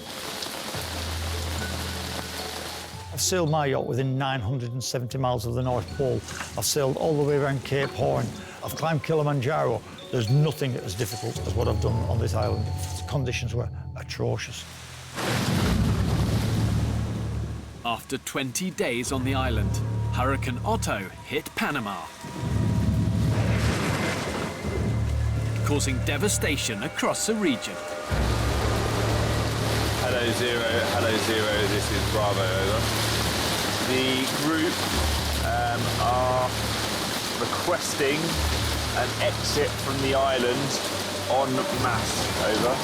I've sailed my yacht within 970 miles of the North Pole. I've sailed all the way around Cape Horn. I've climbed Kilimanjaro. There's nothing as difficult as what I've done on this island. The conditions were atrocious. After 20 days on the island, Hurricane Otto hit Panama, causing devastation across the region. Hello, Zero, this is Bravo, over. The group are requesting an exit from the island en masse, over.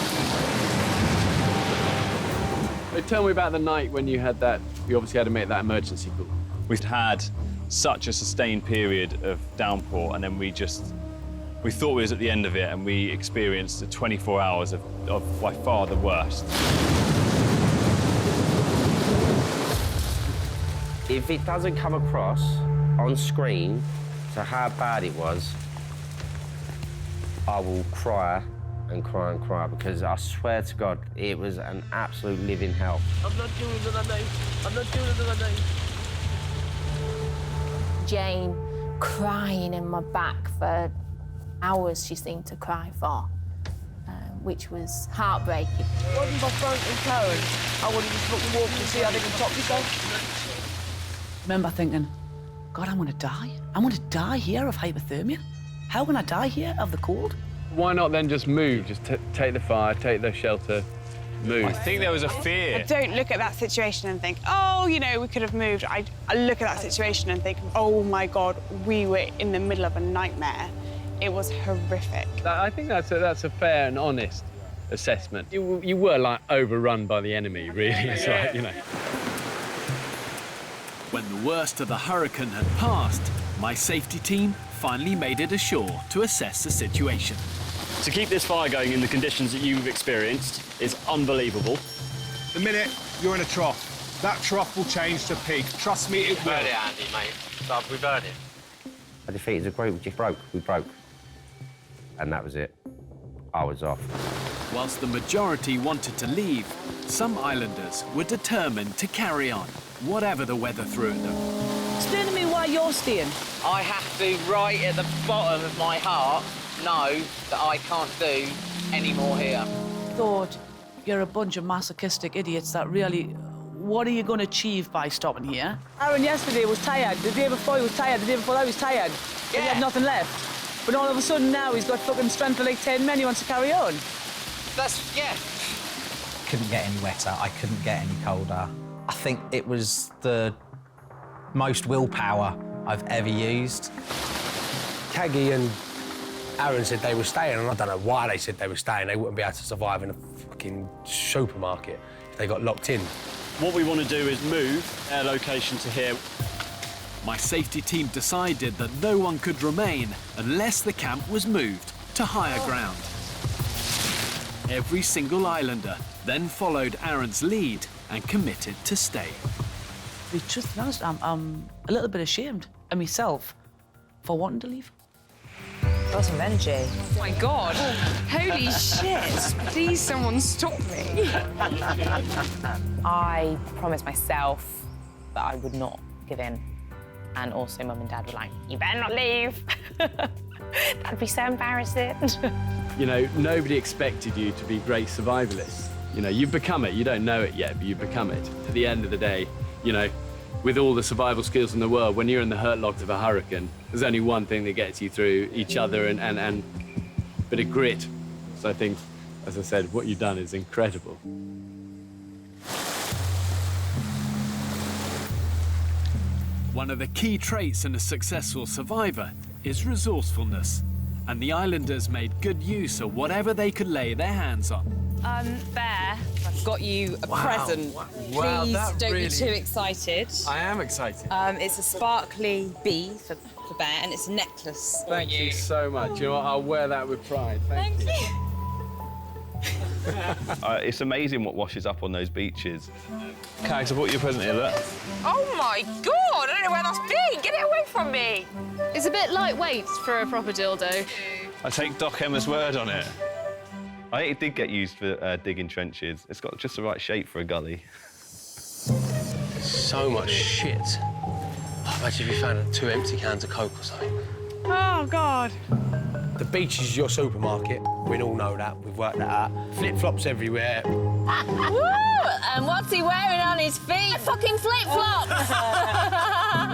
So tell me about the night when you had that, you obviously had to make that emergency call. We'd had such a sustained period of downpour, and then we thought we was at the end of it, and we experienced the 24 hours of by far the worst. If it doesn't come across on screen to how bad it was, I will cry and cry and cry, because I swear to God, it was an absolute living hell. I'm not doing another night. I'm not doing another night. Jane crying in my back for hours, she seemed to cry for, which was heartbreaking. Wasn't for Frank and Karen. I would have just looked and walked to see how they can top yourself. Remember thinking, God, I'm gonna die. I'm gonna die here of hypothermia. How can I die here of the cold? Why not then just move? Just take the fire, take the shelter, move. I think there was a fear. I don't look at that situation and think, oh, you know, we could have moved. I look at that situation and think, oh, my God, we were in the middle of a nightmare. It was horrific. I think that's a fair and honest assessment. You were, like, overrun by the enemy, really. It's like, you know. When the worst of the hurricane had passed, my safety team finally made it ashore to assess the situation. To keep this fire going in the conditions that you've experienced is unbelievable. The minute you're in a trough, that trough will change to peak. Trust me, it will. We've heard it, Andy, mate. We've heard it. I defeated the group, we just broke. We broke. And that was it. I was off. Whilst the majority wanted to leave, some islanders were determined to carry on, whatever the weather threw at them. Explain to me why you're staying. I have to, right at the bottom of my heart, know that I can't do any more here. Thought you're a bunch of masochistic idiots that really... What are you going to achieve by stopping here? Aaron yesterday was tired. The day before he was tired. The day before that he was tired. Yeah. He had nothing left. But all of a sudden now he's got fucking strength of like 10 men. He wants to carry on. That's, yeah. Couldn't get any wetter. I couldn't get any colder. I think it was the most willpower I've ever used. Caggy and Aaron said they were staying, and I don't know why they said they were staying. They wouldn't be able to survive in a fucking supermarket if they got locked in. What we want to do is move our location to here. My safety team decided that no one could remain unless the camp was moved to higher ground. Every single islander then followed Aaron's lead and committed to stay. To be truthfully honest, I'm a little bit ashamed of myself for wanting to leave. Got some energy. Oh my God. Holy shit. Please, someone stop me. I promised myself that I would not give in. And also, Mum and Dad were like, you better not leave. That'd be so embarrassing. You know, nobody expected you to be great survivalists. You know, you've become it. You don't know it yet, but you've become it. At the end of the day, you know, with all the survival skills in the world, when you're in the hurt logs of a hurricane, there's only one thing that gets you through each other and a bit of grit. So I think, as I said, what you've done is incredible. One of the key traits in a successful survivor is resourcefulness, and the islanders made good use of whatever they could lay their hands on. Bear, I've got you a present. Wow, Please that don't really... be too excited. I am excited. It's a sparkly bee for Bear, and it's a necklace. Thank you so much. You know what? I'll wear that with pride. Thank you. It's amazing what washes up on those beaches. Cags, I brought you a present here, look. Oh my God, I don't know where that's been. Get it away from me. It's a bit lightweight for a proper dildo. I take Doc Emma's word on it. I think it did get used for digging trenches. It's got just the right shape for a gully. So much shit. Oh, imagine if you found 2 empty cans of Coke or something. Oh, God. The beach is your supermarket. We all know that. We've worked that out. Flip-flops everywhere. Woo! And what's he wearing on his feet? Fucking flip-flops!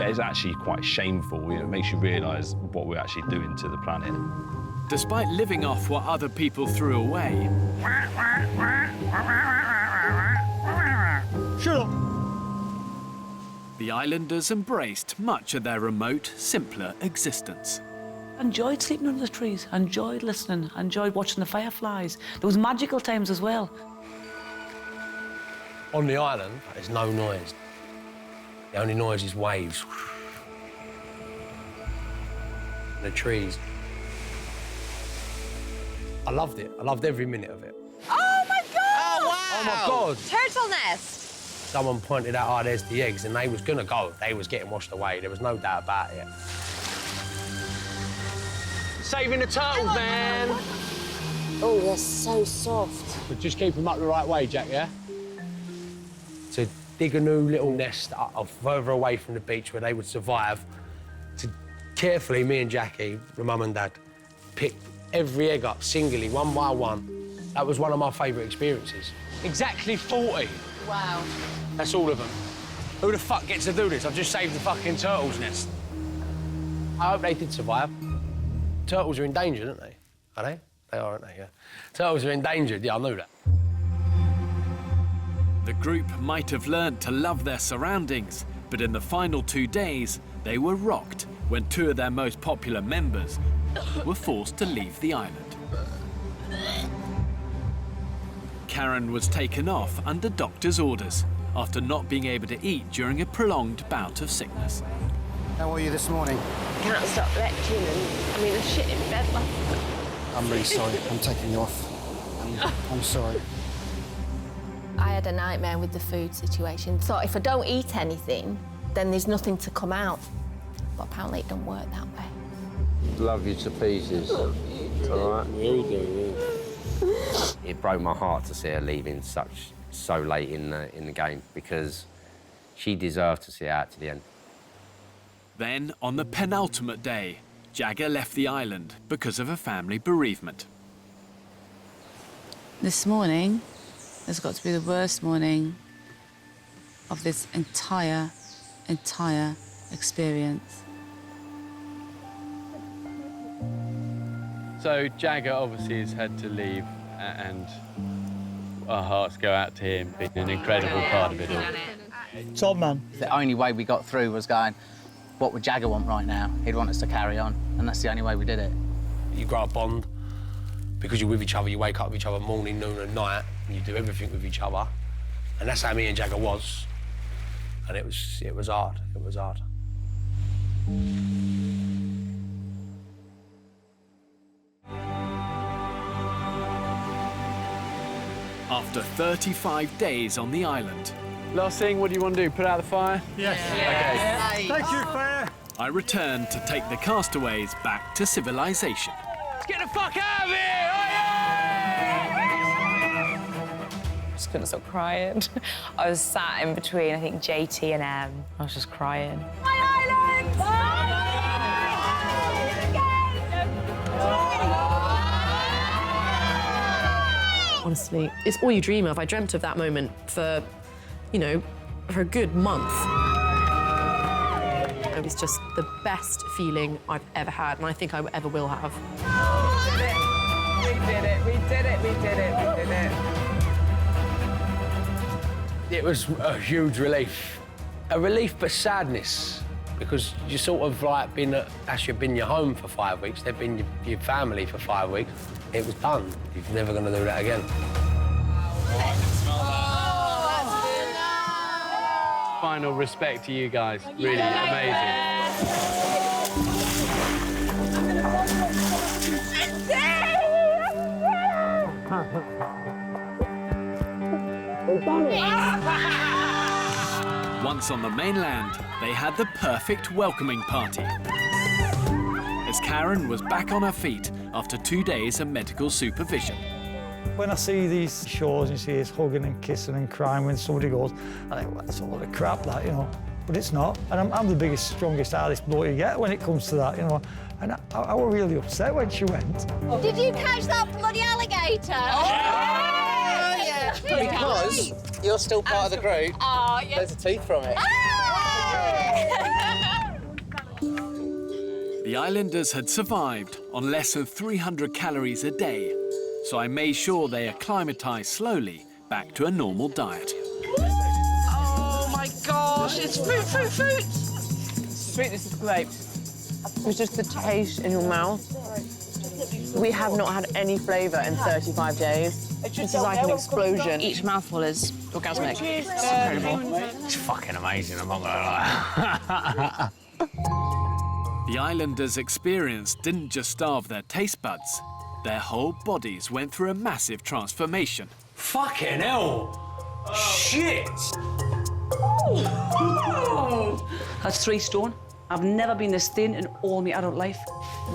It's actually quite shameful. You know, it makes you realise what we're actually doing to the planet. Despite living off what other people threw away, shut up. The islanders embraced much of their remote, simpler existence. Enjoyed sleeping under the trees, enjoyed listening, enjoyed watching the fireflies. There was magical times as well. On the island, there's no noise. The only noise is waves. And the trees. I loved it. I loved every minute of it. Oh my God! Oh, wow! Oh my God! Turtle nest. Someone pointed out, oh, there's the eggs, and they was gonna go. They was getting washed away. There was no doubt about it. Saving the turtles, man! Oh, they're so soft. But just keep them up the right way, Jack, yeah? To dig a new little nest further away from the beach where they would survive. To carefully, me and Jackie, my mum and dad, pick every egg up singly, one by one. That was one of my favourite experiences. Exactly 40. Wow. That's all of them. Who the fuck gets to do this? I've just saved the fucking turtle's nest. I hope they did survive. Turtles are endangered, aren't they? Are they? They are, aren't they? Yeah. Turtles are endangered. Yeah, I knew that. The group might have learnt to love their surroundings, but in the final 2 days, they were rocked when 2 of their most popular members were forced to leave the island. Karen was taken off under doctor's orders after not being able to eat during a prolonged bout of sickness. How are you this morning? I can't stop retching and I shit in bed last night. I'm really sorry. I'm taking you off. I'm sorry. I had a nightmare with the food situation. Thought if I don't eat anything, then there's nothing to come out. But apparently it don't work that way. Love you to pieces. All right? We all do, yeah. It broke my heart to see her leaving so late in the game because she deserved to see it out to the end. Then, on the penultimate day, Jagger left the island because of a family bereavement. This morning has got to be the worst morning of this entire experience. So Jagger obviously has had to leave, and our hearts go out to him, being an incredible part of it all. Top man. The only way we got through was going, what would Jagger want right now? He'd want us to carry on, and that's the only way we did it. You grow a bond because you're with each other. You wake up with each other morning, noon and night, and you do everything with each other. And that's how me and Jagger was. And it was hard. It was hard. After 35 days on the island. Last thing, what do you want to do? Put out the fire? Yes. Okay. Thank you, Fair. I returned to take the castaways back to civilization. Let's get the fuck out of here! Just couldn't stop crying. I was sat in between, I think, JT and Em. I was just crying. My island! Honestly, it's all you dream of. I dreamt of that moment for, for a good month. It was just the best feeling I've ever had, and I think I ever will have. We did it, we did it, we did it, we did it. It was a huge relief. A relief but sadness, because you sort of like you've been your home for 5 weeks, they've been your family for 5 weeks. It was done. You're never going to do that again. Final respect to you guys. Really amazing. Once on the mainland, they had the perfect welcoming party. As Karen was back on her feet after 2 days of medical supervision. When I see these shows and you see us hugging and kissing and crying when somebody goes, I think, well, that's a lot of crap, that, But it's not. And I'm the biggest, strongest, hardest bloke you get when it comes to that, And I was really upset when she went. Did you catch that bloody alligator? Oh, yeah. Because you're still part of the group. Oh, yeah. There's the teeth from it. The islanders had survived on less than 300 calories a day, so I made sure they acclimatised slowly back to a normal diet. Oh my gosh, it's fruit! Sweetness is great. It's just the taste in your mouth. We have not had any flavour in 35 days. This is like an explosion. Each mouthful is orgasmic. It's incredible. It's fucking amazing, I'm not gonna lie. The islanders' experience didn't just starve their taste buds. Their whole bodies went through a massive transformation. Fucking hell! Shit! That's 3 stone. I've never been this thin in all my adult life.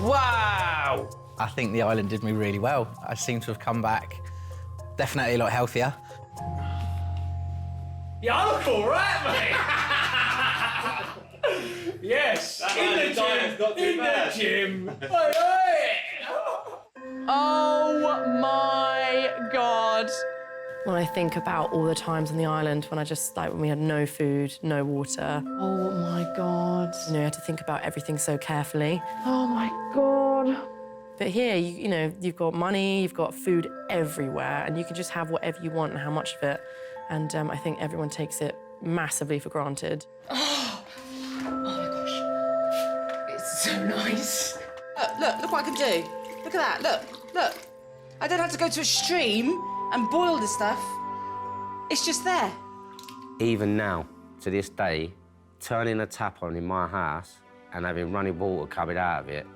Wow! I think the island did me really well. I seem to have come back definitely a lot healthier. Yeah, I look all right, mate! Yes! In the gym! Oh my God. When I think about all the times on the island when when we had no food, no water. Oh my God. You had to think about everything so carefully. Oh my God. But here, you know, you've got money, you've got food everywhere, and you can just have whatever you want and how much of it. And I think everyone takes it massively for granted. Oh my gosh. It's so nice. Look what I can do. Look at that, look. I don't have to go to a stream and boil the stuff. It's just there. Even now, to this day, turning a tap on in my house and having running water coming out of it,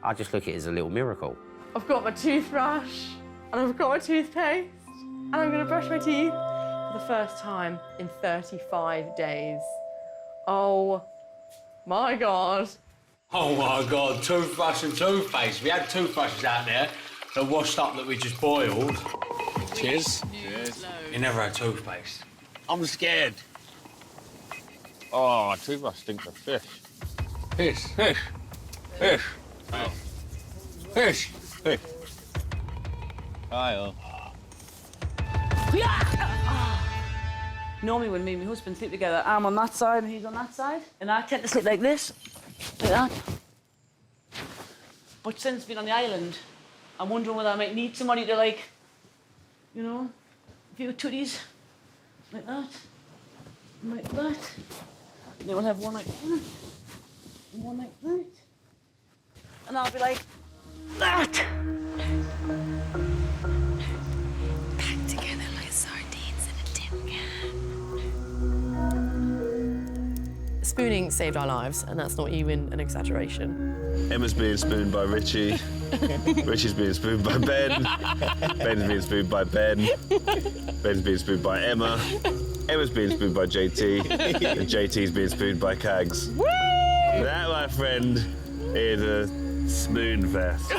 I just look at it as a little miracle. I've got my toothbrush, and I've got my toothpaste, and I'm gonna brush my teeth for the first time in 35 days. Oh my God. Oh my God, toothbrush and toothpaste. We had toothbrushes out there that washed up that we just boiled. Cheers. Cheers. You never had toothpaste. I'm scared. Oh, a toothbrush stinks of fish. Fish. Oh. Fish. Kyle. Normally when me and my husband sleep together, I'm on that side and he's on that side. And I tend to sleep like this, like that. But since being on the island, I'm wondering whether I might need somebody to, like, you know, a few tooties, like that, and like that. And then we'll have one like that, and one like that. And I'll be like, that! Packed together like sardines in a tin can. Spooning saved our lives, and that's not even an exaggeration. Emma's being spooned by Richie. Richie's being spooned by Ben. Ben's being spooned by Ben. Ben's being spooned by Emma. Emma's being spooned by JT. And JT's being spooned by Cags. Woo! That, my friend, is a spoon fest.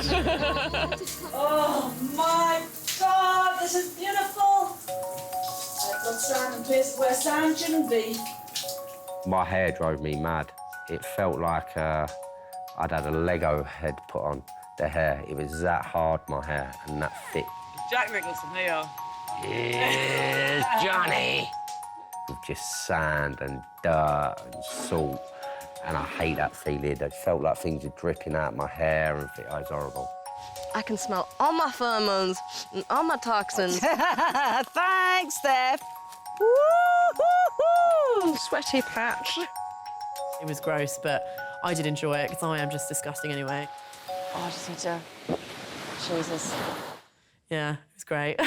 Oh my God, this is beautiful! I've got sand in places where sand shouldn't be. My hair drove me mad. It felt like I'd had a Lego head put on the hair. It was that hard, my hair, and that thick. Jack Nicholson, here you are. Yes, Johnny! With just sand and dirt and salt, and I hate that feeling. It felt like things were dripping out my hair and it was horrible. I can smell all my pheromones and all my toxins. Thanks, Steph. Woo-hoo-hoo! Sweaty patch. It was gross, but I did enjoy it because I am just disgusting anyway. Oh, I just need to... Jesus. Yeah, it was great.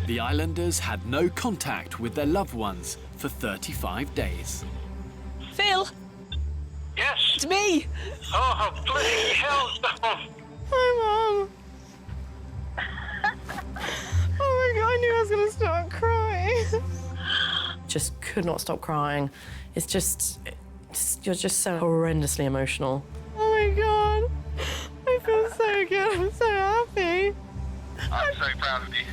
The islanders had no contact with their loved ones for 35 days. Phil. Yes? It's me. Oh, bloody hell, stop. Hi, Mum. Oh my God, I knew I was gonna start crying. Just could not stop crying. It's just you're just so horrendously emotional. Oh my God. I feel so good. I'm so happy. I'm so proud of you.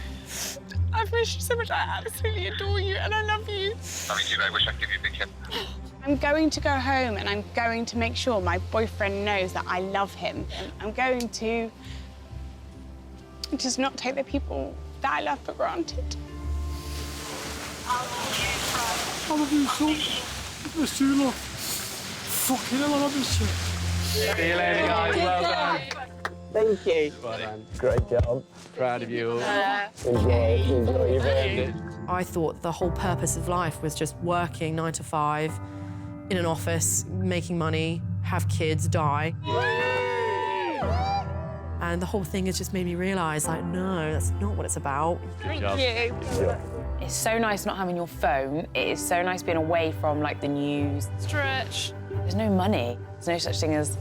I've missed you so much. I absolutely adore you and I love you. I mean, you know, I wish I could give you a big hip. I'm going to go home and I'm going to make sure my boyfriend knows that I love him. And I'm going to just not take the people that I love for granted. I love you so. Miss you, love. Fucking hell, I love you so. See you later, guys. Well done. Thank you. Well done. Great job. Proud of you all. Enjoy, you've earned it. I thought the whole purpose of life was just working 9 to 5 in an office, making money, have kids, die. And the whole thing has just made me realise, like, no, that's not what it's about. Thank you. It's so nice not having your phone. It is so nice being away from, like, the news. Stretch. There's no money. There's no such thing as,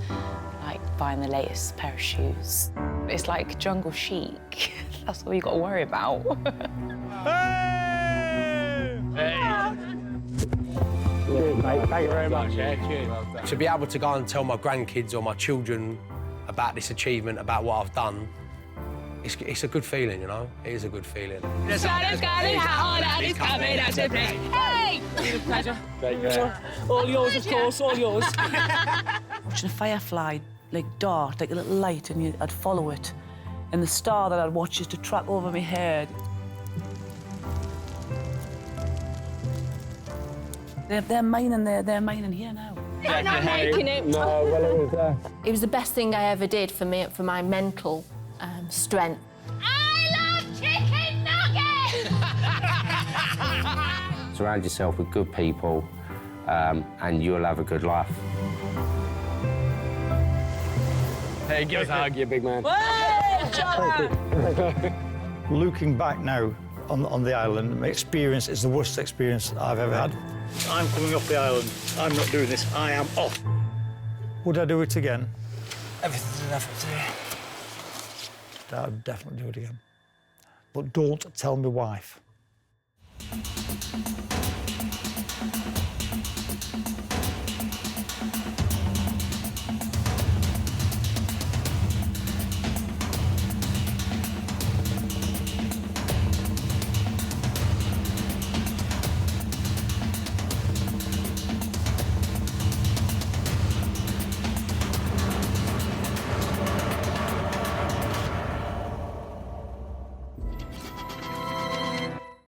like, buying the latest pair of shoes. It's like jungle chic. That's all you got to worry about. Cheers, mate. Thank you very much. Yeah, cheers. To be able to go and tell my grandkids or my children about this achievement, about what I've done, it's a good feeling, you know? It is a good feeling. Santa's got it hot and he's coming out to play. Hey! It's a pleasure. Take care. All yours, of course, all yours. Watching a firefly, like, dart, like a little light, and I'd follow it. And the star that I'd watch used to track over my head. They're mining here now. You're not making it. No, well, it was It was the best thing I ever did for me, for my mental strength. I love chicken nuggets! Surround yourself with good people and you'll have a good life. Hey, give us a hug, you big man. Looking back now on the island, my experience is the worst experience I've ever had. I'm coming off the island. I'm not doing this. I am off. Would I do it again? Everything's an effort today. I'd definitely do it again. But don't tell my wife.